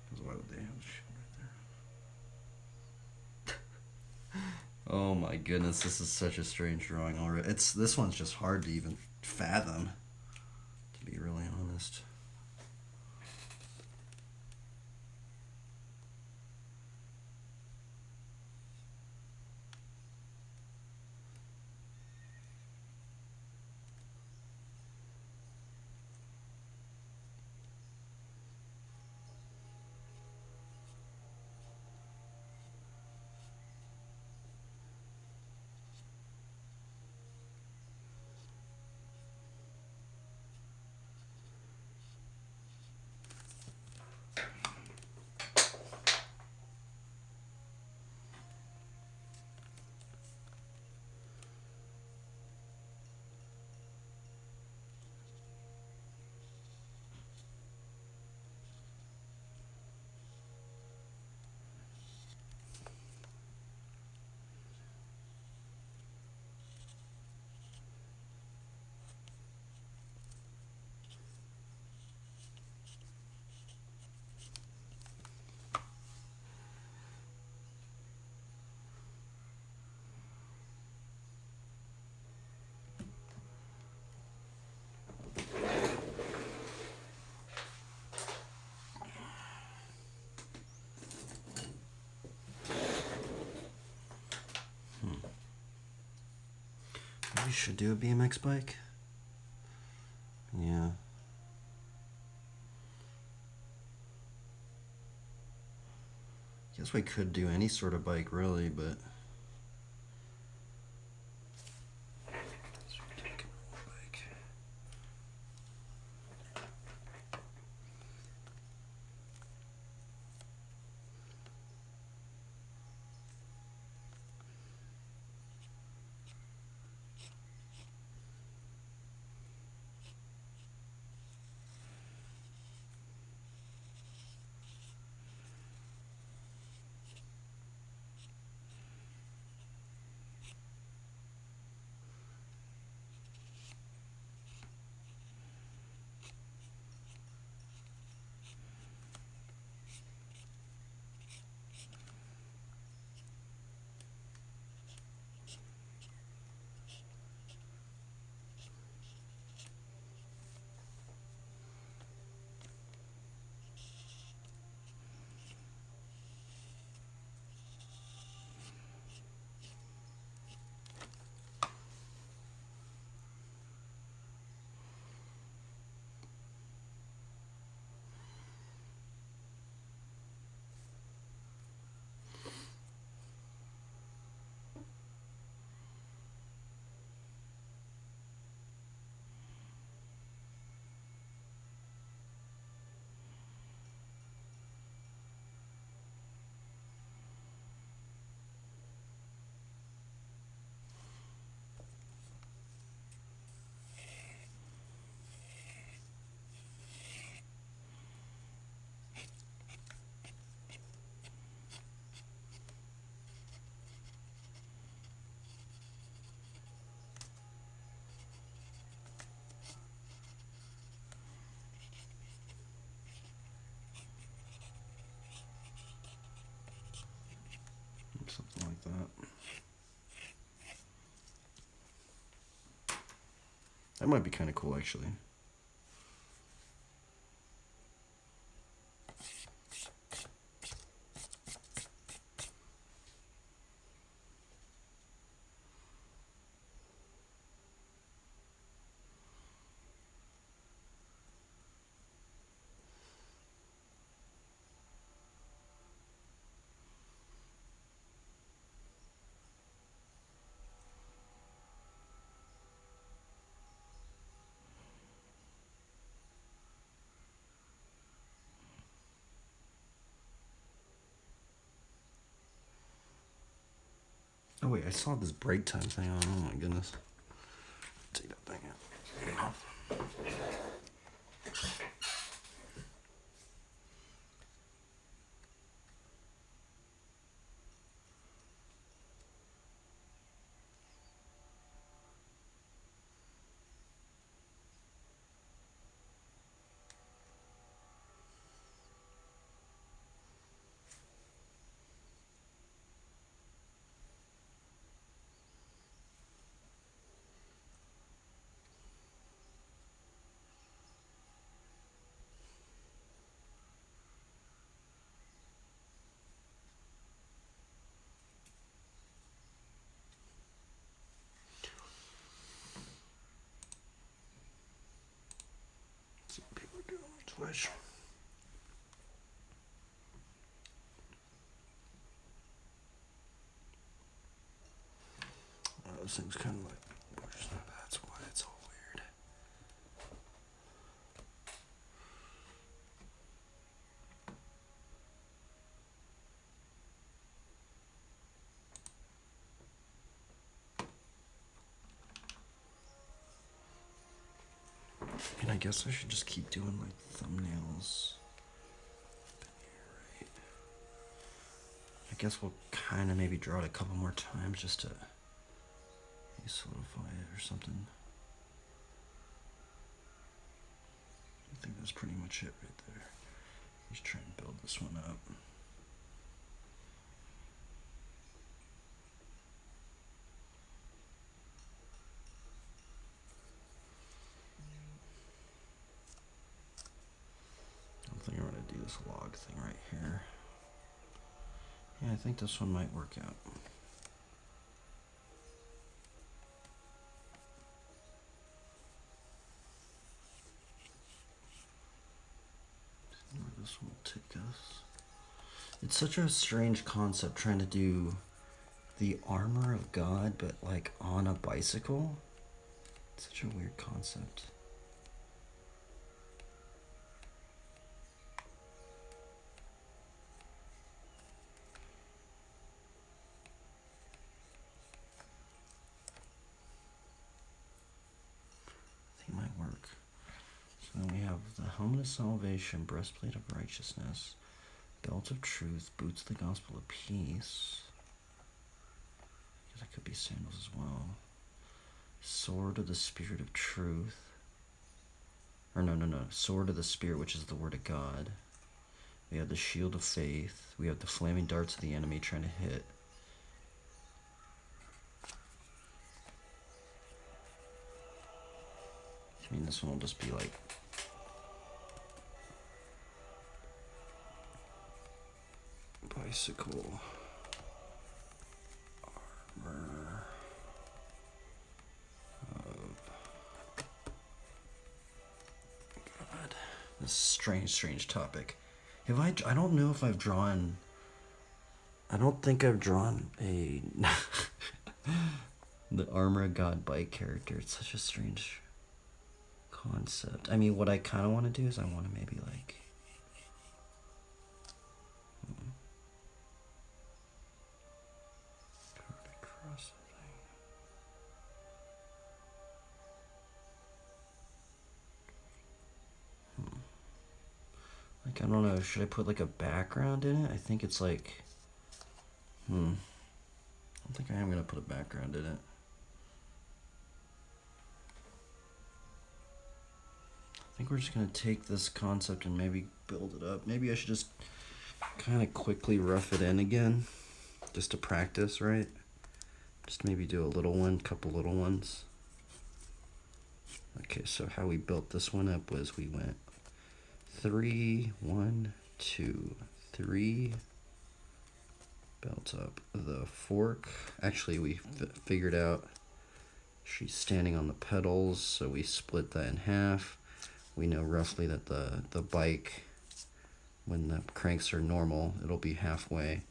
Because why would they have shit right there? Oh my goodness, this is such a strange drawing already. This one's just hard to even fathom, to be really honest. We should do a BMX bike. Yeah. Guess we could do any sort of bike, really, but. Bike. Something like that. That might be kind of cool, actually. wait, I saw this break time thing on. Oh my goodness. Take that thing out. Some people are doing on Twitch. This thing's kind of like pushed. That's why it's all weird. And I guess I should just keep doing like thumbnails. Right. I guess we'll kind of maybe draw it a couple more times just to solidify it or something. I think that's pretty much it right there. Just try and build this one up. I think I'm going to do this log thing right here. Yeah, I think this one might work out. Where this one will take us. It's such a strange concept trying to do the armor of God, but like on a bicycle. It's such a weird concept. I think it might work. So then we have the helmet of salvation, breastplate of righteousness, belt of truth, boots of the gospel of peace. I guess that could be sandals as well. Sword of the spirit of truth. Or no. Sword of the spirit, which is the word of God. We have the shield of faith. We have the flaming darts of the enemy trying to hit. I mean, this one will just be like bicycle armor of God. This is strange topic. Have I don't know if I've drawn. I don't think I've drawn a the armor of God bike character. It's such a strange concept. I mean, what I kind of want to do is I want to maybe like cross something. Like, I don't know, should I put like a background in it? I think it's like I don't think I am gonna put a background in it. I think we're just gonna take this concept and maybe build it up. Maybe I should just kind of quickly rough it in again, just to practice, right? Just maybe do a little one, couple little ones. Okay, so how we built this one up was we went 3, 1, 2, 3. Belt up the fork. Actually, we figured out she's standing on the pedals, so we split that in half. We know roughly that the bike, when the cranks are normal, it'll be halfway.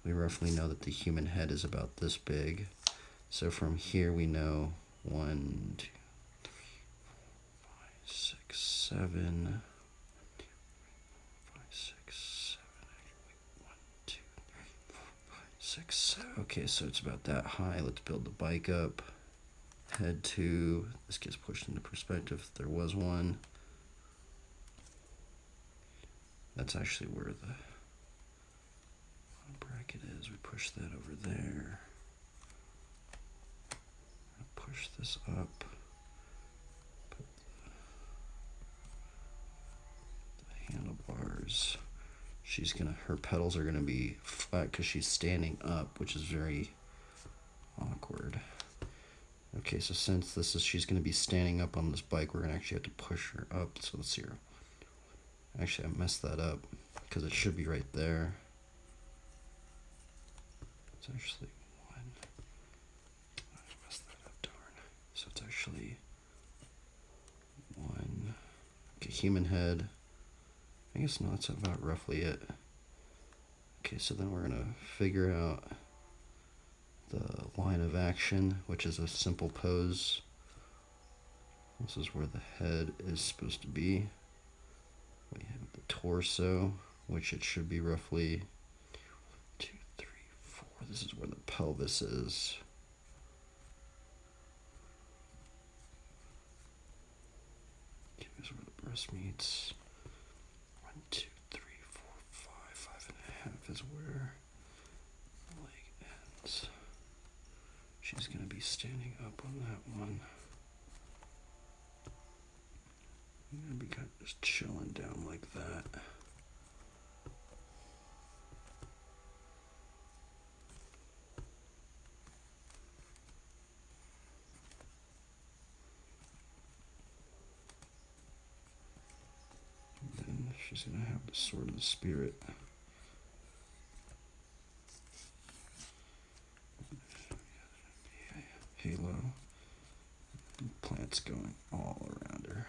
We roughly know that the human head is about this big. So from here we know 1, 2, 3, 4, 5, 6, 7. 5, 6, 7, 1, 2, 3, 4, 5, 6. Okay, so it's about that high. Let's build the bike up. Head 2. This gets pushed into perspective if there was one. That's actually where the bracket is. We push that over there. Push this up. Put the handlebars. Her pedals are gonna be flat because she's standing up, which is very awkward. Okay, so since she's gonna be standing up on this bike, we're gonna actually have to push her up. So let's see her. Actually, I messed that up because it should be right there. It's actually 1. I messed that up, darn. So it's actually 1. Okay, human head. I guess no, that's about roughly it. Okay, so then we're gonna figure out the line of action, which is a simple pose. This is where the head is supposed to be. We have the torso, which it should be roughly 2, 3, 4. This is where the pelvis is. Here's where the breast meets. 1, 2, 3, 4, 5. 5.5 is where the leg ends. She's gonna be standing up on that one. I'm gonna be kind of just chilling down like that. And then she's gonna have the sword of the spirit. Halo. Plants going all around her.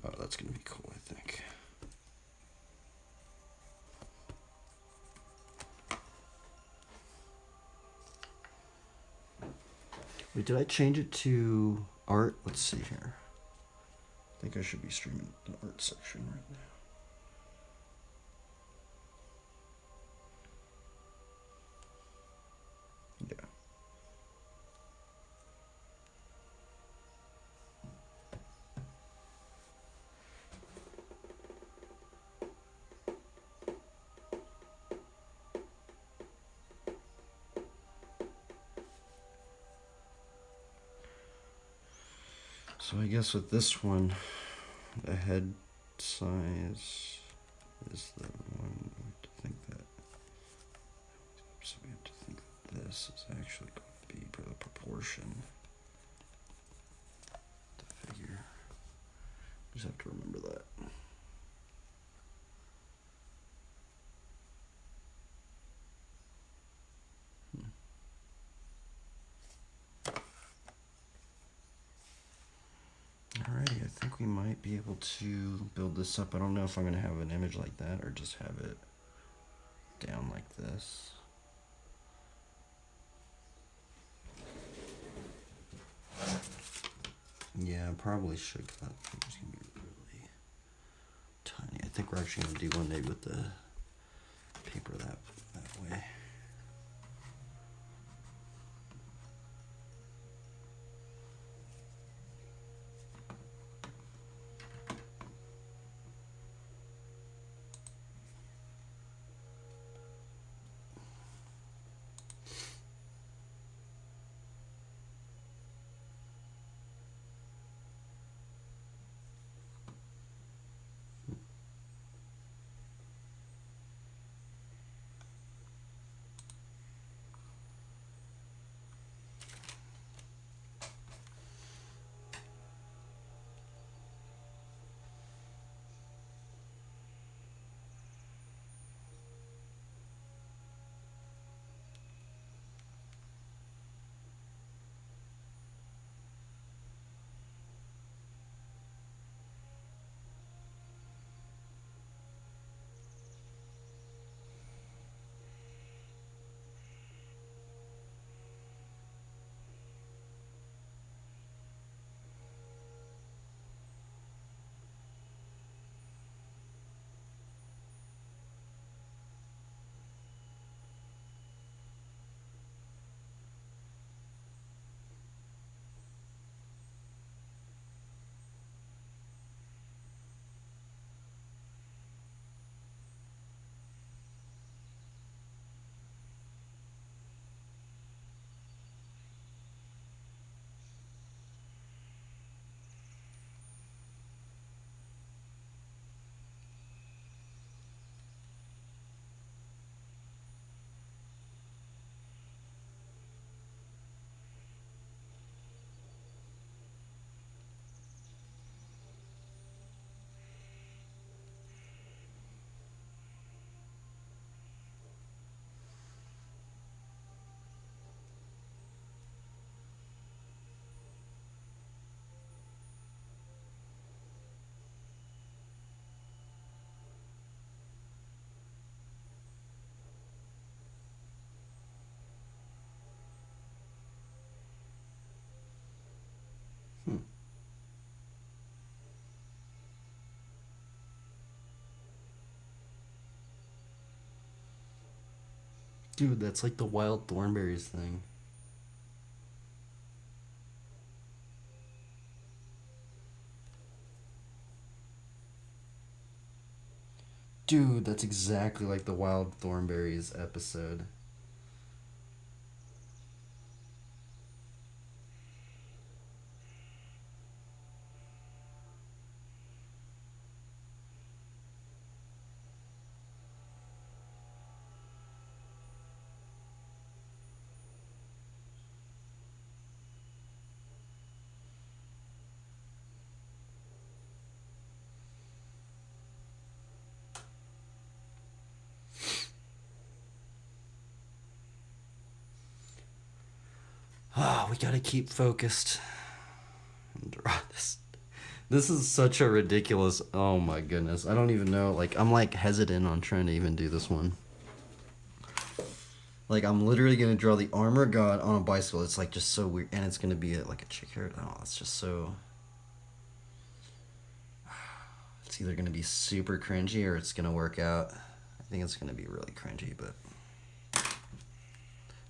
Oh, that's gonna be cool, I think. Wait, did I change it to art? Let's see here. I think I should be streaming the art section right now. Yeah. So I guess with this one, the head size is the one we have to think that. So we have to think that this is actually going to be the proportion. The figure. Just have to remember that. Alrighty, I think we might be able to build this up. I don't know if I'm going to have an image like that or just have it down like this. Yeah, I probably should, because that figure's going to be really tiny. I think we're actually going to do one maybe with the paper that way. Dude, that's like the wild thornberries thing. Dude, that's exactly like the wild thornberries episode. Ah, we gotta keep focused. Draw this. This is such a ridiculous. Oh my goodness. I don't even know. Like, I'm like hesitant on trying to even do this one. Like, I'm literally gonna draw the armor god on a bicycle. It's like just so weird. And it's gonna be like a chick hair. Oh, it's just so. It's either gonna be super cringy or it's gonna work out. I think it's gonna be really cringy, but.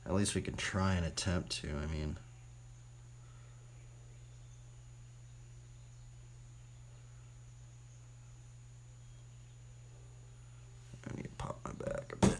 At least we can try and attempt to. I mean. I need to pop my back a bit.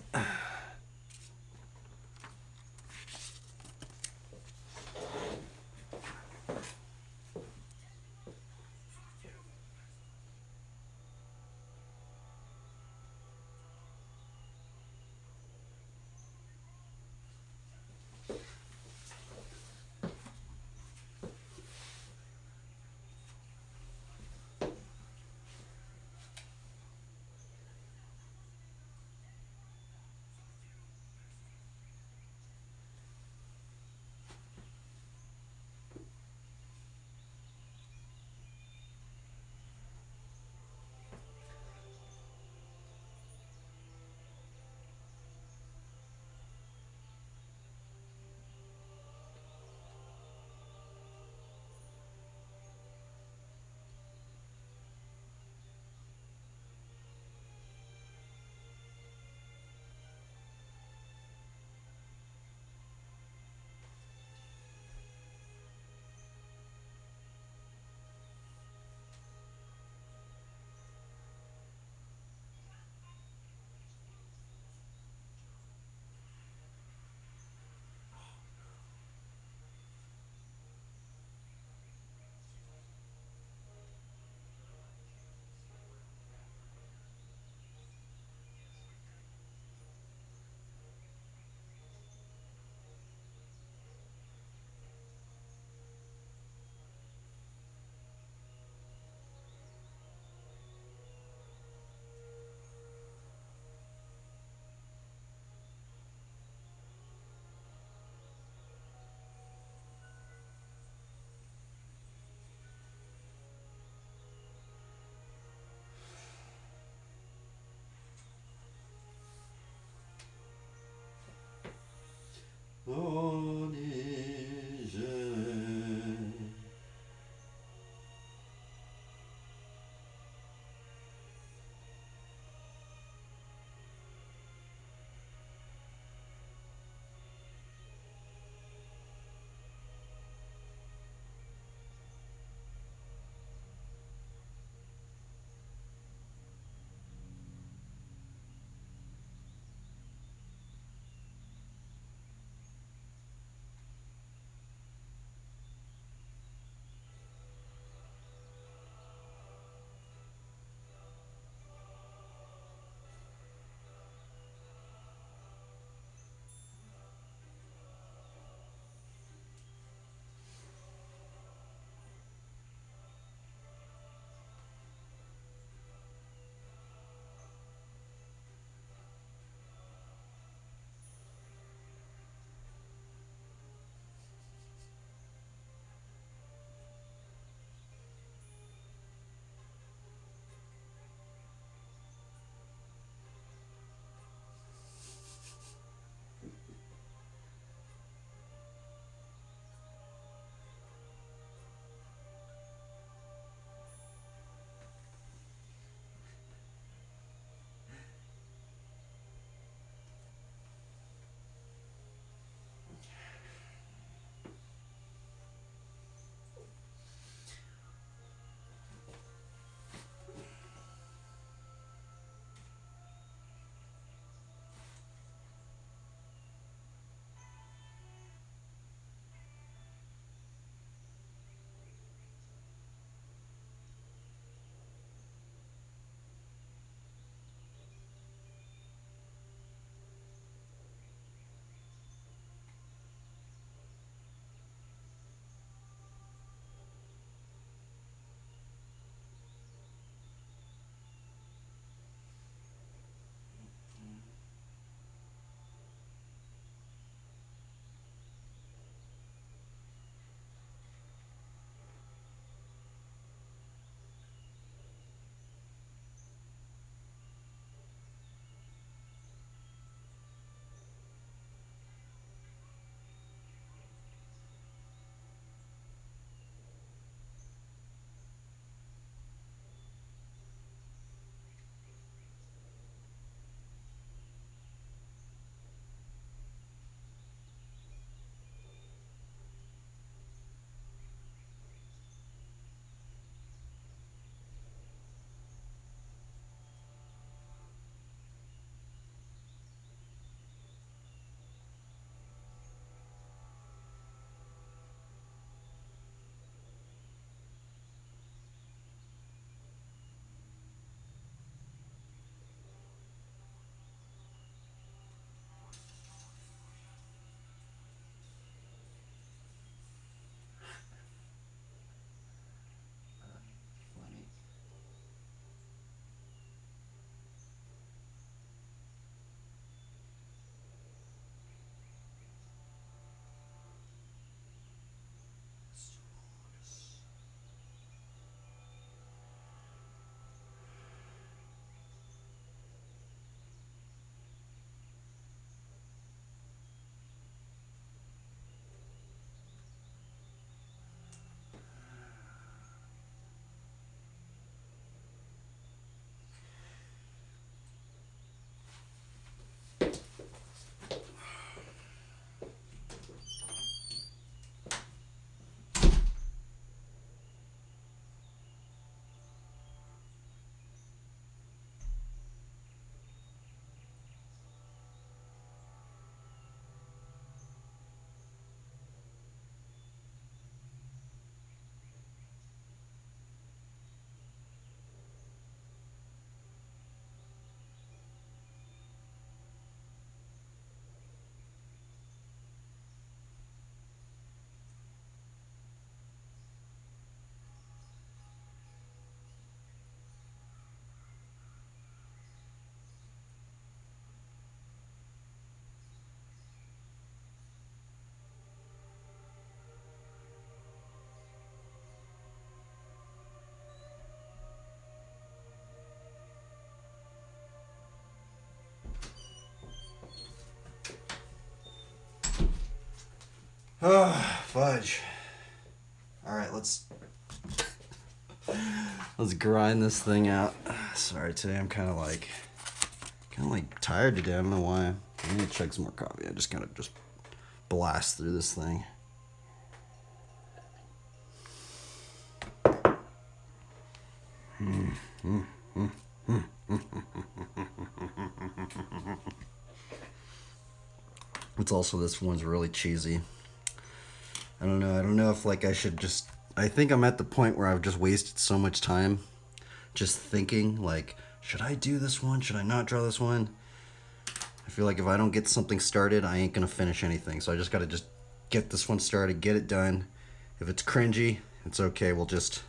Oh, fudge. All right, let's grind this thing out. Sorry, today I'm kind of like tired today. I don't know why. I need to chug some more coffee. I just kind of just blast through this thing. It's also, this one's really cheesy. I don't know. I don't know if like I should just. I think I'm at the point where I've just wasted so much time just thinking like, should I do this one? Should I not draw this one? I feel like if I don't get something started, I ain't gonna finish anything. So I just gotta just get this one started, get it done. If it's cringy, it's okay. Let's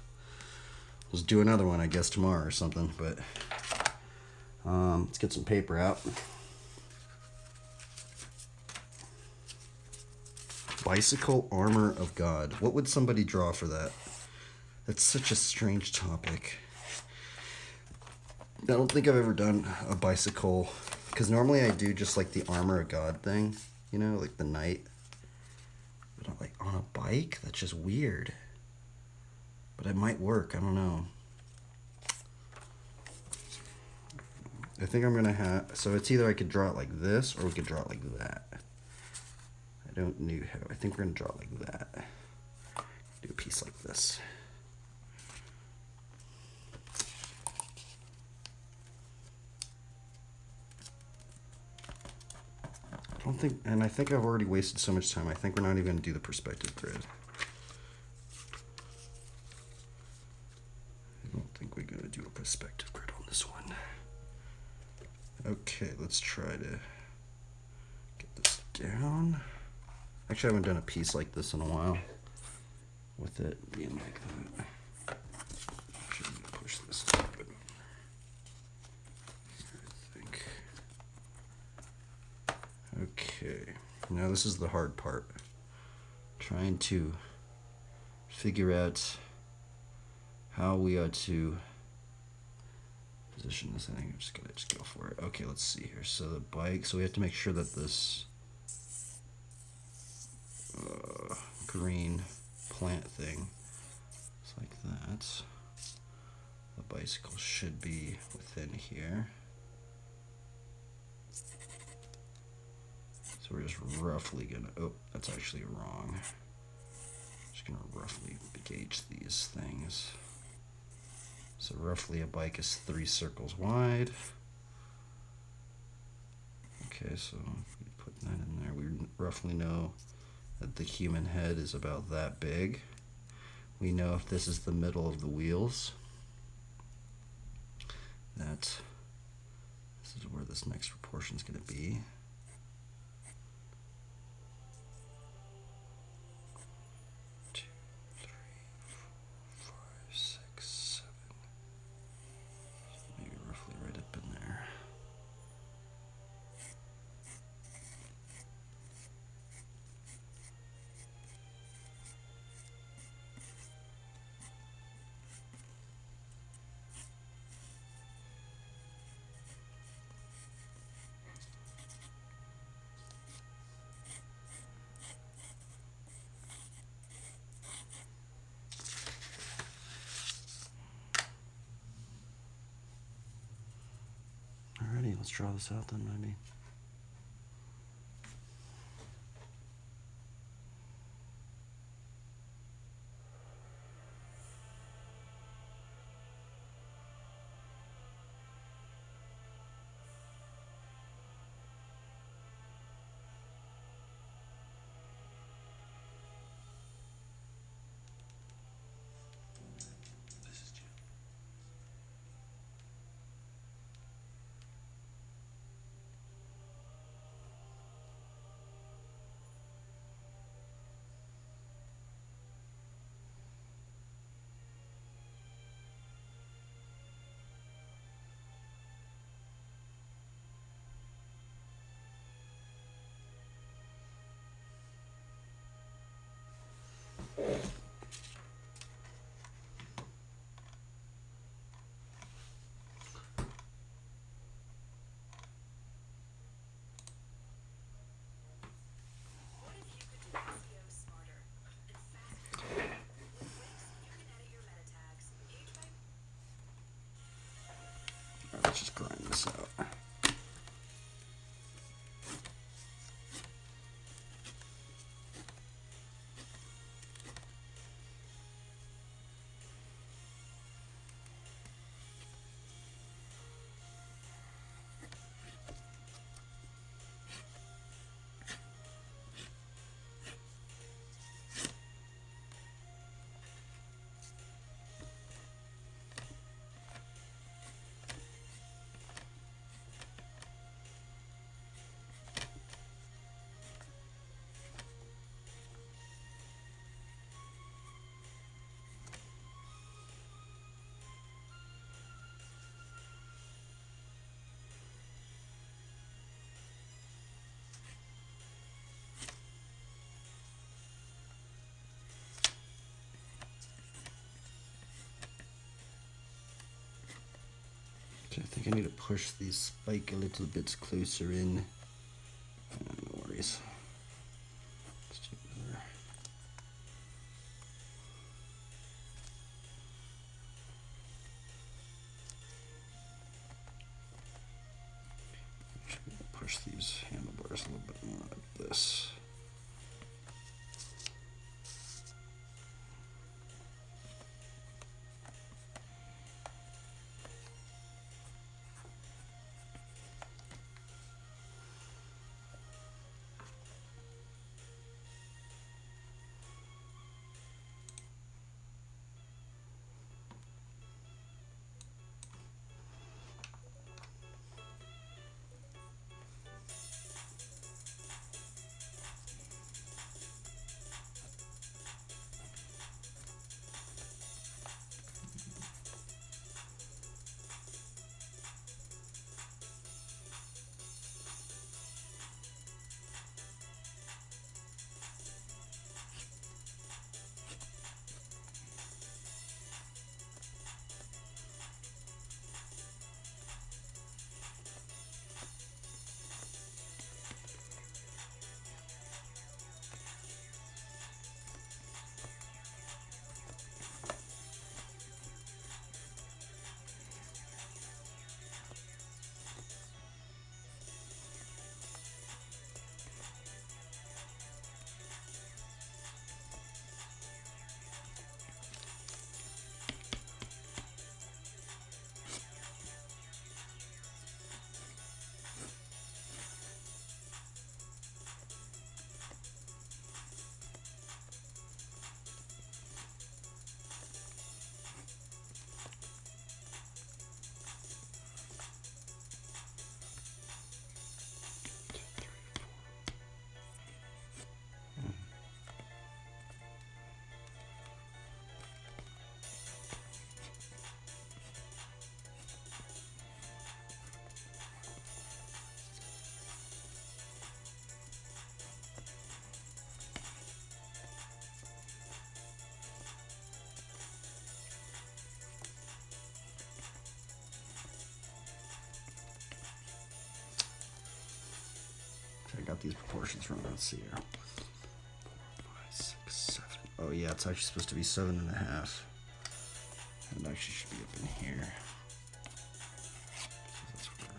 do another one, I guess, tomorrow or something. But let's get some paper out. Bicycle armor of God. What would somebody draw for that? That's such a strange topic. I don't think I've ever done a bicycle, because normally I do just like the armor of God thing, you know, like the knight. But like on a bike, that's just weird. But it might work. I don't know. I think I'm gonna have. So it's either I could draw it like this, or we could draw it like that. I don't know how. I think we're gonna draw it like that. Do a piece like this. I don't think, and I think I've already wasted so much time. I think we're not even gonna do the perspective grid. I don't think we're gonna do a perspective grid on this one. Okay, let's try to get this down. Actually, I haven't done a piece like this in a while, with it being like that. Actually, I'm gonna push this a little bit. I think. Okay, now this is the hard part. Trying to figure out how we are to position this. I think I'm just gonna go for it. Okay, let's see here. So the bike. So we have to make sure that this green plant thing is like that. The bicycle should be within here. So we're just roughly gonna. Oh, that's actually wrong. Just gonna roughly gauge these things. So roughly a bike is 3 circles wide. Okay, so we put that in there. We roughly know that the human head is about that big. We know if this is the middle of the wheels, that this is where this next proportion is going to be. Maybe roughly right up in there. Alrighty, let's draw this out then, maybe. This is Jim. Let's just grind this out. Okay, I think I need to push the spike a little bit closer in. No worries. Let's do another. Try to push these handlebars a little bit more like this. I got these proportions wrong. Let's see here. 4, 5, 6, 7. Oh yeah, it's actually supposed to be 7.5. And it actually should be up in here. So that's where.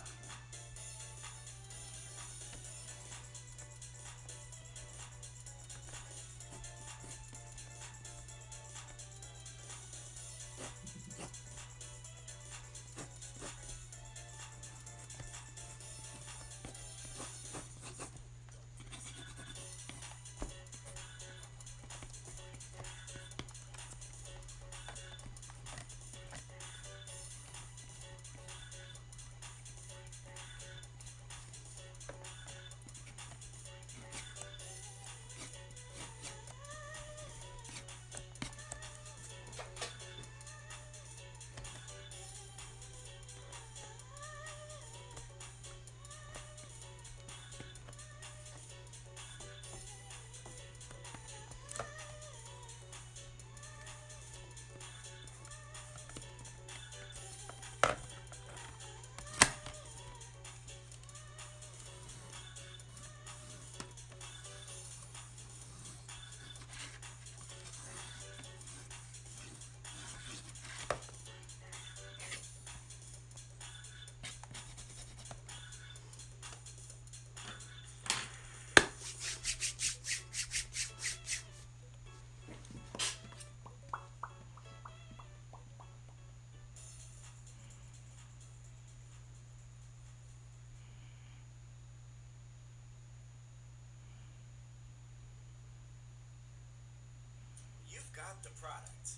got the product.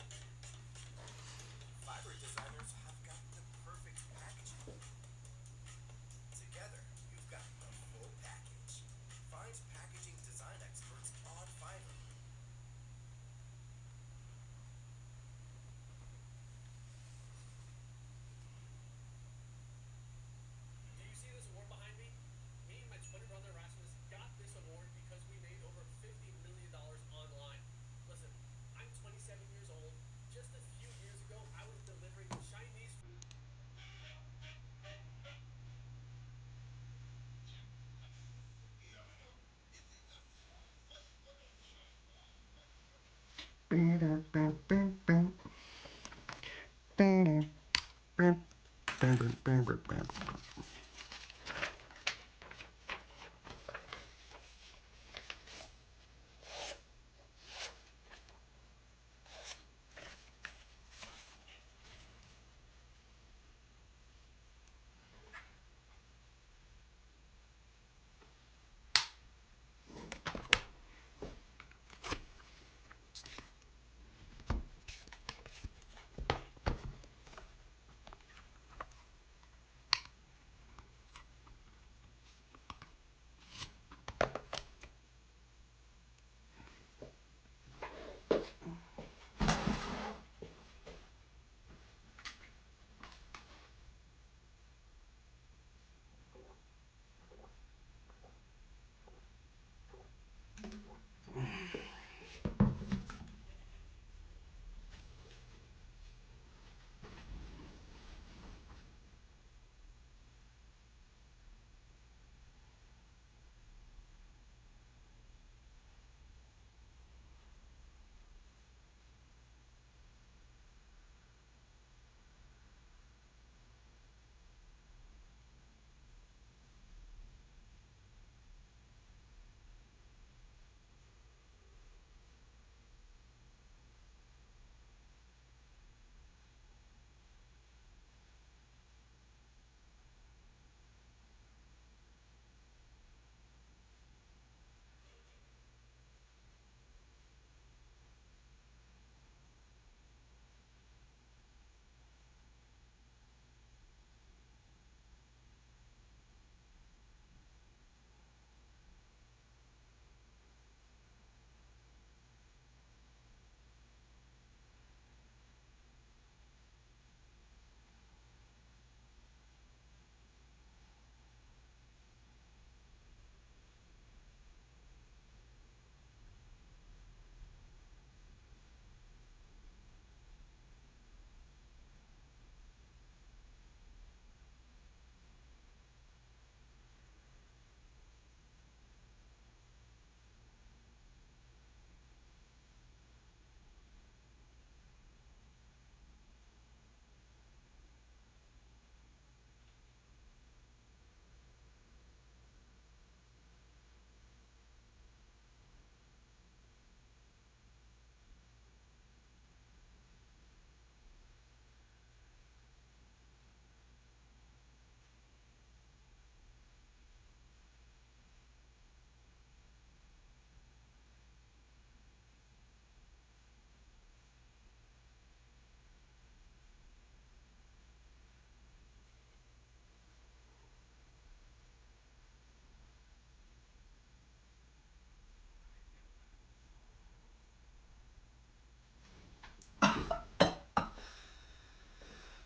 Fiber designers have got the perfect packaging. Together, you've got the full package. Find packaging design experts on Fiverr. Do you see this award behind me? Me and my twin brother Rasmus got this award because we made over $50 million online. Listen, I'm 27 years old. Just a few years ago, I was delivering Chinese food.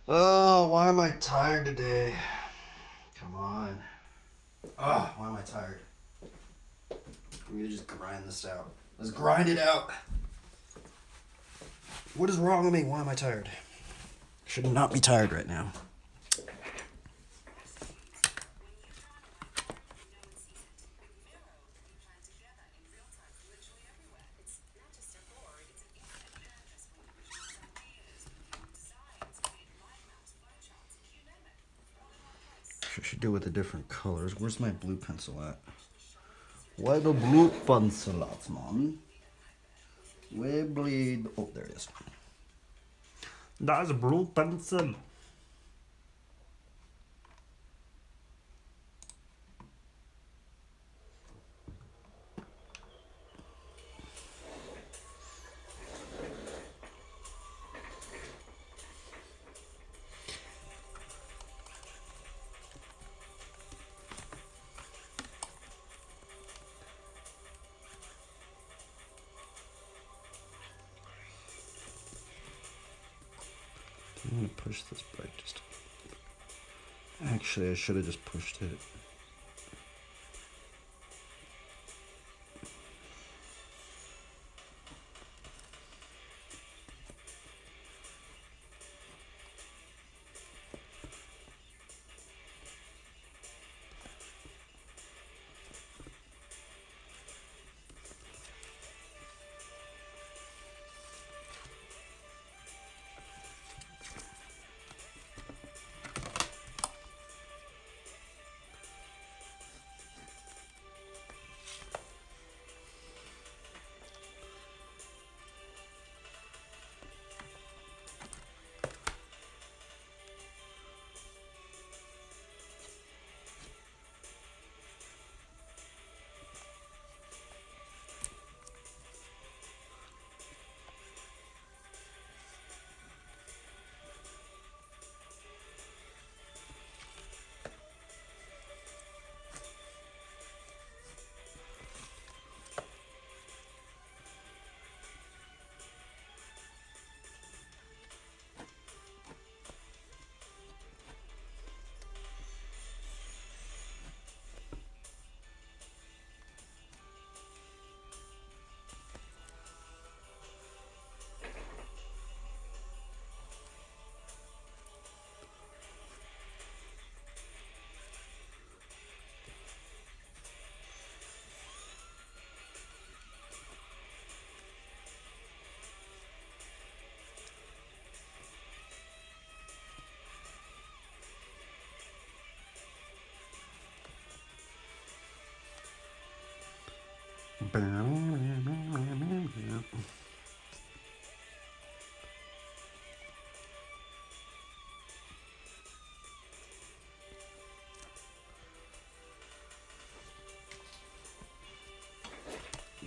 Oh, why am I tired today? Come on. Oh, why am I tired? I'm gonna just grind this out. Let's grind it out. What is wrong with me? Why am I tired? I should not be tired right now. I should do it with the different colors. Where's my blue pencil at? Where the blue pencil at, man? Where bleed? Oh, there it is. That's a blue pencil. I'm gonna push this brake just. Actually, I should have just pushed it.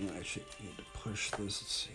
I actually need to push this. Let's see.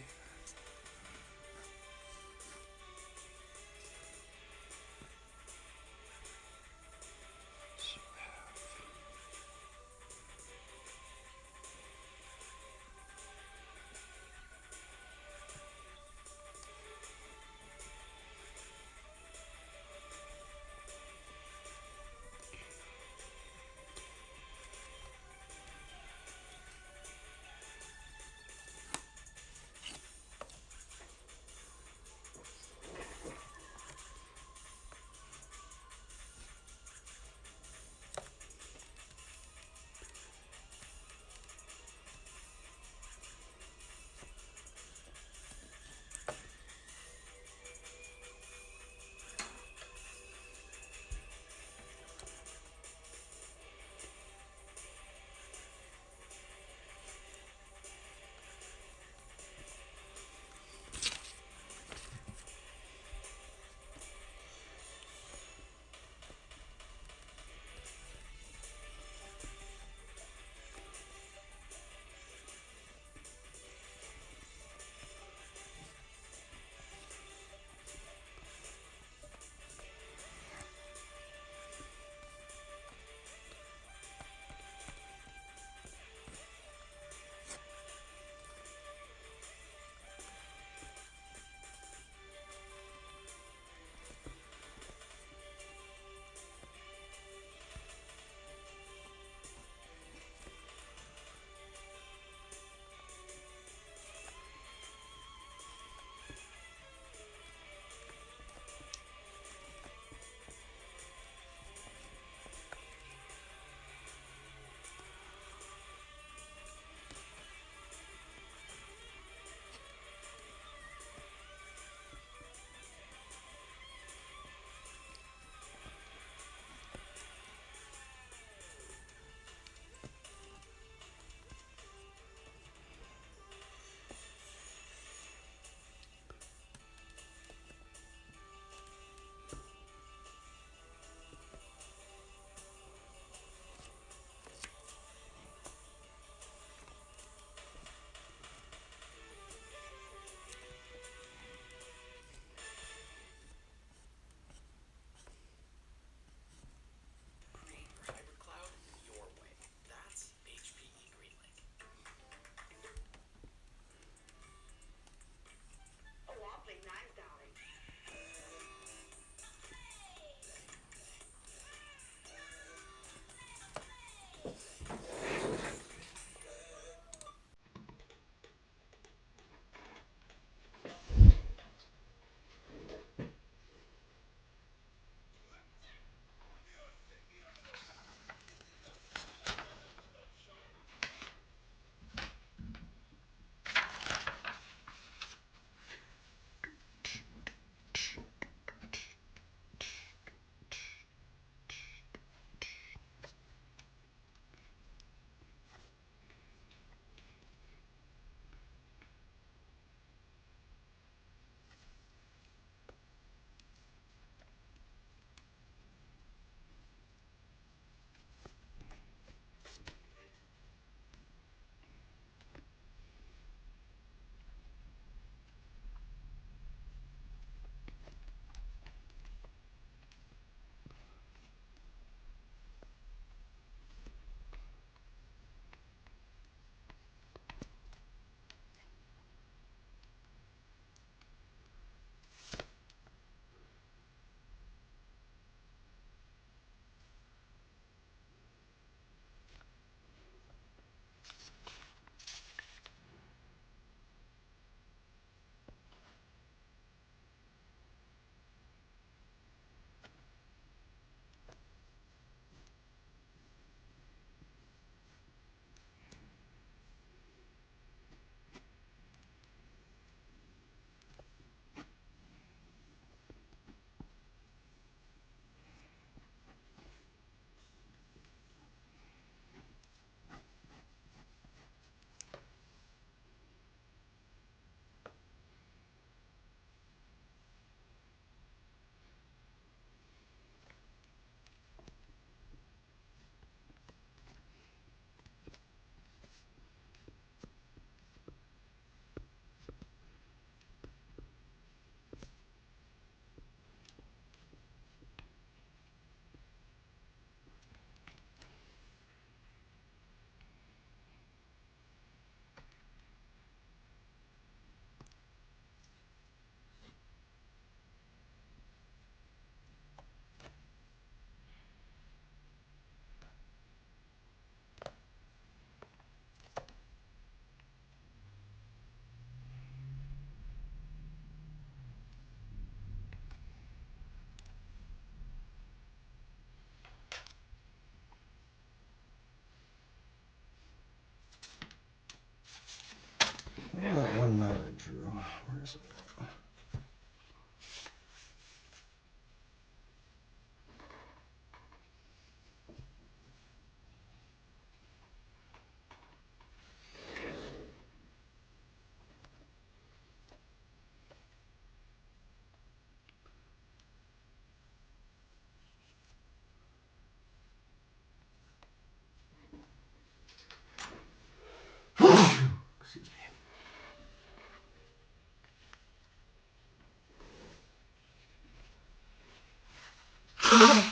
Nice.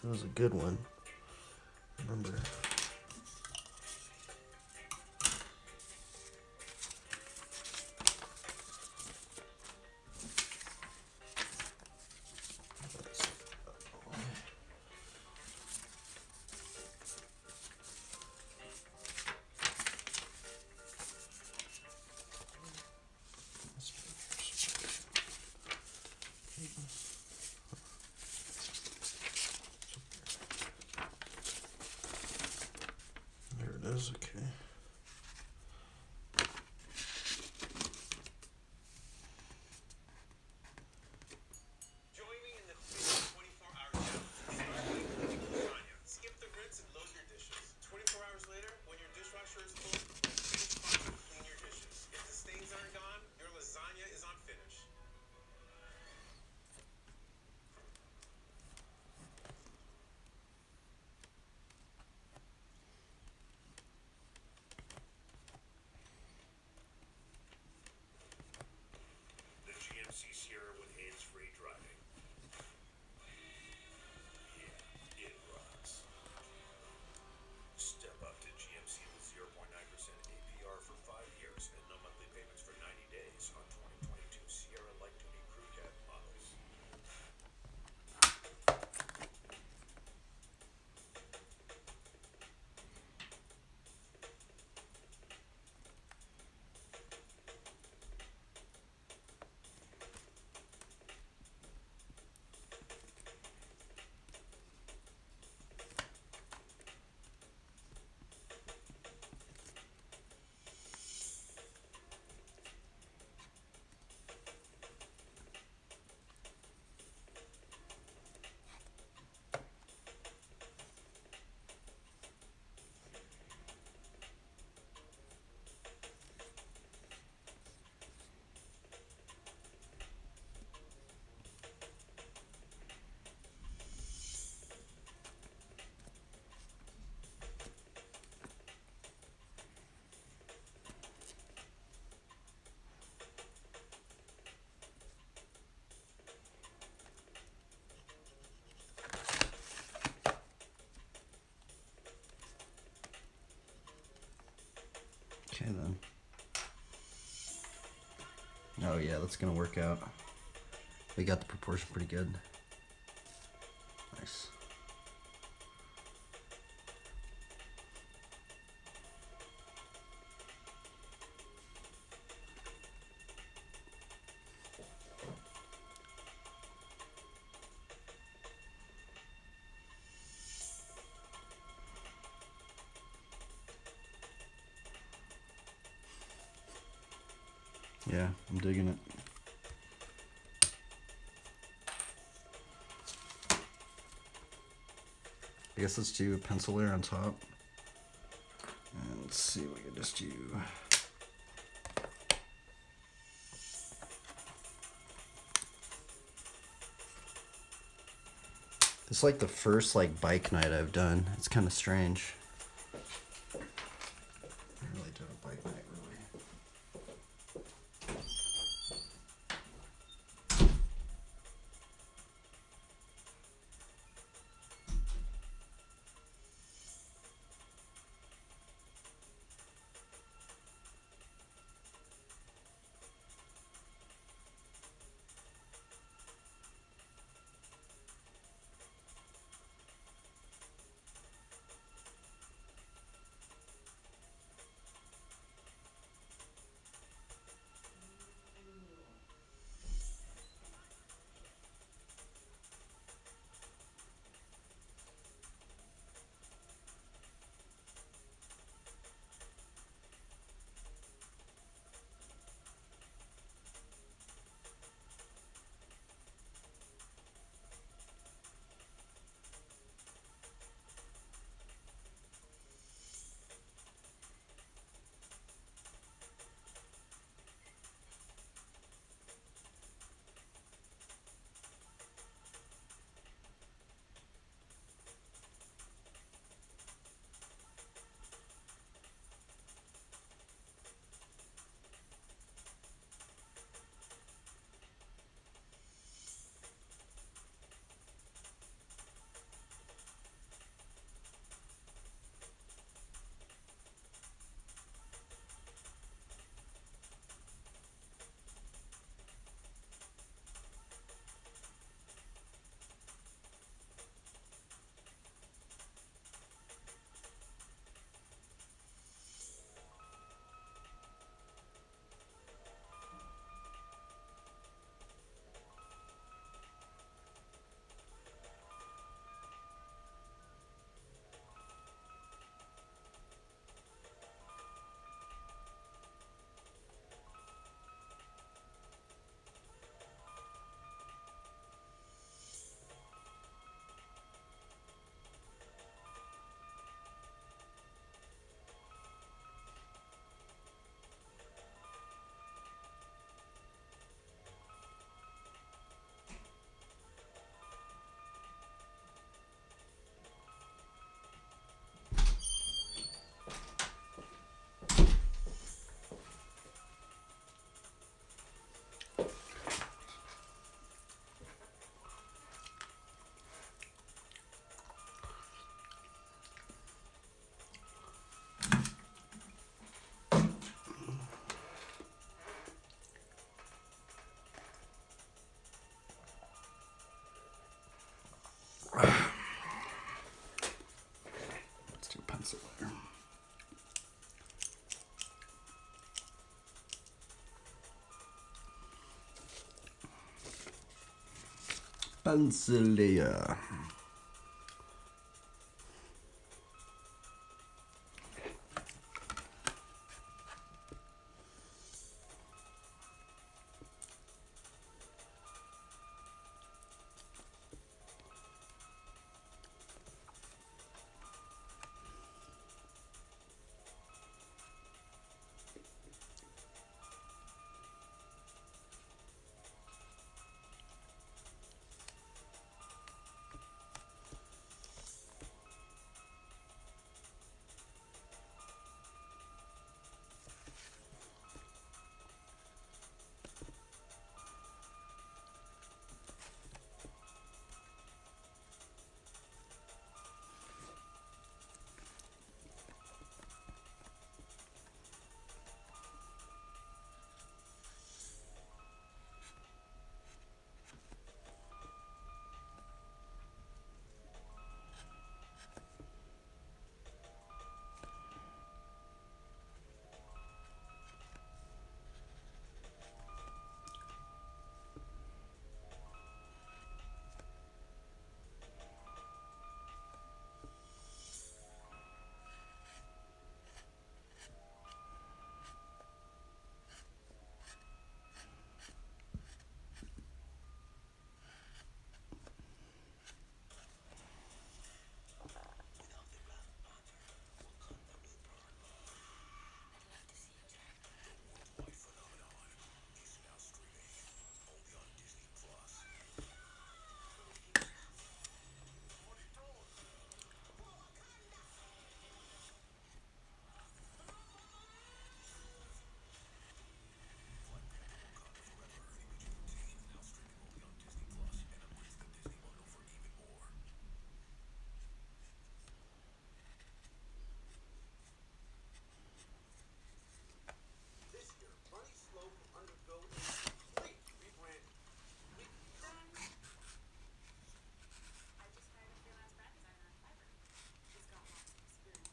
That was a good one. Remember. There it is, okay. Join me in the famous 24-hour challenge. Start by cooking lasagna. Skip the rinse and load your dishes. 24 hours later, when your dishwasher is full, finish fine, clean your dishes. If the stains aren't gone, your lasagna is on finish. The GMC Sierra with hands-free driving. Yeah, it rocks. Step up to GMC with 0.9% APR for 5 years and no monthly payments for 90 days on 2022 Sierra light-duty crew cab models. Okay then. Oh yeah, that's gonna work out. We got the proportion pretty good. Nice. Yeah, I'm digging it. I guess let's do a pencil layer on top. And let's see, we can just do. This is like the first like bike night I've done. It's kind of strange. I really did a bike night, really. Renslayer. This year, Bunny Slope will undergo a complete rebranding. I just hired a freelance brand designer on Fiverr. He's got lots of experience.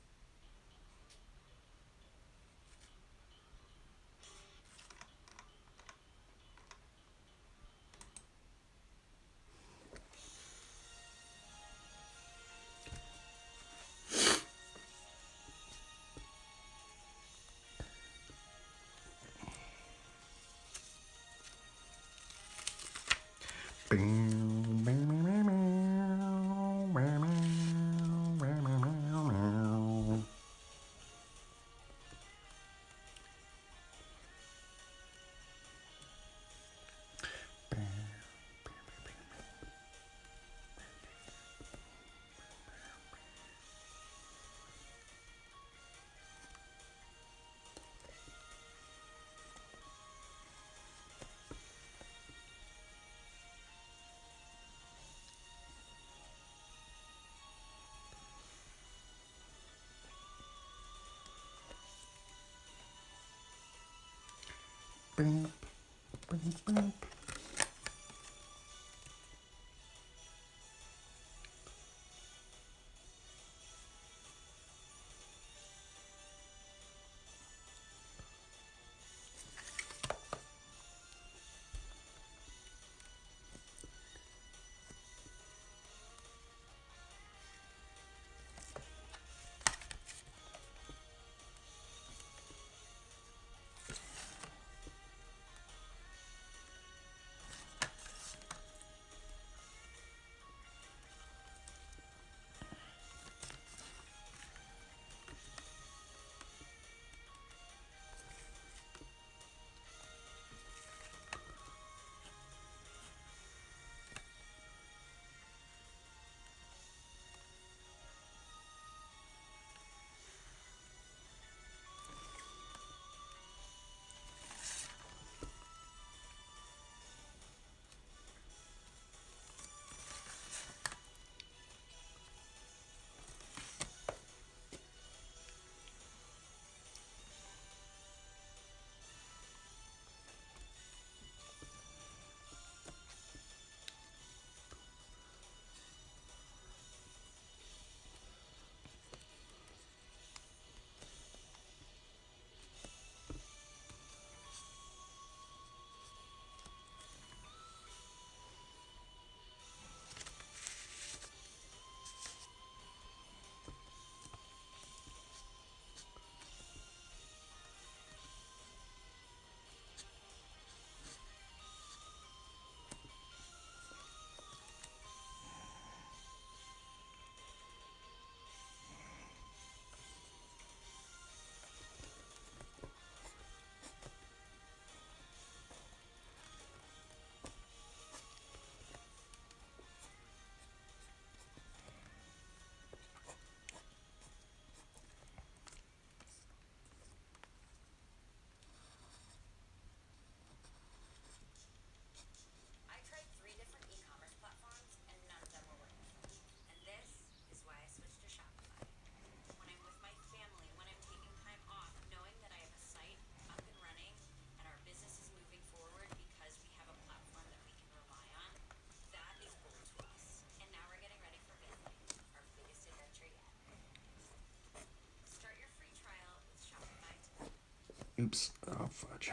Oops. Oh, fudge.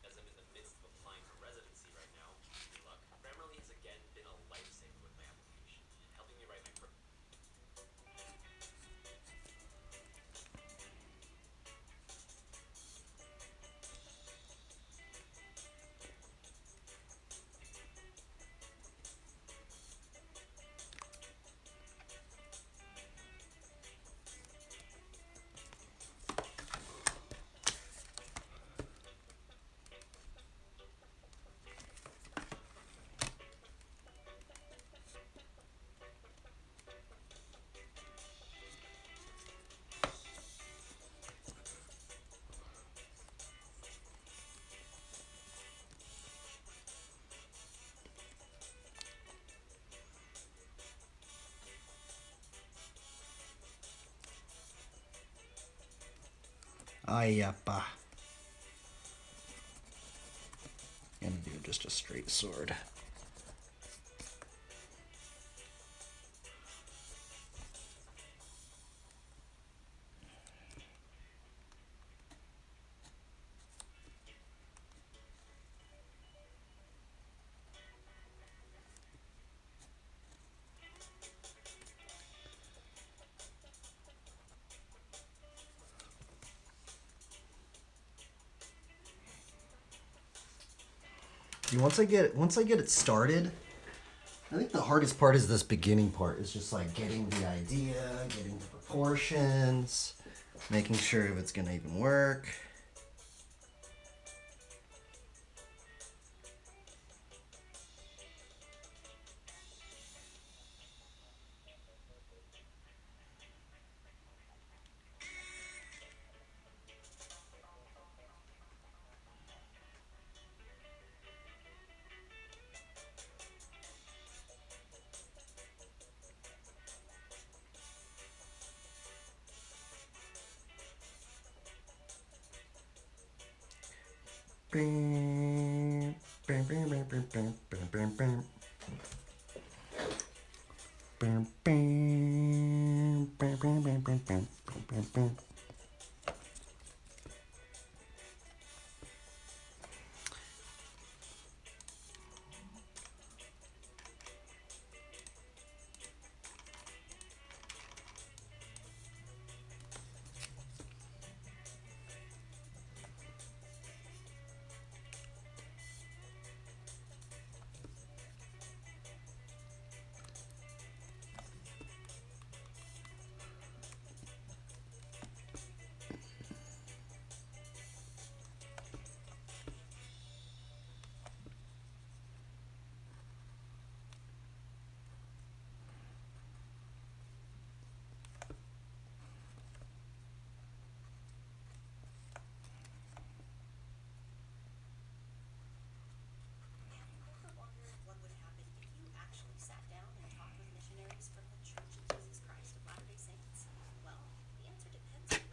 As I'm in the midst of applying for residency right now, wish me luck. Grammarly has again been a lifesaver with my application, helping me write my Ayappa. Gonna do just a straight sword. Once I get it started, I think the hardest part is this beginning part. Is just like getting the idea, getting the proportions, making sure if it's gonna even work. Bam, bam, bam, bam, bam, bam, bam, bam, bam. Bam, bam, bam, bam, bam, bam, bam, bam, bam. Ever wondered what would happen if you actually sat down and talked with missionaries from the Church of Jesus Christ of Latter-day Saints? Well, the answer depends on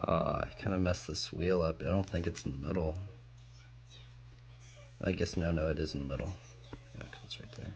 you. I kind of messed this wheel up. I don't think it's in the middle. I guess no, it is in the middle. Yeah, it's right there.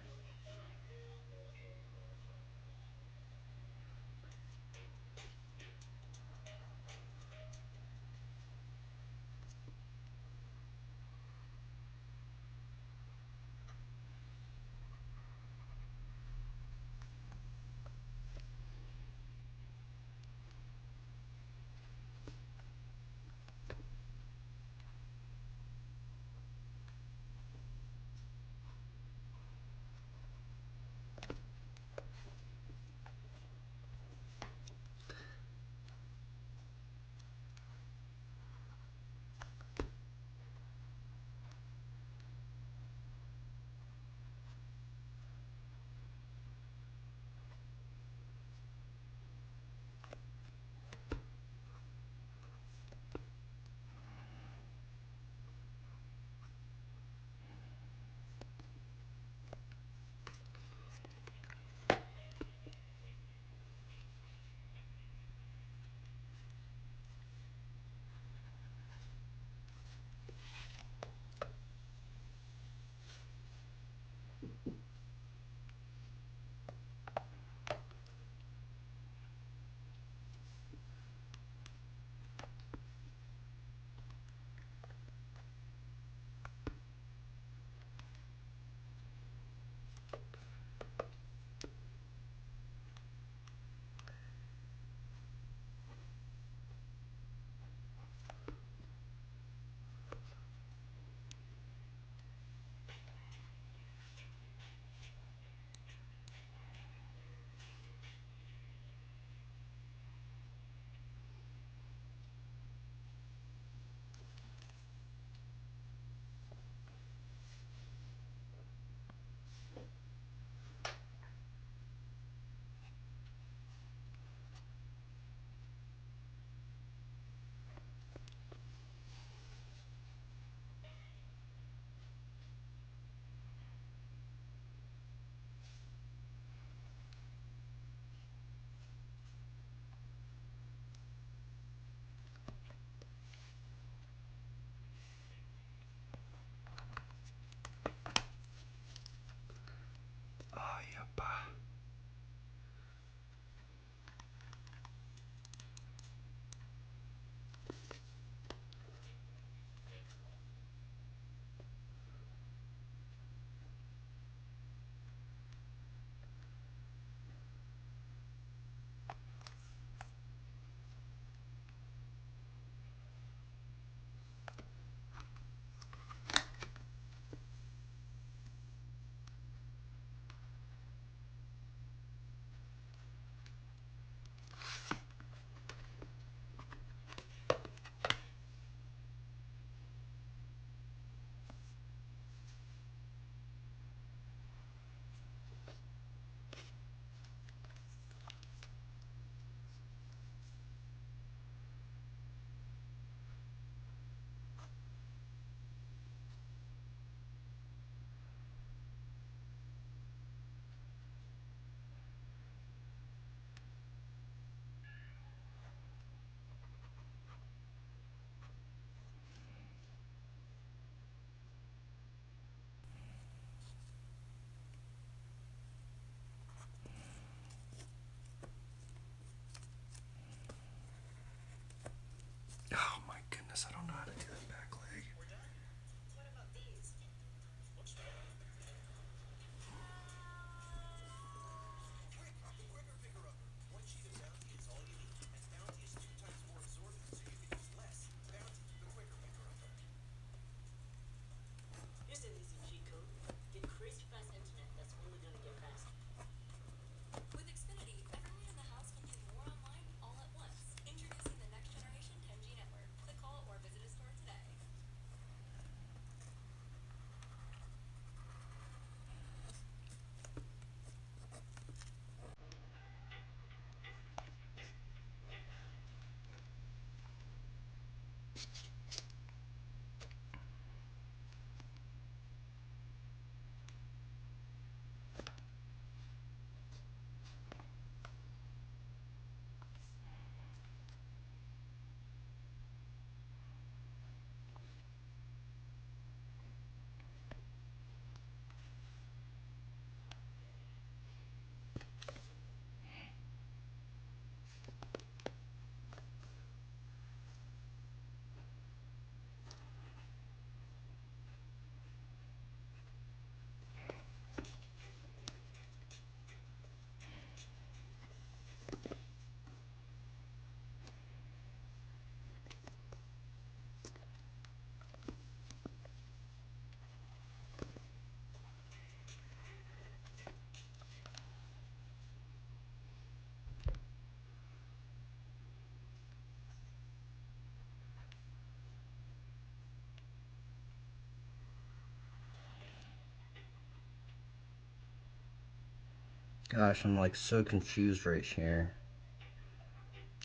Gosh, I'm like so confused right here.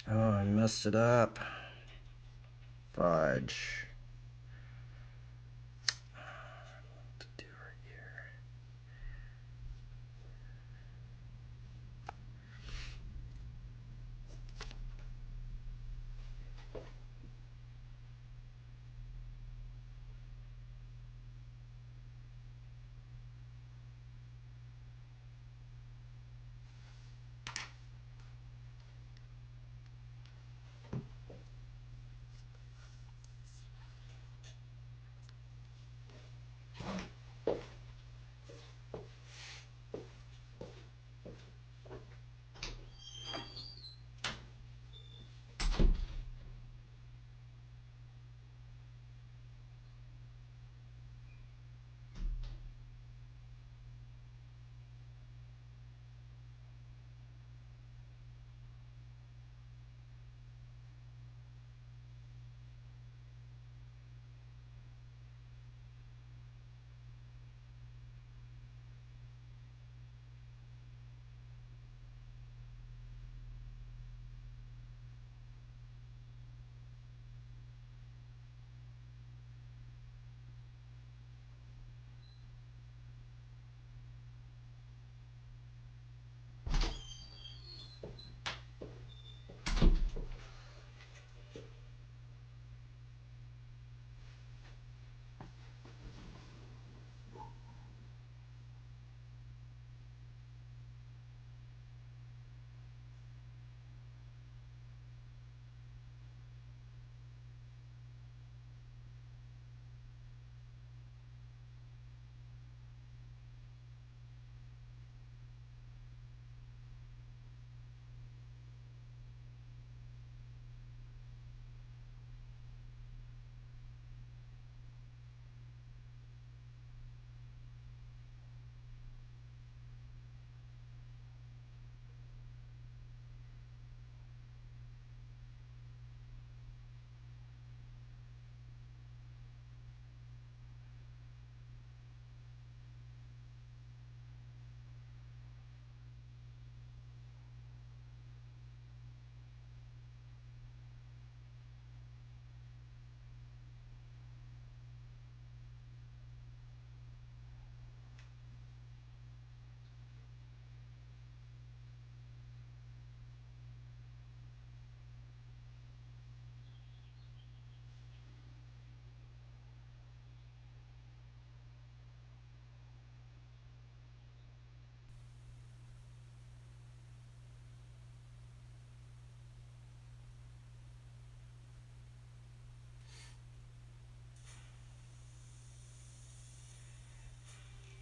Oh, I messed it up. Fudge. What to do right here?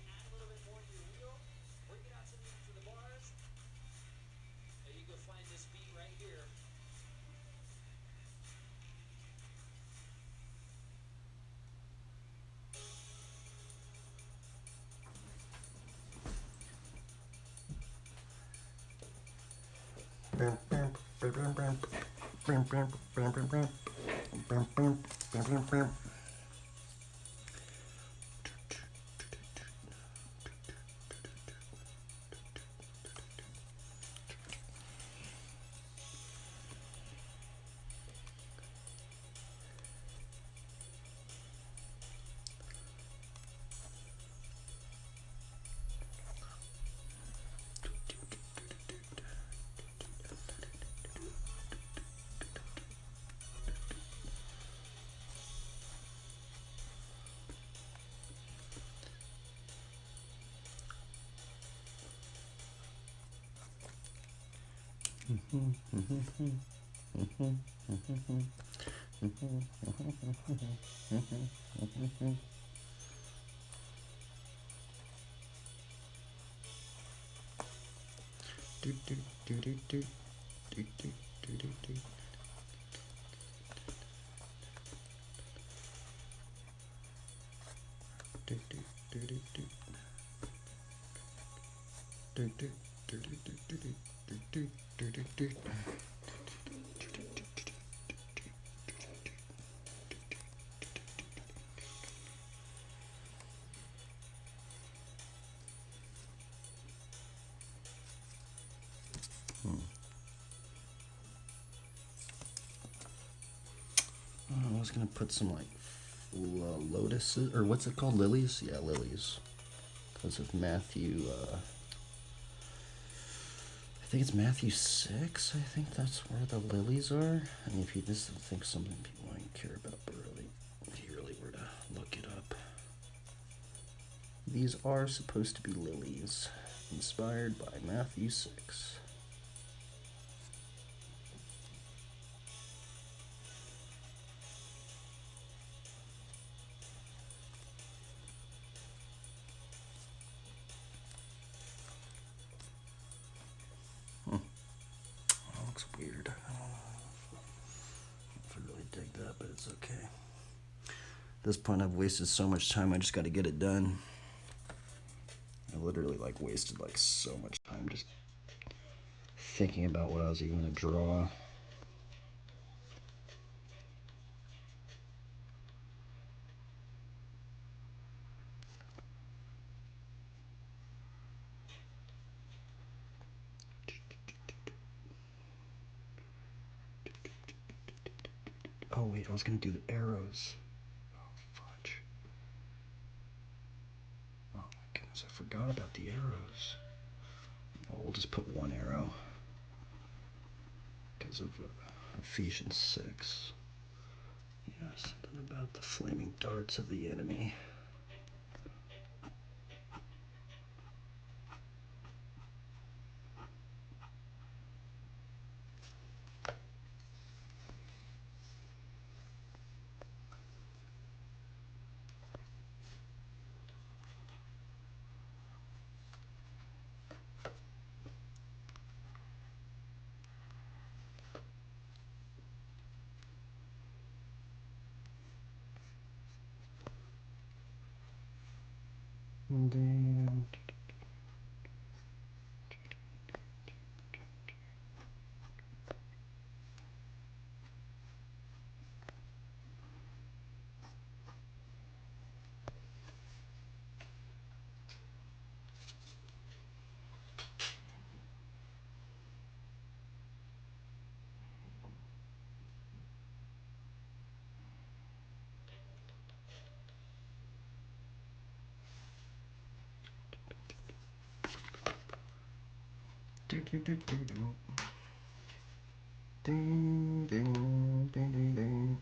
Add a little bit more to your wheel. Bring it out to the bars. And you can find this beat right here. I was gonna put some like lotuses, or what's it called? Lilies? Yeah, lilies. Because of Matthew, I think it's Matthew 6. I think that's where the lilies are. I mean, if you just think something people might care about, but really, if you really were to look it up, these are supposed to be lilies, inspired by Matthew 6. That looks weird. I don't know if I really dig that, but it's okay. At this point, I've wasted so much time. I just got to get it done. I literally like wasted like so much time just thinking about what I was even gonna draw. Oh wait, I was gonna do the arrows. Oh fudge. Oh my goodness, I forgot about the arrows. Well, we'll just put one arrow because of Ephesians 6. Yeah, something about the flaming darts of the enemy. And then do do do do do. Ding ding ding ding ding.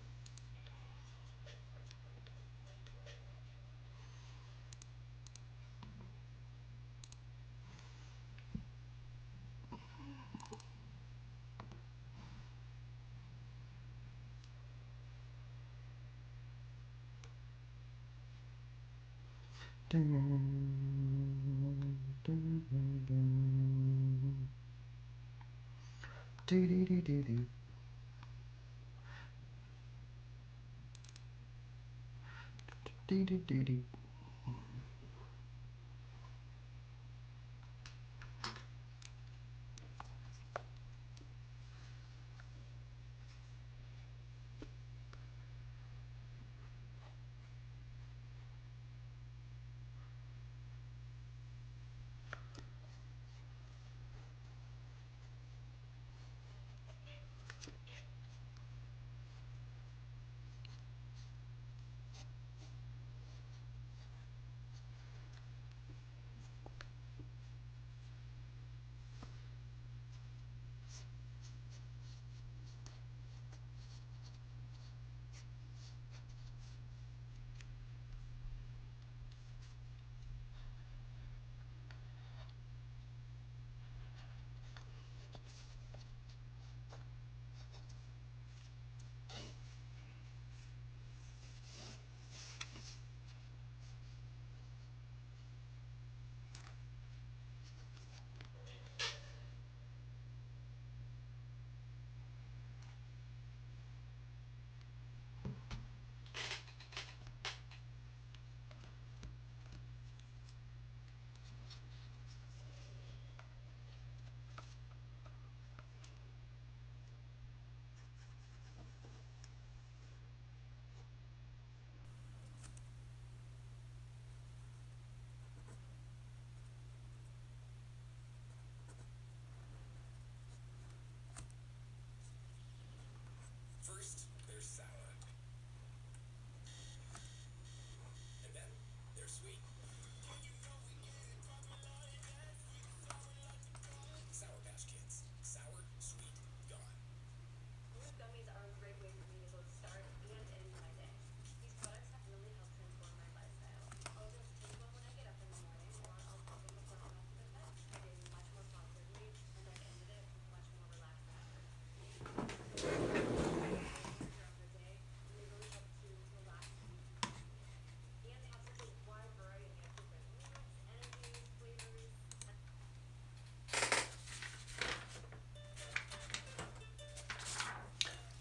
Ding ding ding ding. Do do do do do. Do do do do.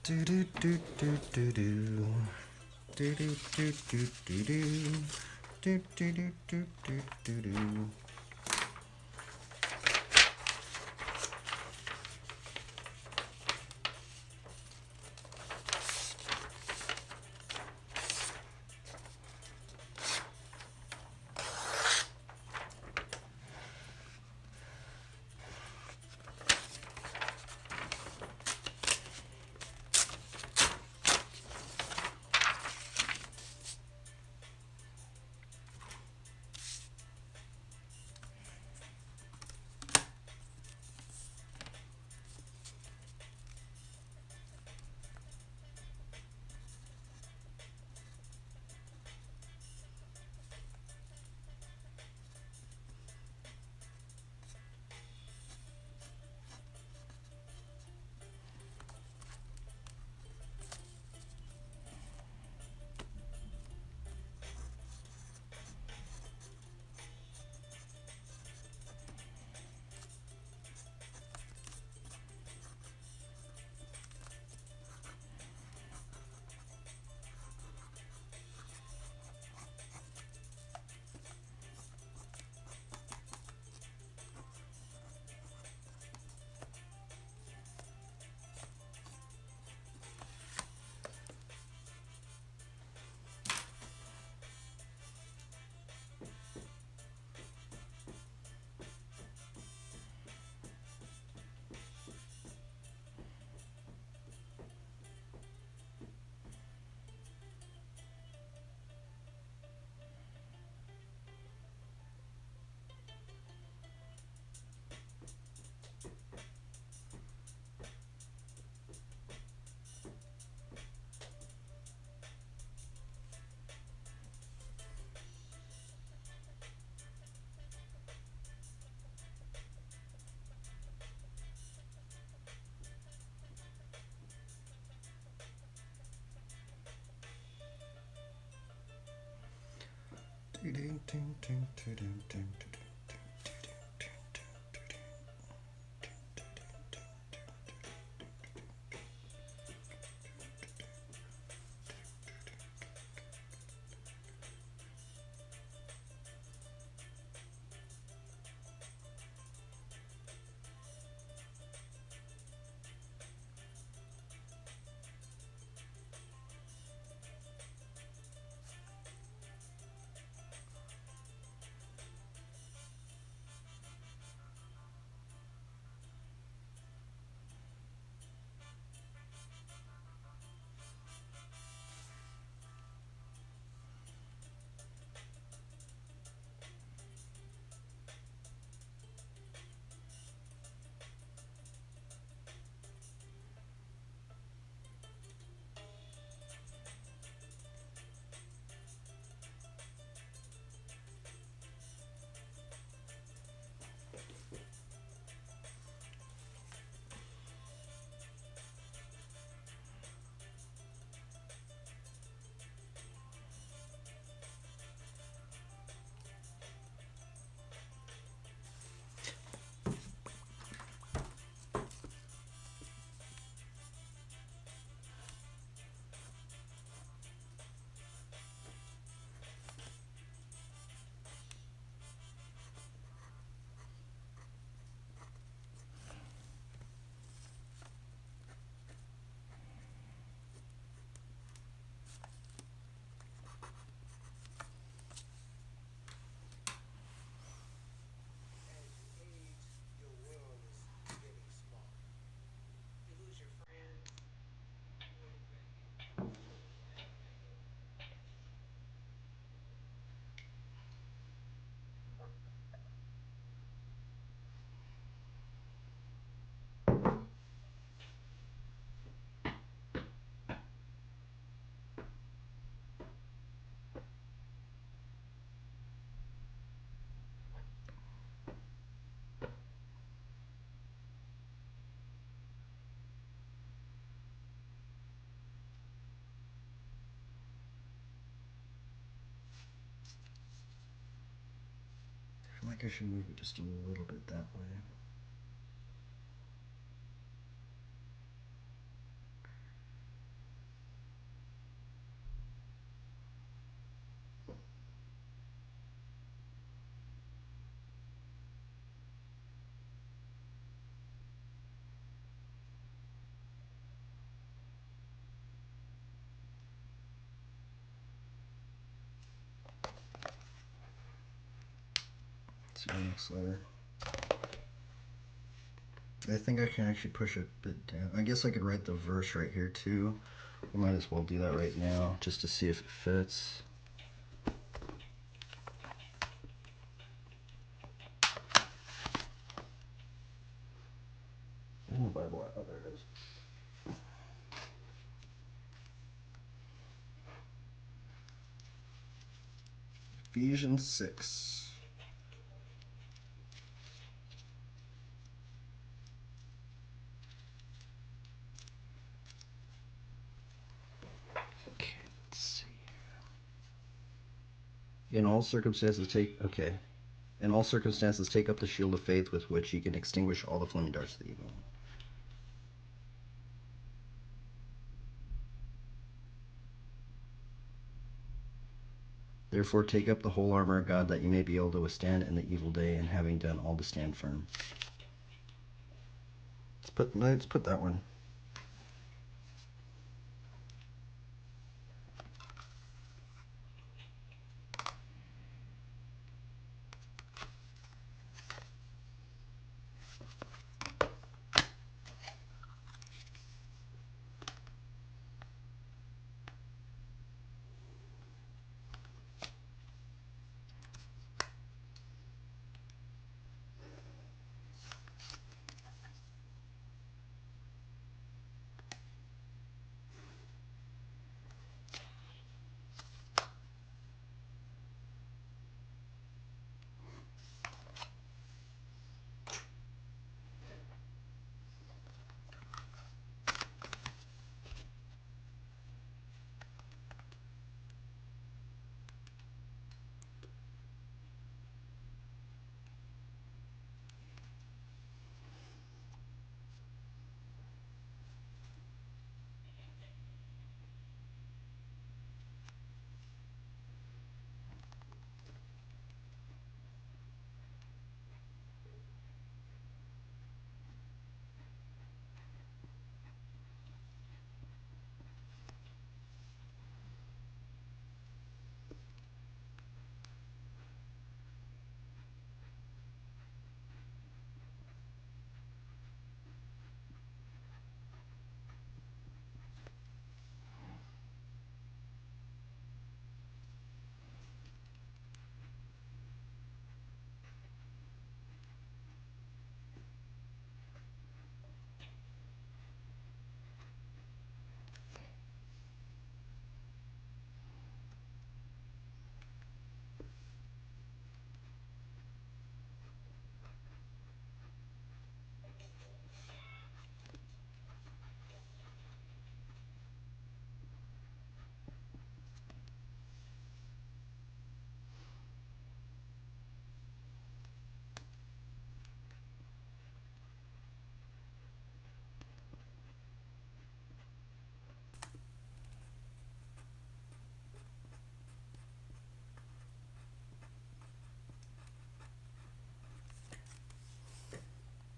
Do do do do do do. Do do do do do do. Do do do do do do do. As you age, your world is getting smaller. You lose your friends. I feel like I should move it just a little bit that way. BMX letter. I think I can actually push it a bit down. I guess I could write the verse right here too. We might as well do that right now just to see if it fits. Oh, Bible. Oh, there it is. Ephesians 6. Okay, let's see. In all circumstances, In all circumstances, take up the shield of faith with which you can extinguish all the flaming darts of the evil one. Therefore, take up the whole armor of God that you may be able to withstand in the evil day, and having done all to stand firm. Let's put that one.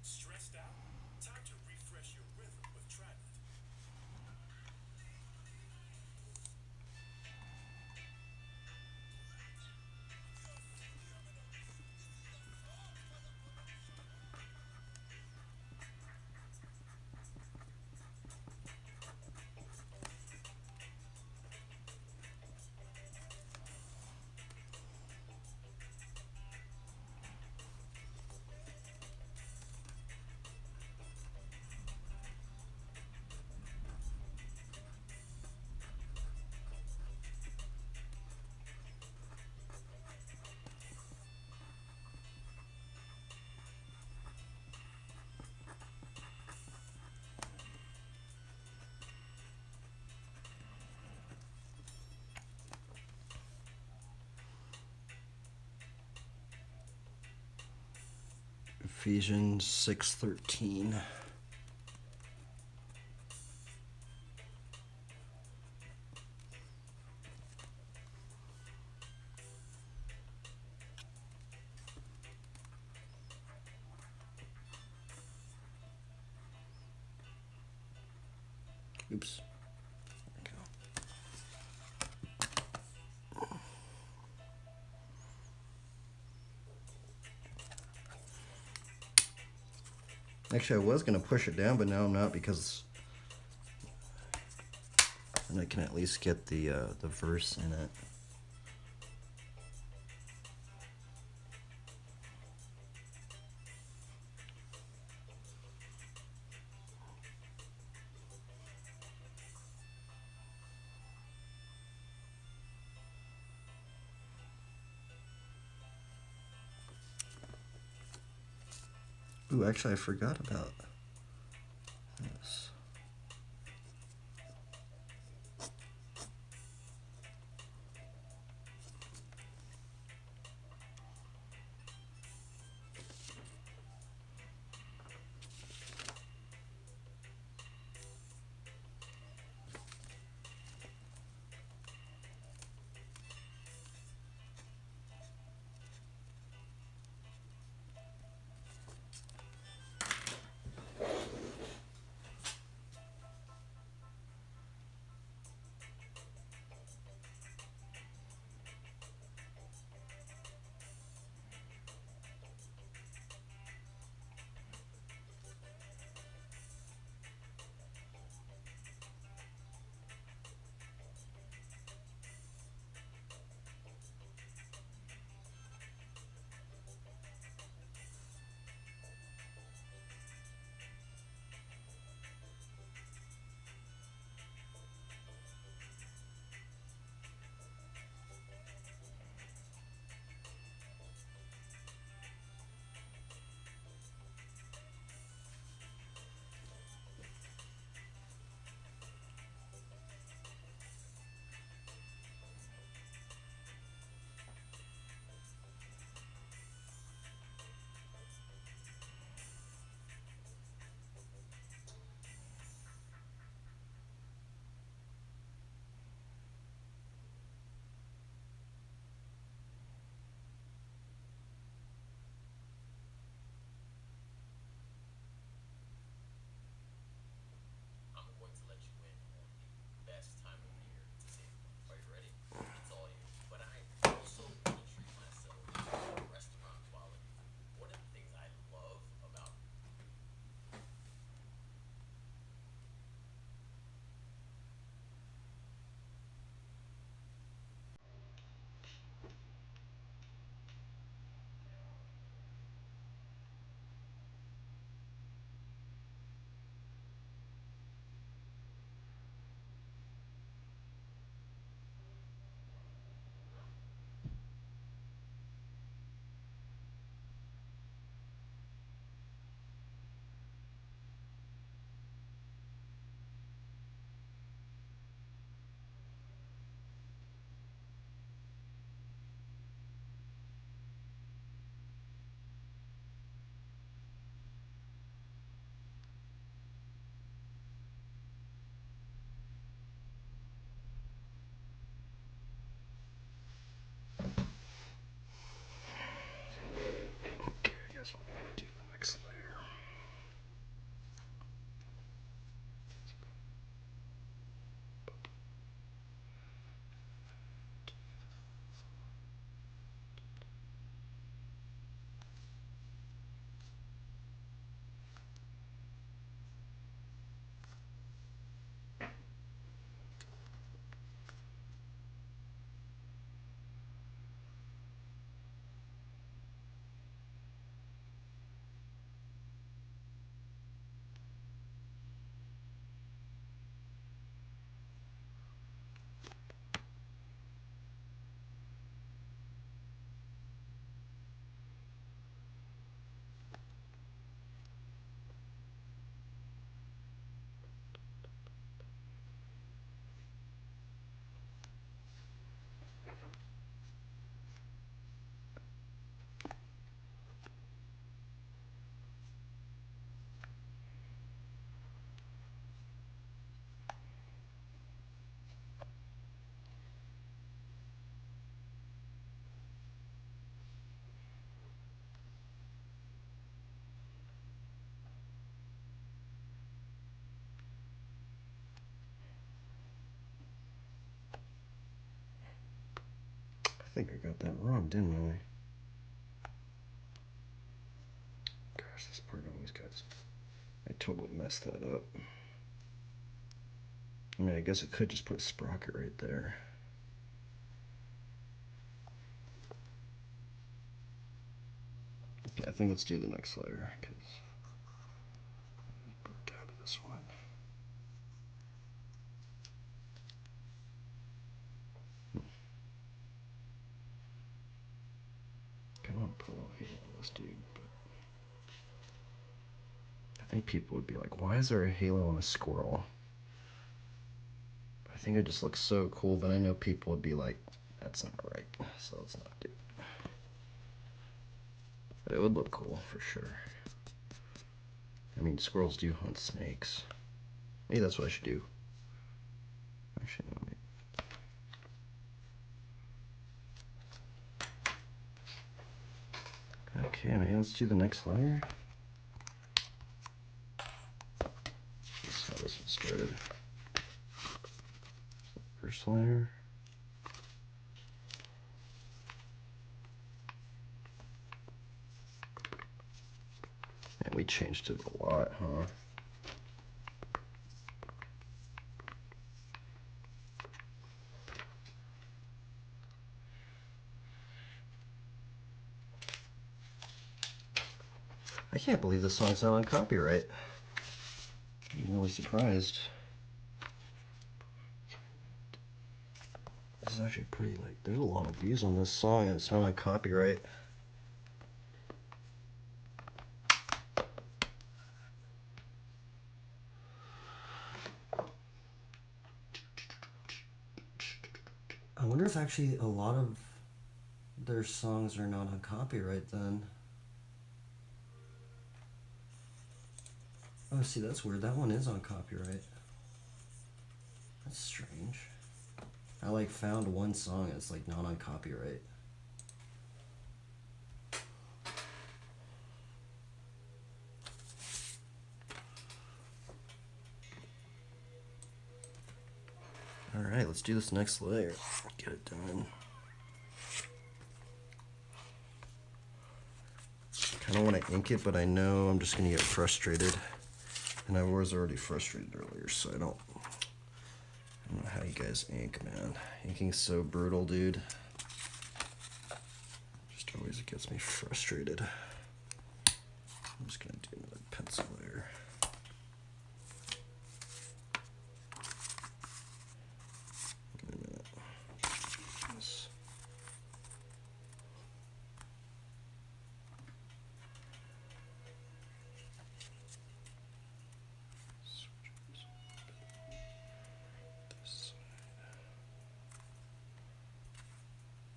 Stressed out? Time to refresh your rhythm with Trident. Ephesians 6:13. Oops. There we go. Actually, I was gonna push it down, but now I'm not because then I can at least get the verse in it. Ooh, actually, I forgot about this. I'm going to let you in on the best time of the year to save money. Are you ready? It's all you. But I also want to treat myself to restaurant quality food. One of the things I love about Okay, I guess we'll do the next layer. I think I got that wrong, didn't I? Gosh, this part always gets totally messed that up. I mean, I guess it could just put a sprocket right there. Okay, I think let's do the next layer, because I broke out of this one. Come on, pull a halo on this dude. But I think people would be like, why is there a halo on a squirrel? I think it just looks so cool, but I know people would be like, that's not right, so let's not do it. But it would look cool for sure. I mean, squirrels do hunt snakes. Maybe that's what I should do. Actually, no, maybe. Okay, maybe let's do the next layer. That's how this one started. First layer. And we changed it a lot, huh? I can't believe this song's not on copyright. I'm really surprised. This is actually pretty, like, there's a lot of views on this song and it's not on copyright. I wonder if actually a lot of their songs are not on copyright then. Oh, see, that's weird. That one is on copyright. That's strange. I like found one song that's like not on copyright. All right, let's do this next layer. Get it done. Kind of want to ink it, but I know I'm just gonna get frustrated, and I was already frustrated earlier, so I don't know how you guys ink, man. Inking's so brutal, dude. Just always gets me frustrated. I'm just gonna do another pencil layer. Wait a minute. This.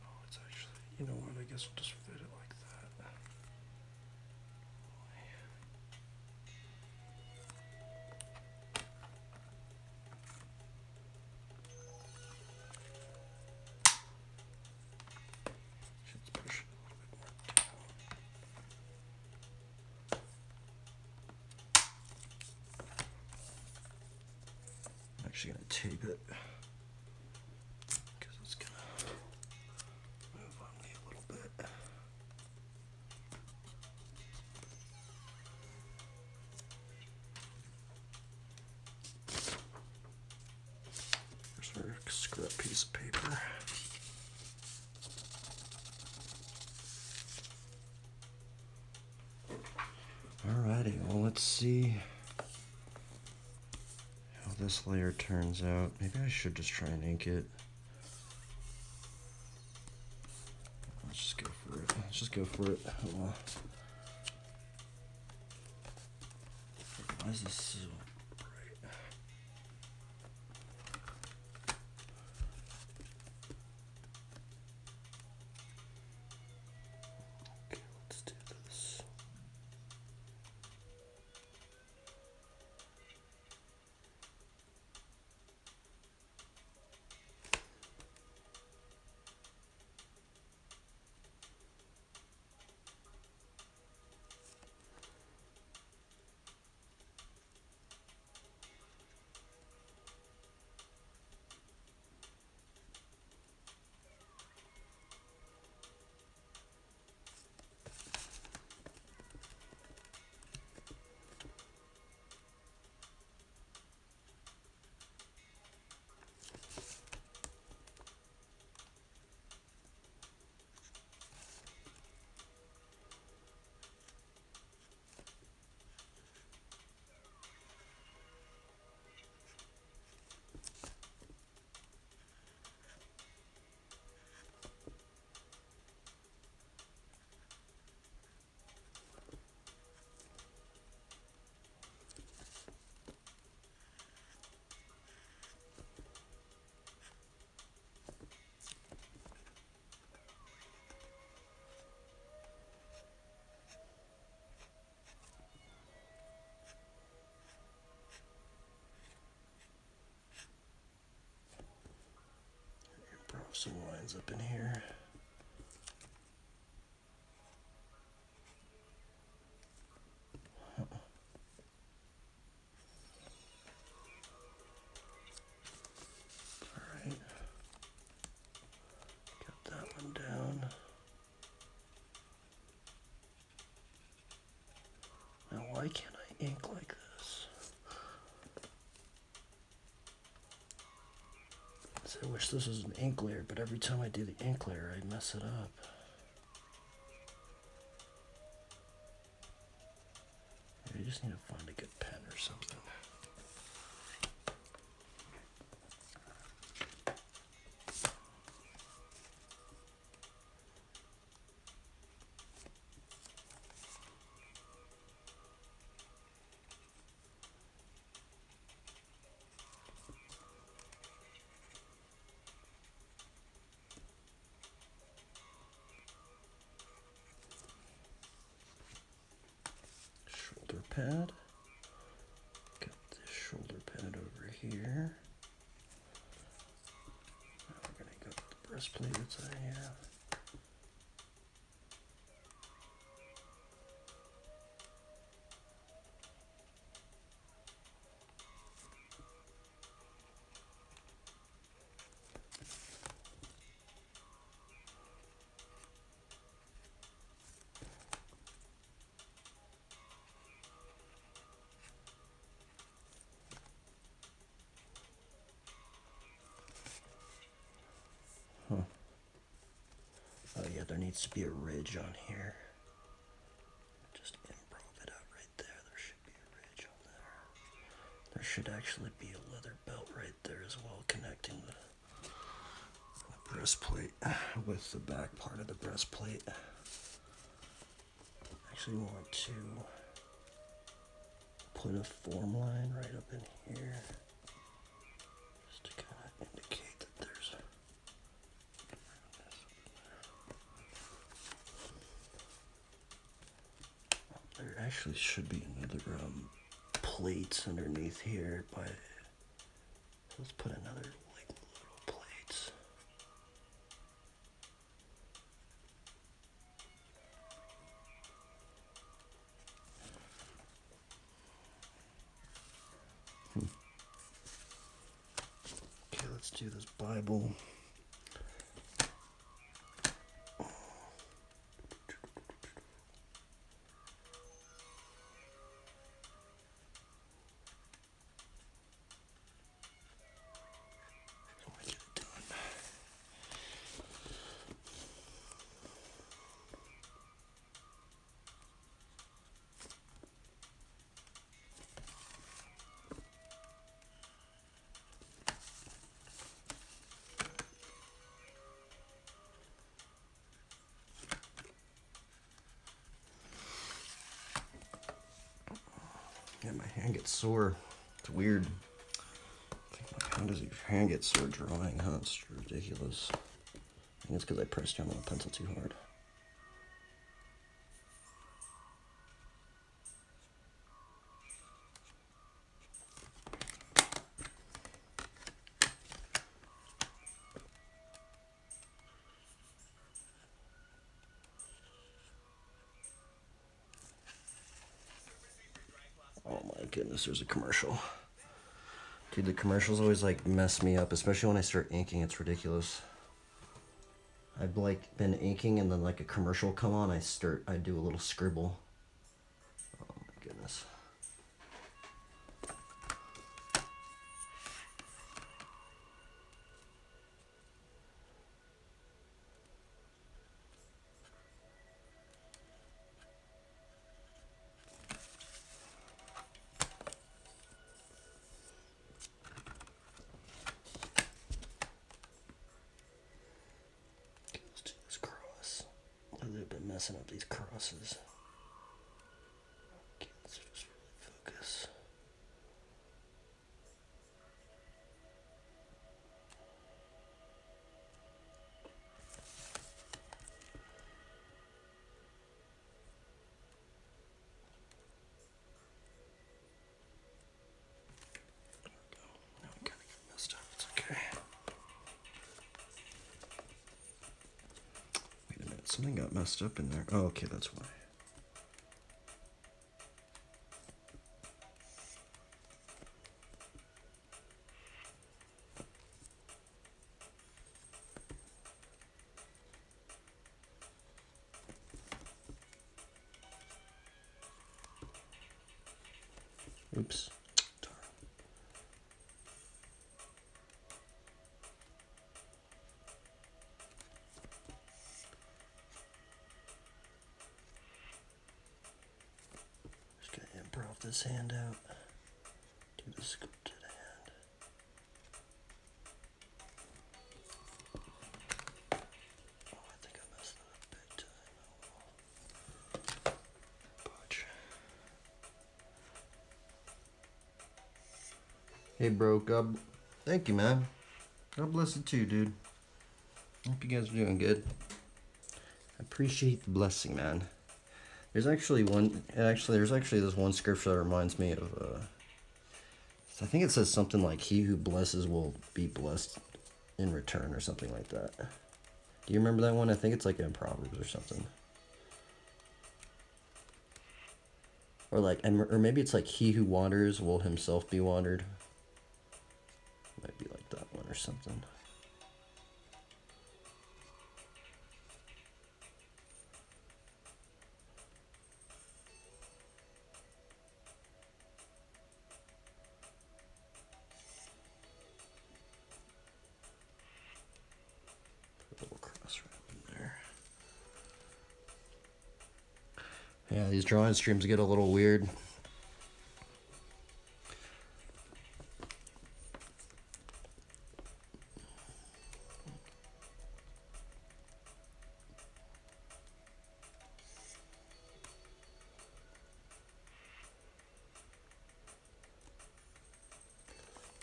Oh, it's actually, you know what, I guess we'll just fit it like that. Let's push it a little bit more down. I'm actually gonna tape it because it's gonna move on me a little bit. Here's our scrap piece of paper. Alrighty, well, let's see how this layer turns out. Maybe I should just try and ink it. Let's just go for it. Let's just go for it. Why is this so bright? Okay, let's do this. some lines up in here. Alright. Got that one down. Now why can't I ink like this? So I wish this was an ink layer, but every time I do the ink layer, I mess it up. I just need to find a good pen or something. Shoulder pad. Got this shoulder pad over here. Now we're gonna go with the breastplate that's in here. Oh yeah, there needs to be a ridge on here. Just improv it out right there. There should be a ridge on there. There should actually be a leather belt right there as well, connecting the breastplate with the back part of the breastplate. Actually want to put a form line right up in here, just to kind of indicate that there's there actually should be another plate underneath here, but let's put another like little plates. Okay, let's do this Bible. Yeah, my hand gets sore. It's weird. How does your hand get sore drawing, huh? It's ridiculous. I think it's because I pressed down on the pencil too hard. Oh my goodness, there's a commercial. Dude, the commercials always like mess me up, especially when I start inking. It's ridiculous. I've like been inking and then like a commercial come on, I do a little scribble. Oh my goodness. Let's do this cross. Lately I've been messing up these crosses. Okay, let's just really focus. There we go. Now I'm kind of getting messed up. It's okay. something got messed up in there. Oh, okay, that's why. Oops. Darn. Just gonna improv this hand out. Do the sculpted hand. Oh, I think I messed that up big time. Botch. Hey, bro. God, thank you, man. God bless you too, dude. Hope you guys are doing good. I appreciate the blessing, man. There's actually this one scripture that reminds me of. I think it says something like, "He who blesses will be blessed in return," or something like that. Do you remember that one? I think it's like in Proverbs or something. Or like, or maybe it's like, "He who waters will himself be watered." Might be like that one or something. Put a little cross wrap in there. Yeah, these drawing streams get a little weird.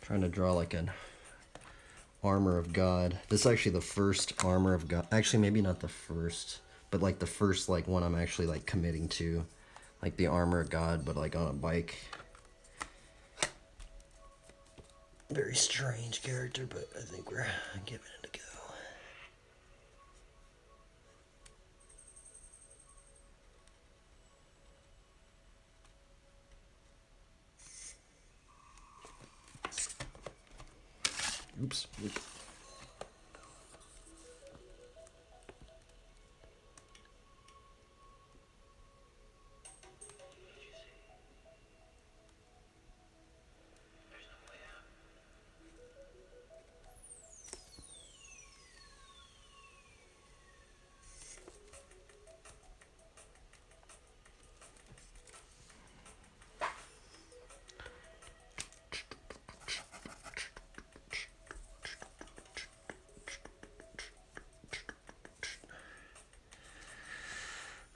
Trying to draw like an armor of God. This is actually the first armor of God. Actually, maybe not the first, but like the first like one I'm actually like committing to, like the armor of God, but like on a bike. Very strange character, but I think we're giving it a go. Oops.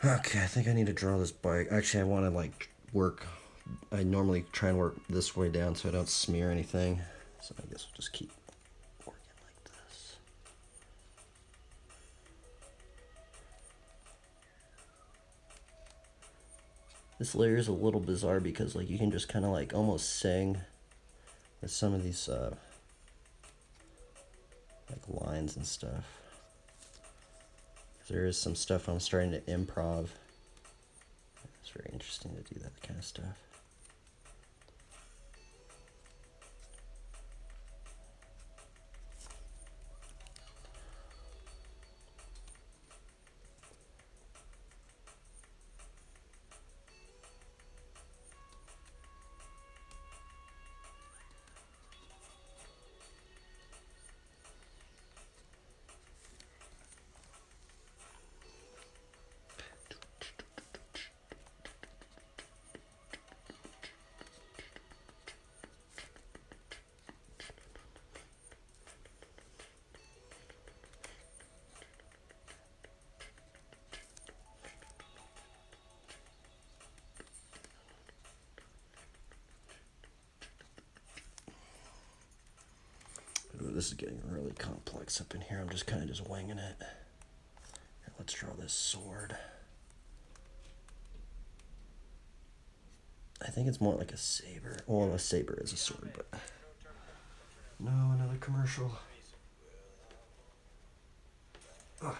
Okay, I think I need to draw this bike. Actually, I want to like work. I normally try and work this way down so I don't smear anything. So I guess we'll just keep working like this. This layer is a little bizarre because like you can just kind of like almost sing with some of these like lines and stuff. There is some stuff I'm starting to improv. It's very interesting to do that kind of stuff. Ooh, this is getting really complex up in here. I'm just kind of just winging it. Here, let's draw this sword. I think it's more like a saber. Well, a saber is a sword, but... No, another commercial. Ugh.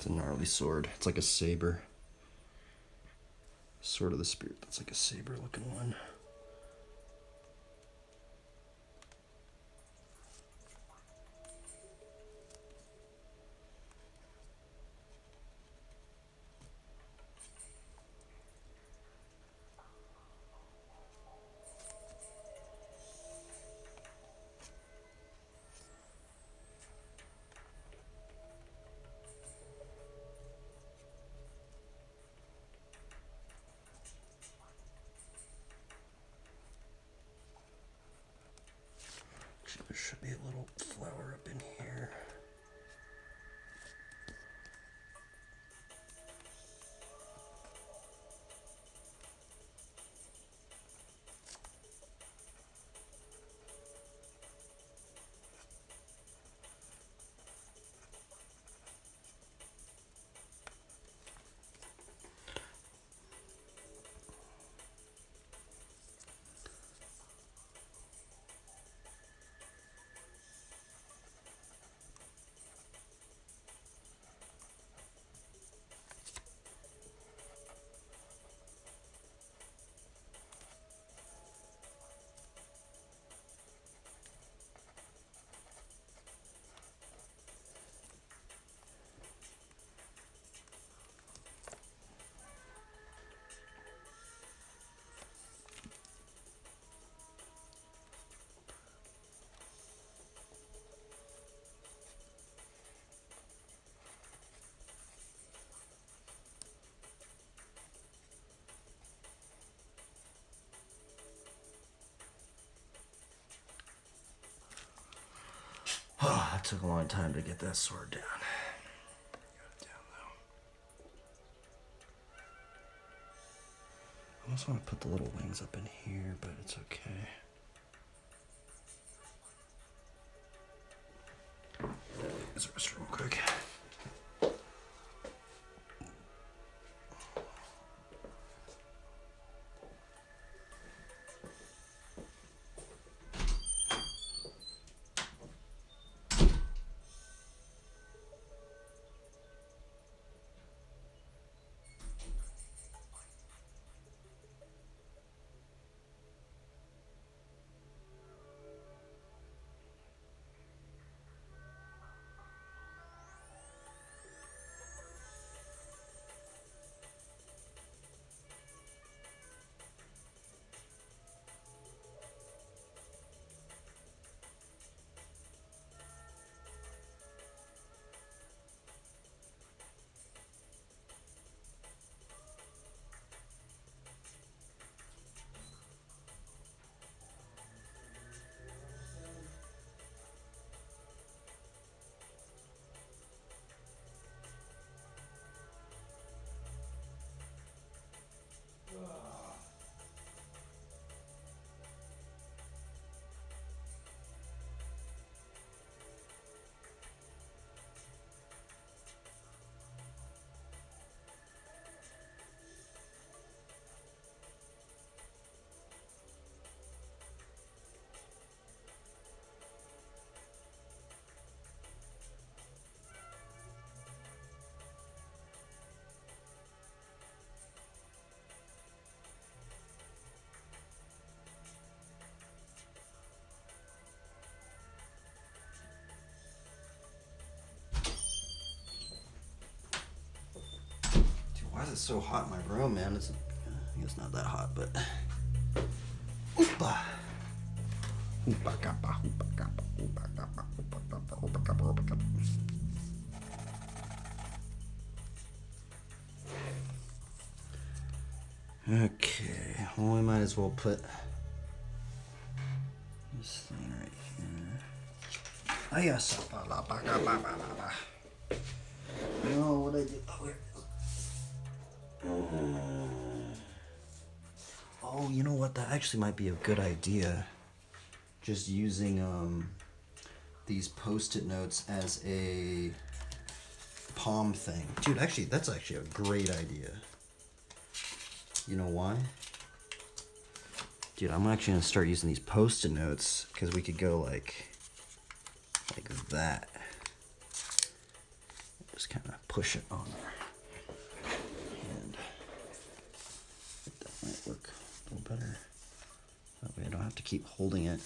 It's a gnarly sword. It's like a saber. Sword of the Spirit. That's like a saber looking one. There should be a little flower up in here. Oh, it took a long time to get that sword down. Got it down though. I almost want to put the little wings up in here, but it's okay. Use the restroom real quick. Why is it so hot in my room, man? I guess not that hot, but. Oopa. Oopa kappa, oopa kappa, oopa kappa, oopa kappa, oopa kappa, oopa kappa. Okay, well, we might as well put this thing right here. Oh, yes. No, what I do? Oh, here. Oh, you know what? That actually might be a good idea. Just using these post-it notes as a palm thing. Dude, actually, that's actually a great idea. You know why? Dude, I'm actually gonna start using these post-it notes because we could go like that. Just kind of push it on there. And that might work a little better. That way I don't have to keep holding it.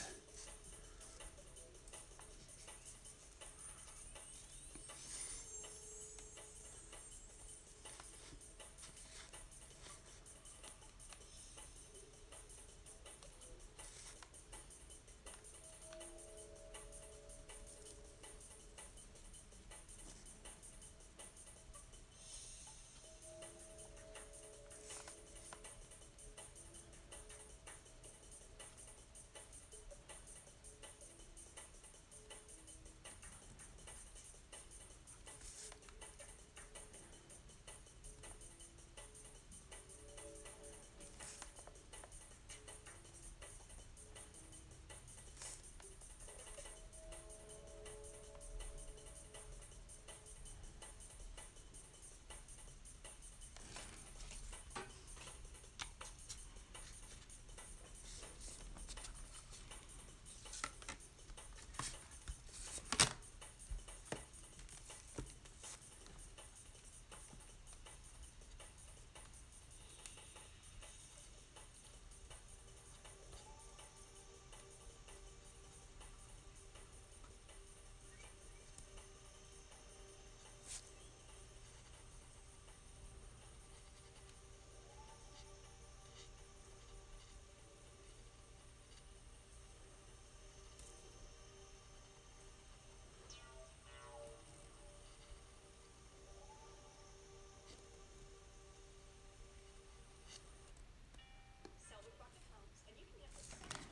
Sell with Rocket Homes, and you can get up to $7,000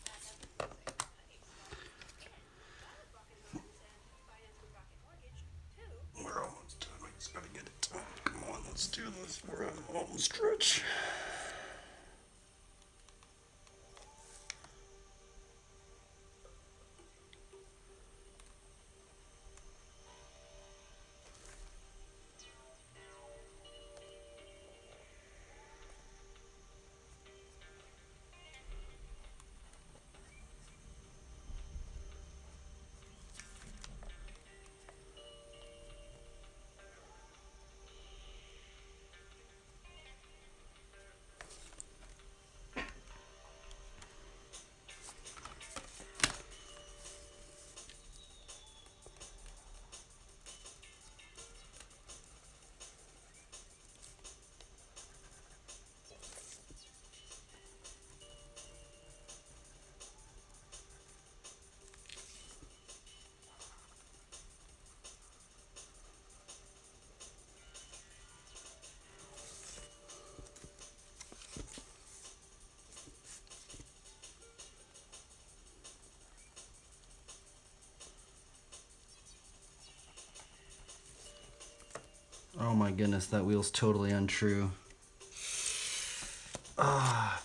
back after closing. Nice. And buy with Rocket Homes and refinance with Rocket Mortgage, too. We're almost done. We just gotta get it done. Come on, let's do this. We're on the home stretch. Oh my goodness, that wheel's totally untrue. Ah,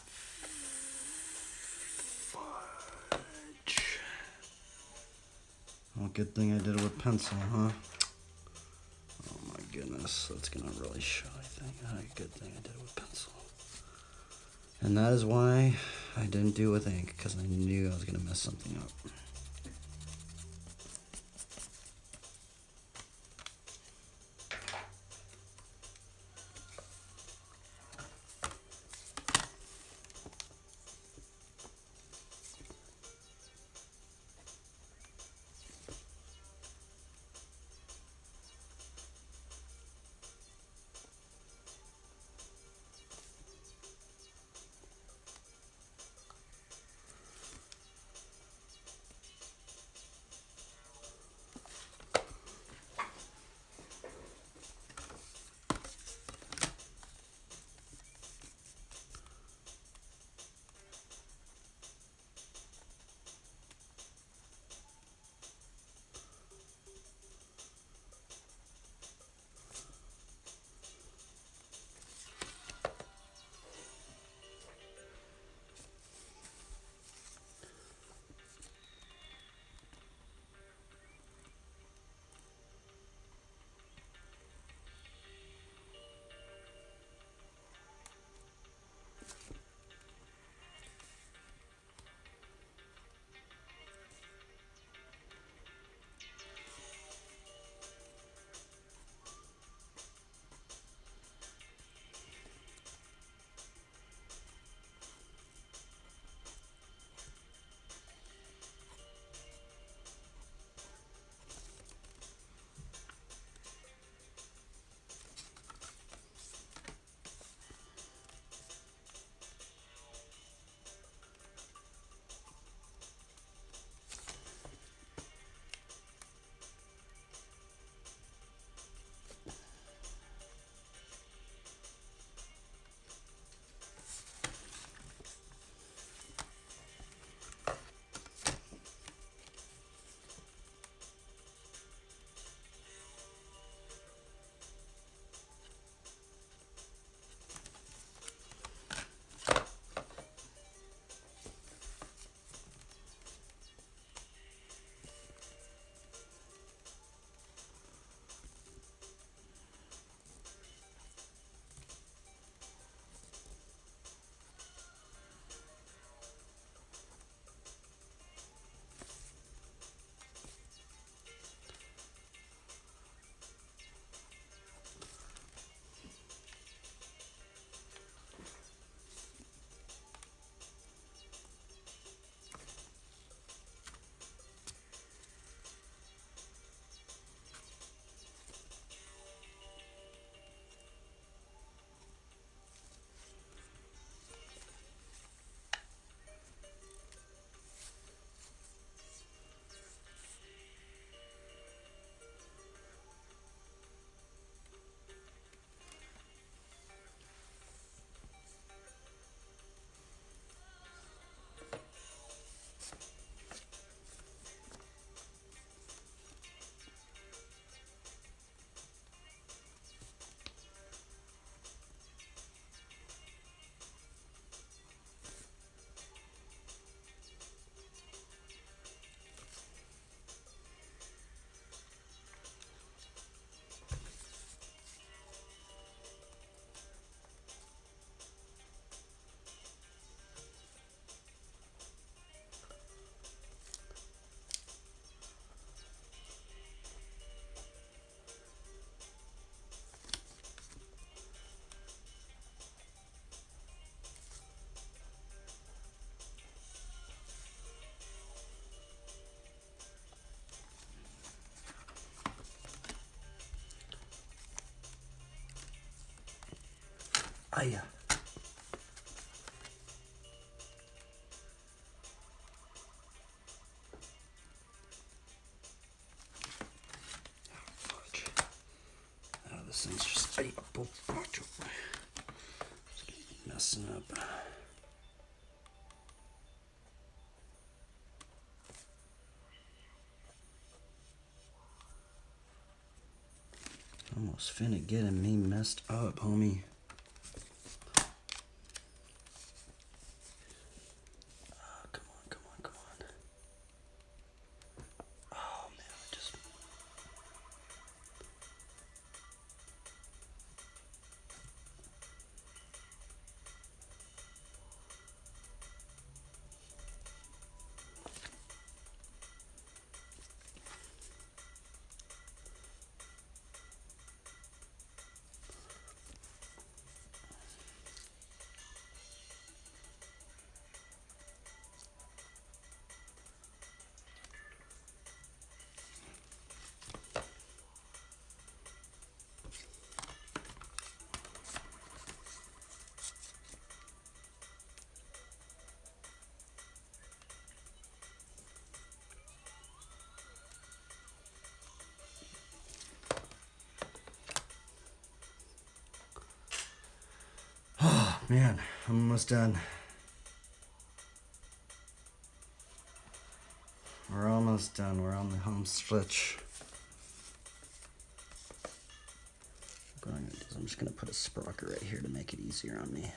fudge. Well, good thing I did it with pencil, huh? Oh my goodness, that's gonna really show, I think. Good thing I did it with pencil. And that is why I didn't do it with ink, because I knew I was gonna mess something up. die. Oh, this thing's just messing up. Almost finna getting me messed up, homie. Oh, come on, come on, come on. Oh man, I just. Oh man, I'm almost done. We're almost done. We're on the home stretch. What I'm gonna do is I'm just gonna put a sprocket right here to make it easier on me.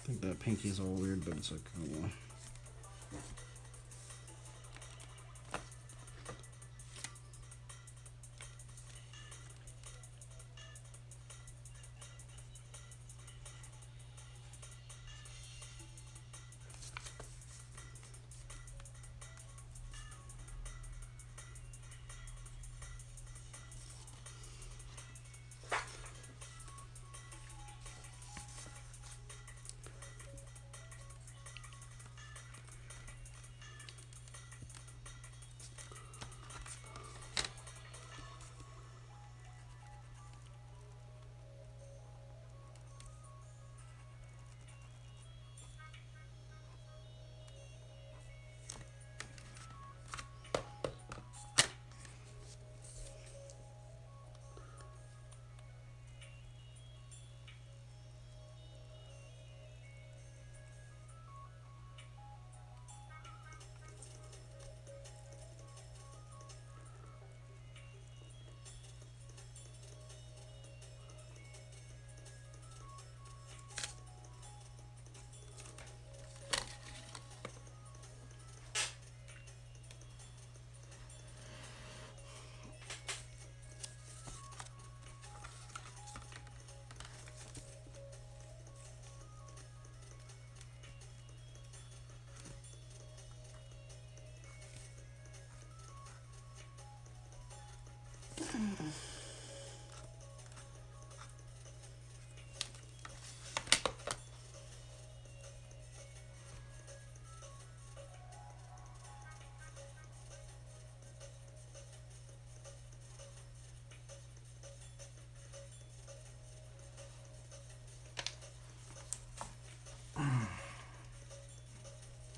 think that pinky's all weird, but it's like, oh well.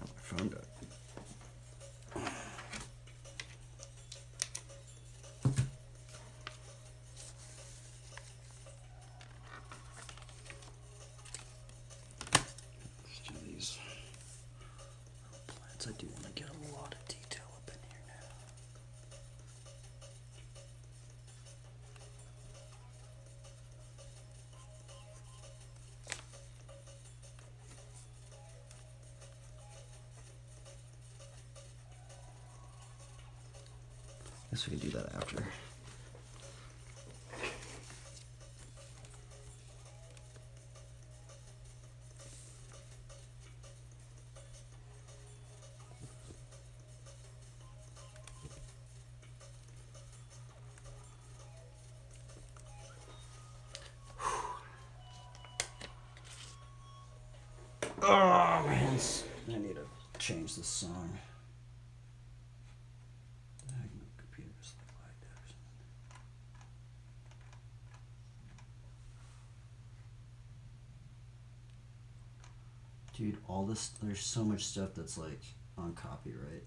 I found it. These plants, I do want to get a lot of detail up in here now. Guess we can do that after. Oh man, I need to change this song. The heck, my computer's like lagged out or something. Dude, all this, there's so much stuff that's like on copyright.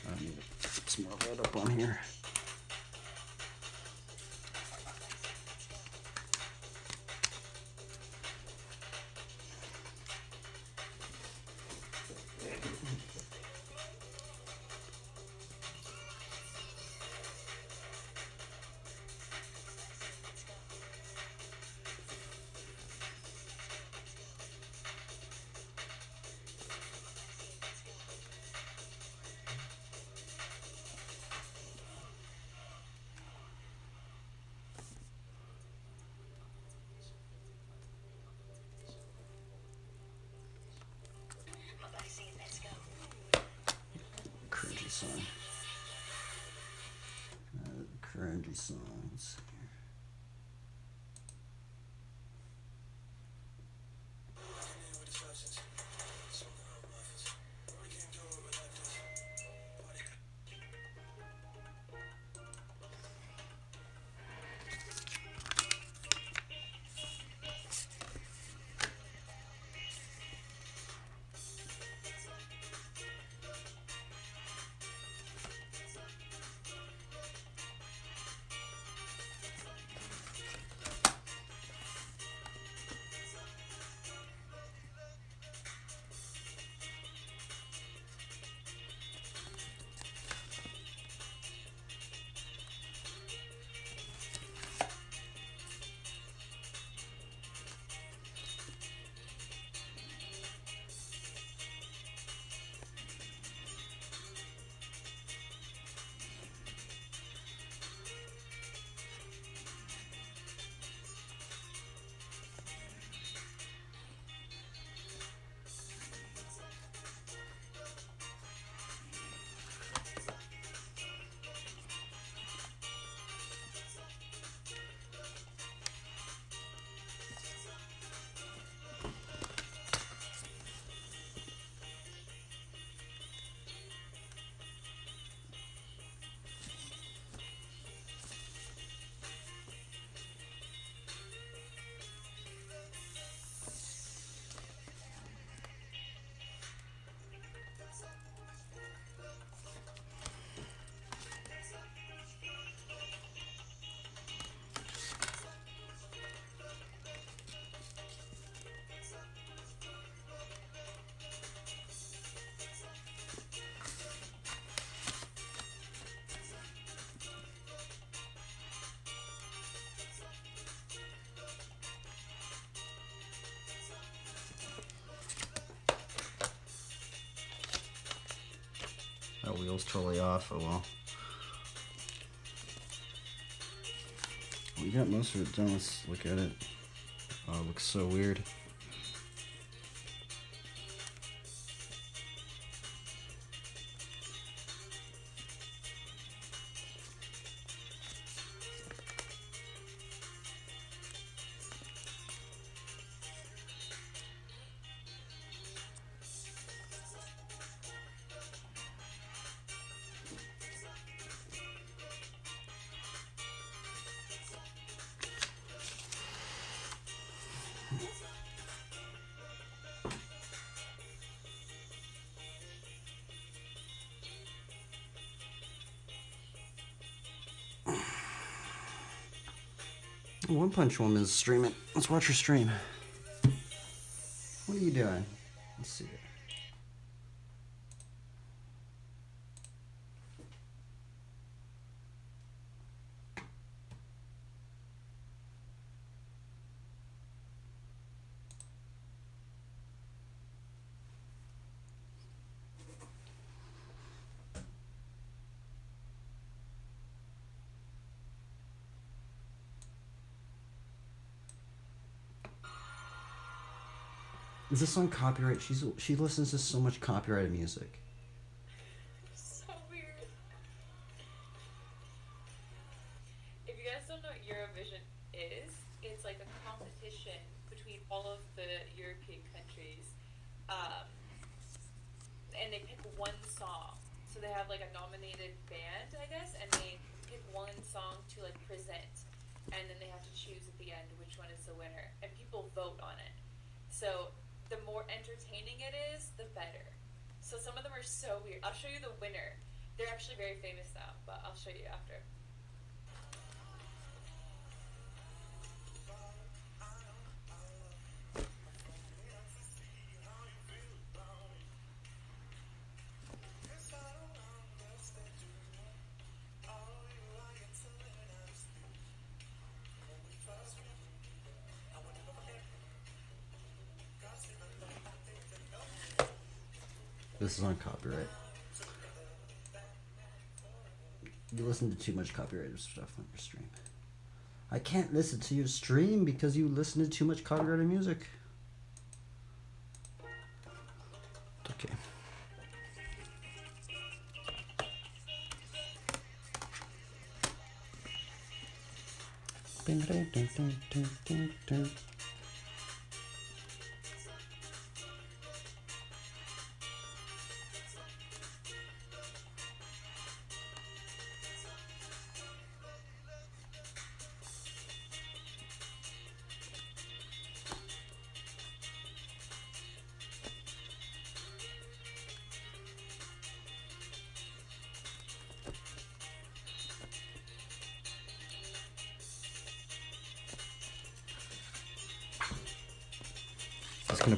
I need to put some more red up on here. Cringy song. Cringy song. Let's see here. was totally off. Oh well. We got most of it done. Let's look at it. Oh, it looks so weird. One Punch Woman's streaming. Let's watch her stream. What are you doing? Let's see it. Is this on copyright? She listens to so much copyrighted music. So weird. If you guys don't know what Eurovision is, it's like a competition between all of the European countries. And they pick one song. So they have like a nominated band, I guess, and they pick one song to like present. And then they have to choose at the end which one is the winner. And people vote on it. So the more entertaining it is, the better. So some of them are so weird. I'll show you the winner. They're actually very famous now, but I'll show you after. This is on copyright. You listen to too much copyrighted stuff on your stream. I can't listen to your stream because you listen to too much copyrighted music. Okay.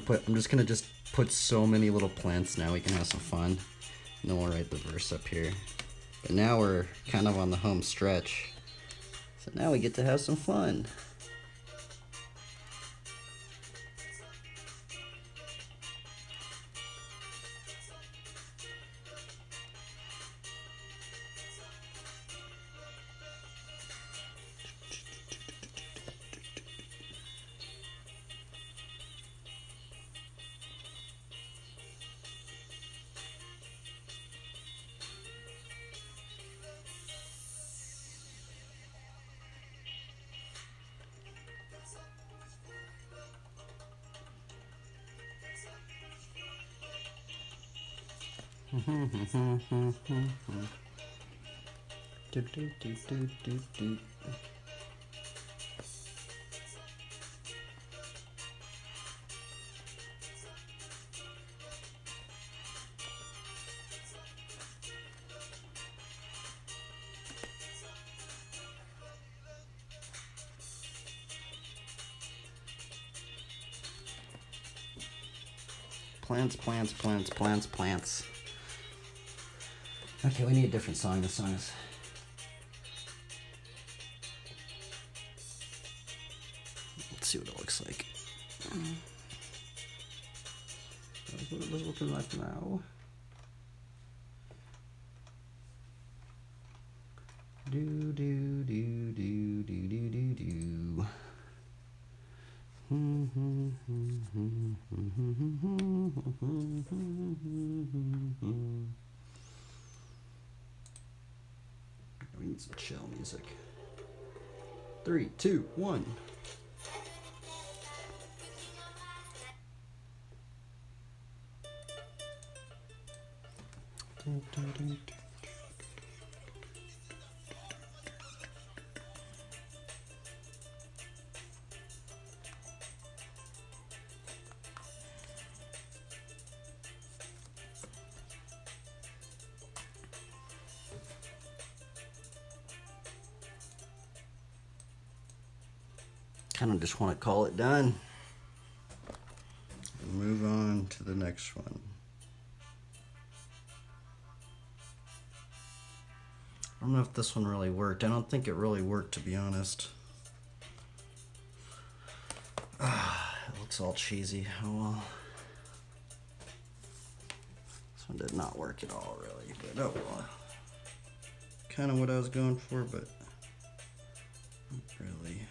I'm just gonna put so many little plants now we can have some fun. And then we'll write the verse up here. But now we're kind of on the home stretch. So now we get to have some fun. Plants, plants, plants, plants, plants. Okay, we need a different song. This song is... Let's see what it looks like. That's what it was looking like now. Do do do do do do do do. We need some chill music. 3, 2, 1. Kind of just want to call it done and move on to the next one. I don't know if this one really worked. I don't think it really worked, to be honest. It looks all cheesy. Oh well. This one did not work at all, really. But oh well. Kind of what I was going for, but not really.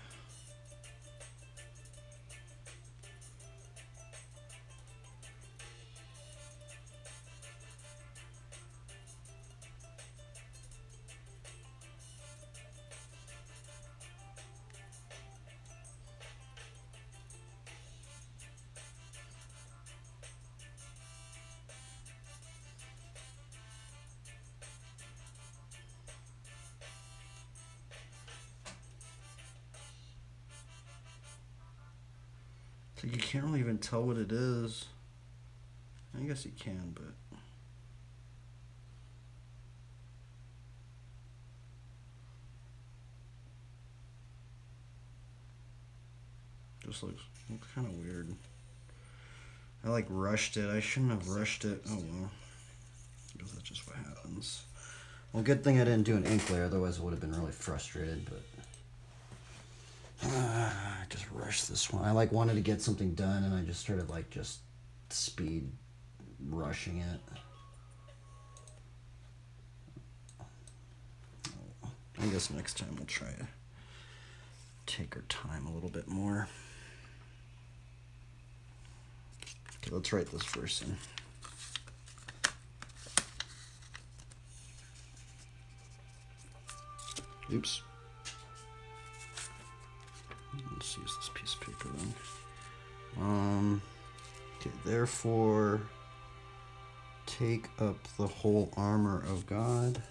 So you can't really even tell what it is. I guess you can, but just looks kind of weird. I like rushed it. I shouldn't have rushed it. Oh well. I guess that's just what happens. Well, good thing I didn't do an ink layer, otherwise I would have been really frustrated, but I just rushed this one. I like wanted to get something done and I just started like just speed rushing it. I guess next time we'll try to take our time a little bit more. Okay, let's write this verse in. Oops. Let's use this piece of paper then. Okay, therefore, take up the whole armor of God.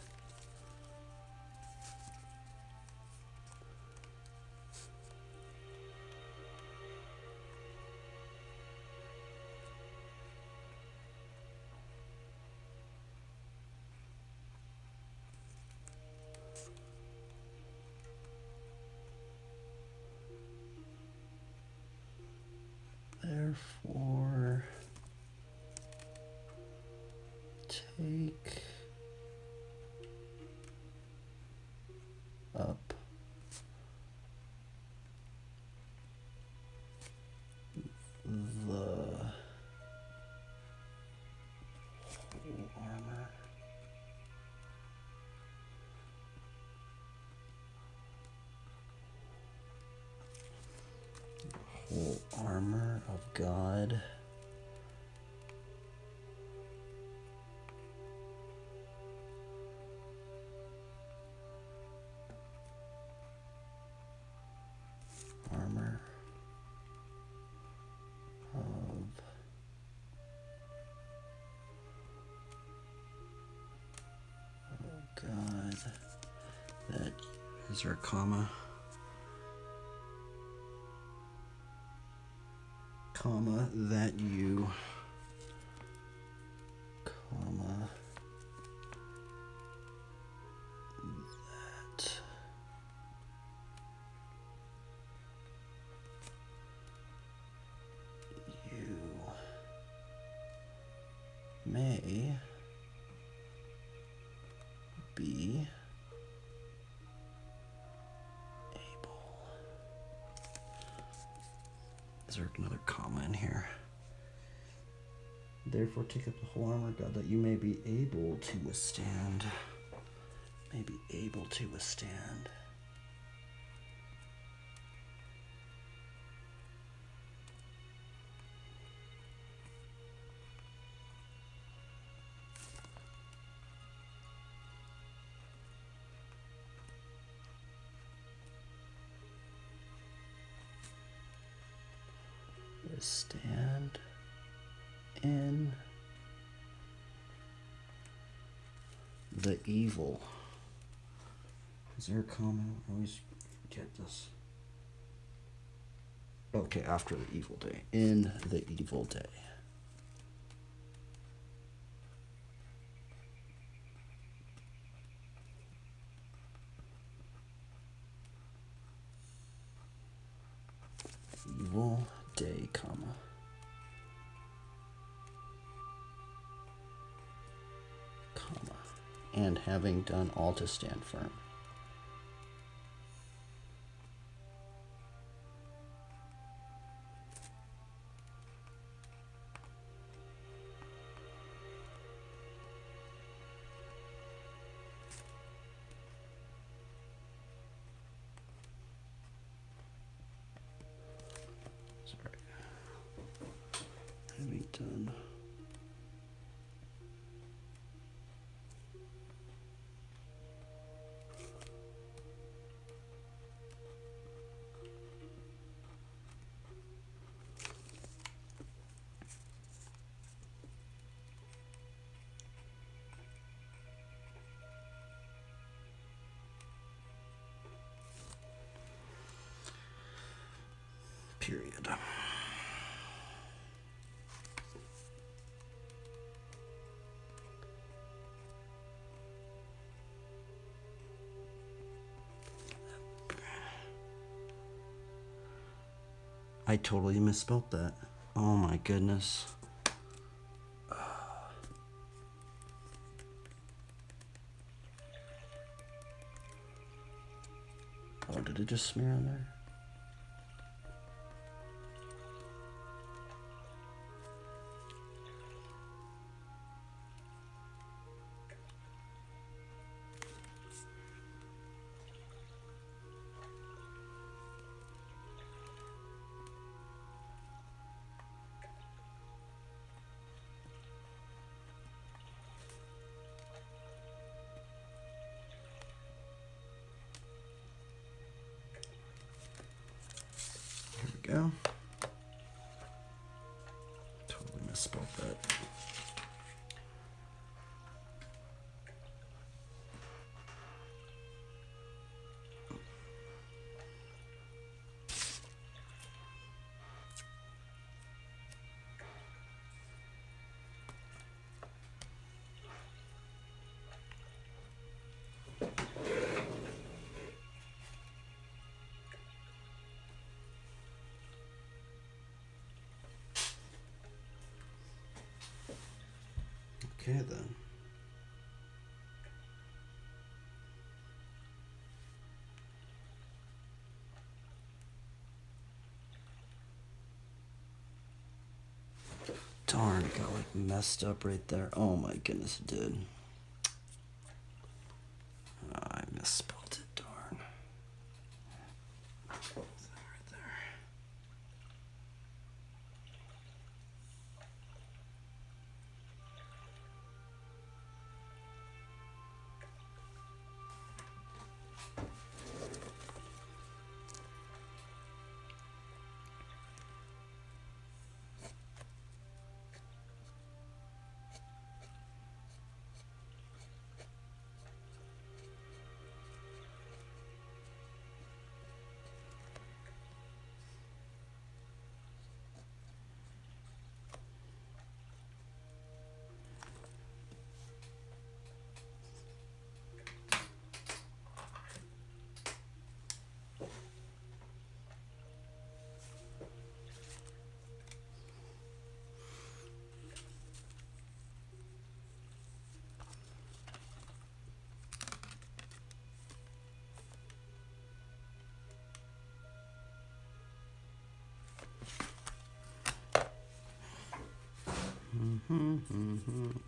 Therefore, take up the whole armor. Whole armor of God. Armor of God. That is there a comma? Comma, that you, comma, that you may be able. Is there another comma in here? Therefore, take up the whole armor of God that you may be able to withstand maybe able to withstand. Withstand in the evil. Is there a comma? I always get this. Okay, after the evil day. In the evil day. Evil day, comma. Comma. And having done all to stand firm. Sorry. Having done period. I totally misspelled that. Oh my goodness. Oh, did it just smear on there? Here we go. Totally misspelled that. Okay then. Darn, it got like messed up right there. Oh my goodness, it did. I misspelled it, darn. Right there.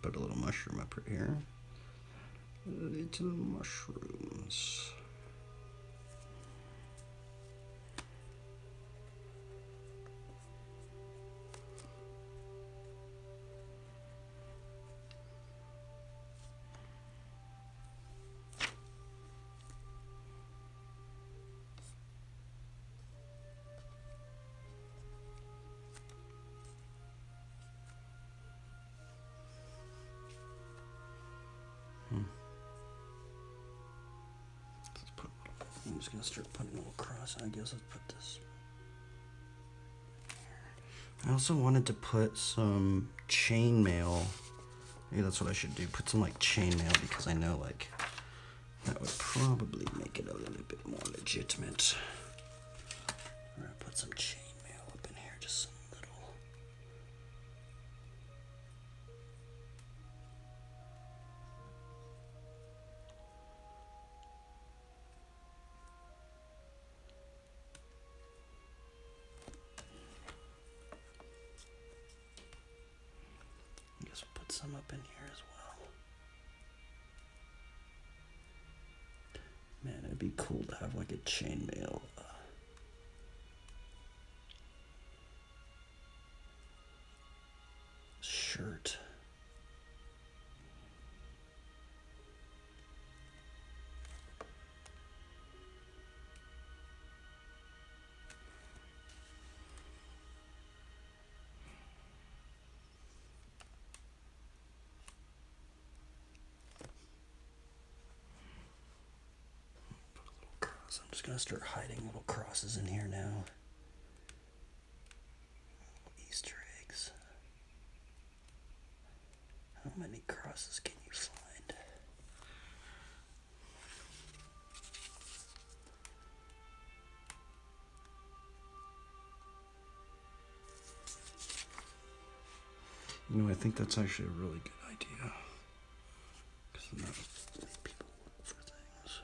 Put a little mushroom up right here. Little mushrooms. I'm just gonna start putting a little cross. I guess let's put this. I also wanted to put some chainmail. Maybe that's what I should do. Put some like chainmail because I know like that would probably make it a little bit more legitimate. I'm gonna put some chainmail up in here, just some little. I guess we'll put some up in here as well. Man, it'd be cool to have like a chainmail shirt. I'm just gonna start hiding little crosses in here now. Easter eggs. How many crosses can you find? You know, I think that's actually a really good idea. Because then that'll make people look for things.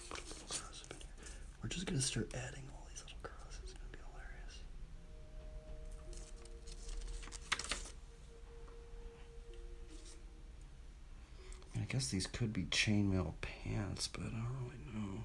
Put a little cross up in here. We're just gonna start adding all these little crosses. It's gonna be hilarious. I guess these could be chainmail pants, but I don't really know.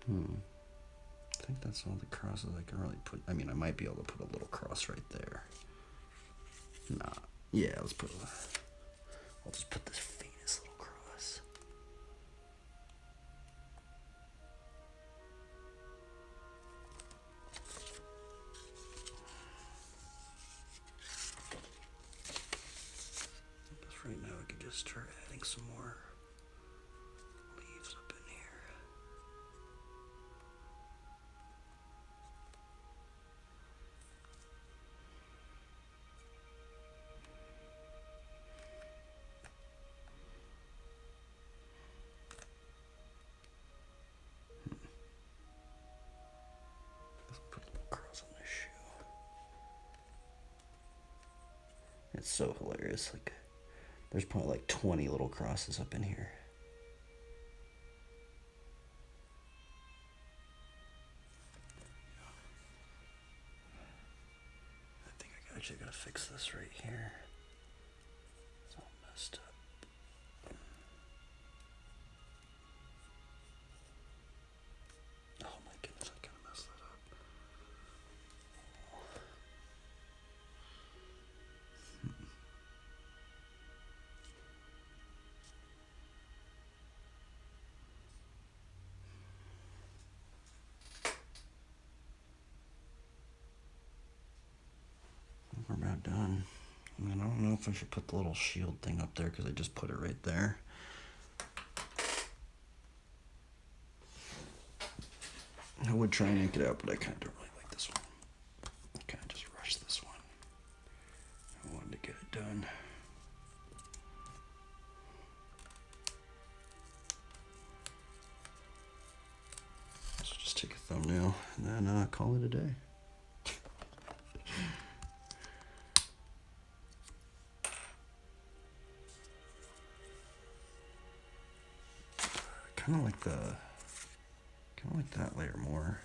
I think that's all the crosses I can really put. I mean, I might be able to put a little cross right there. Nah. Yeah, let's put I'll just put this faintest little cross. Because right now I could just start adding some more leaves up in here. Let's put a little cross on this shoe. It's so hilarious. Like, there's probably like 20 little crosses up in here. I think I actually gotta fix this right here. It's all messed up. Oh my goodness, I gotta mess that up. We're about done. I mean, I don't know if I should put the little shield thing up there because I just put it right there. I would try and ink it out, but I kind of don't really like this one. I kind of just rushed this one. I wanted to get it done. So just take a thumbnail and then call it a day. Kind of like that layer more.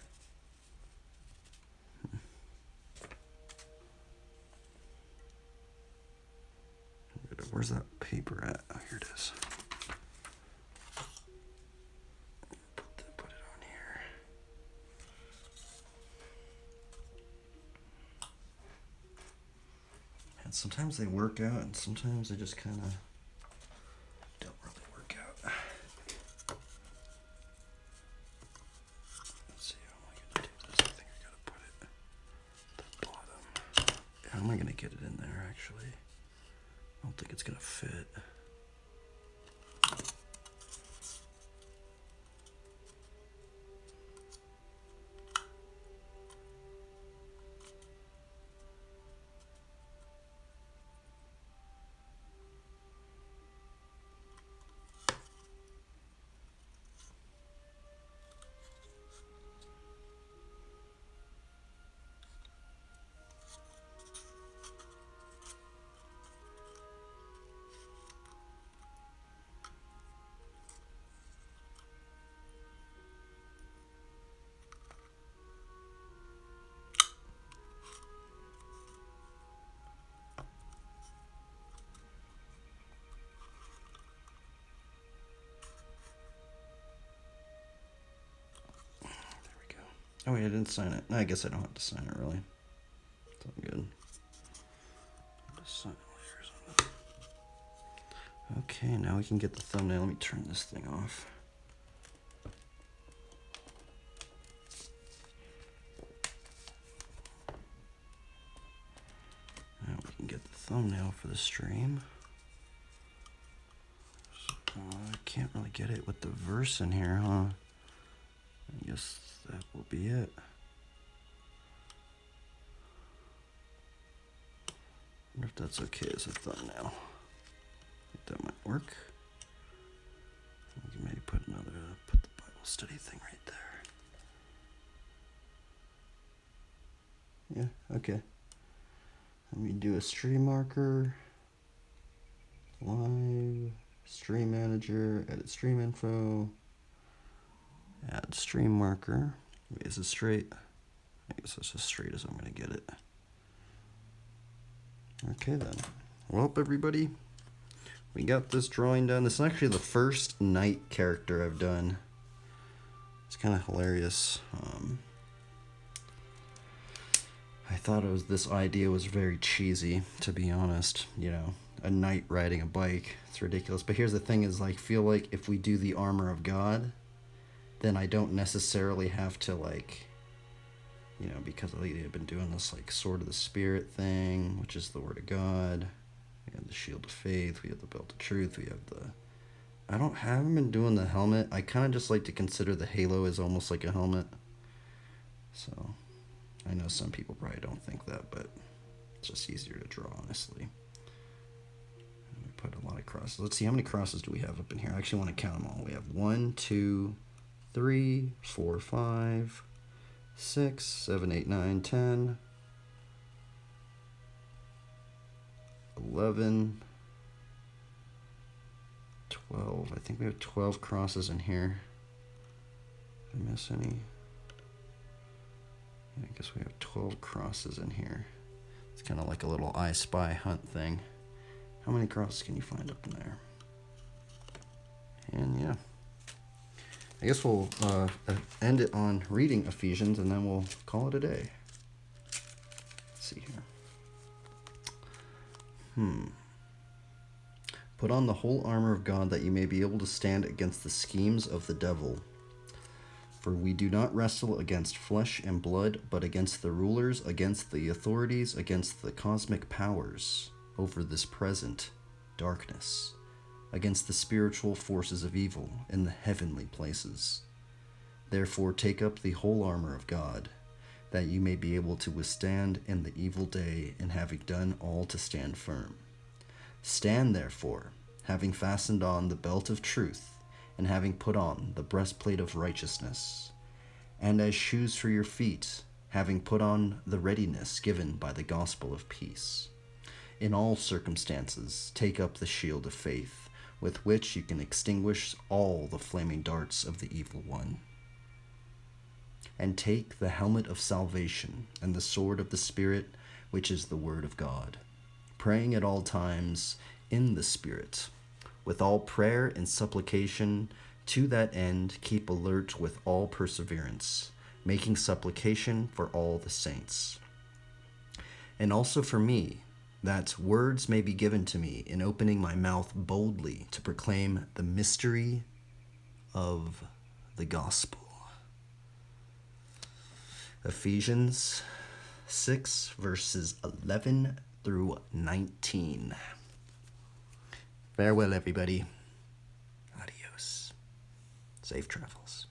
Where's that paper at? Oh, here it is. Put it on here. And sometimes they work out, and sometimes they just kind of don't really work out. Let's see, how am I going to do this? I think I got to put it at the bottom. How am I going to get it in there, actually? I don't think it's going to fit. Oh wait, I didn't sign it. I guess I don't have to sign it really. It's all good. I'll just sign layers on it. Okay, now we can get the thumbnail. Let me turn this thing off. Now we can get the thumbnail for the stream. So, I can't really get it with the verse in here, huh? I guess that will be it. I wonder if that's okay as a thumbnail. I think that might work. We can maybe put the Bible study thing right there. Yeah, okay. Let me do a stream marker. Live, stream manager, edit stream info. Add stream marker. Wait, is it straight? I guess that's as straight as I'm going to get it. Okay then. Well, everybody, we got this drawing done. This is actually the first knight character I've done. It's kind of hilarious. I thought this idea was very cheesy, to be honest. You know, a knight riding a bike. It's ridiculous. But here's the thing is, I feel like if we do the armor of God, then I don't necessarily have to, like, you know, because lately I've been doing this, like, sword of the spirit thing, which is the word of God. We have the shield of faith. We have the belt of truth. We have the... I haven't been doing the helmet. I kind of just like to consider the halo as almost like a helmet. So, I know some people probably don't think that, but it's just easier to draw, honestly. We put a lot of crosses. Let's see, how many crosses do we have up in here? I actually want to count them all. We have 1, 2, 3, 4, 5, 6, 7, 8, 9, 10, 11, 12. I think we have 12 crosses in here. Did I miss any? Yeah, I guess we have 12 crosses in here. It's kind of like a little I Spy hunt thing. How many crosses can you find up in there? And yeah. I guess we'll end it on reading Ephesians, and then we'll call it a day. Let's see here. Put on the whole armor of God, that you may be able to stand against the schemes of the devil. For we do not wrestle against flesh and blood, but against the rulers, against the authorities, against the cosmic powers over this present darkness, against the spiritual forces of evil in the heavenly places. Therefore, take up the whole armor of God, that you may be able to withstand in the evil day, and having done all to stand firm. Stand therefore, having fastened on the belt of truth, and having put on the breastplate of righteousness, and as shoes for your feet, having put on the readiness given by the gospel of peace. In all circumstances, take up the shield of faith, with which you can extinguish all the flaming darts of the evil one. And take the helmet of salvation and the sword of the Spirit, which is the word of God, praying at all times in the Spirit, with all prayer and supplication. To that end, keep alert with all perseverance, making supplication for all the saints. And also for me, that words may be given to me in opening my mouth boldly to proclaim the mystery of the gospel. Ephesians 6, verses 11 through 19. Farewell, everybody. Adios. Safe travels.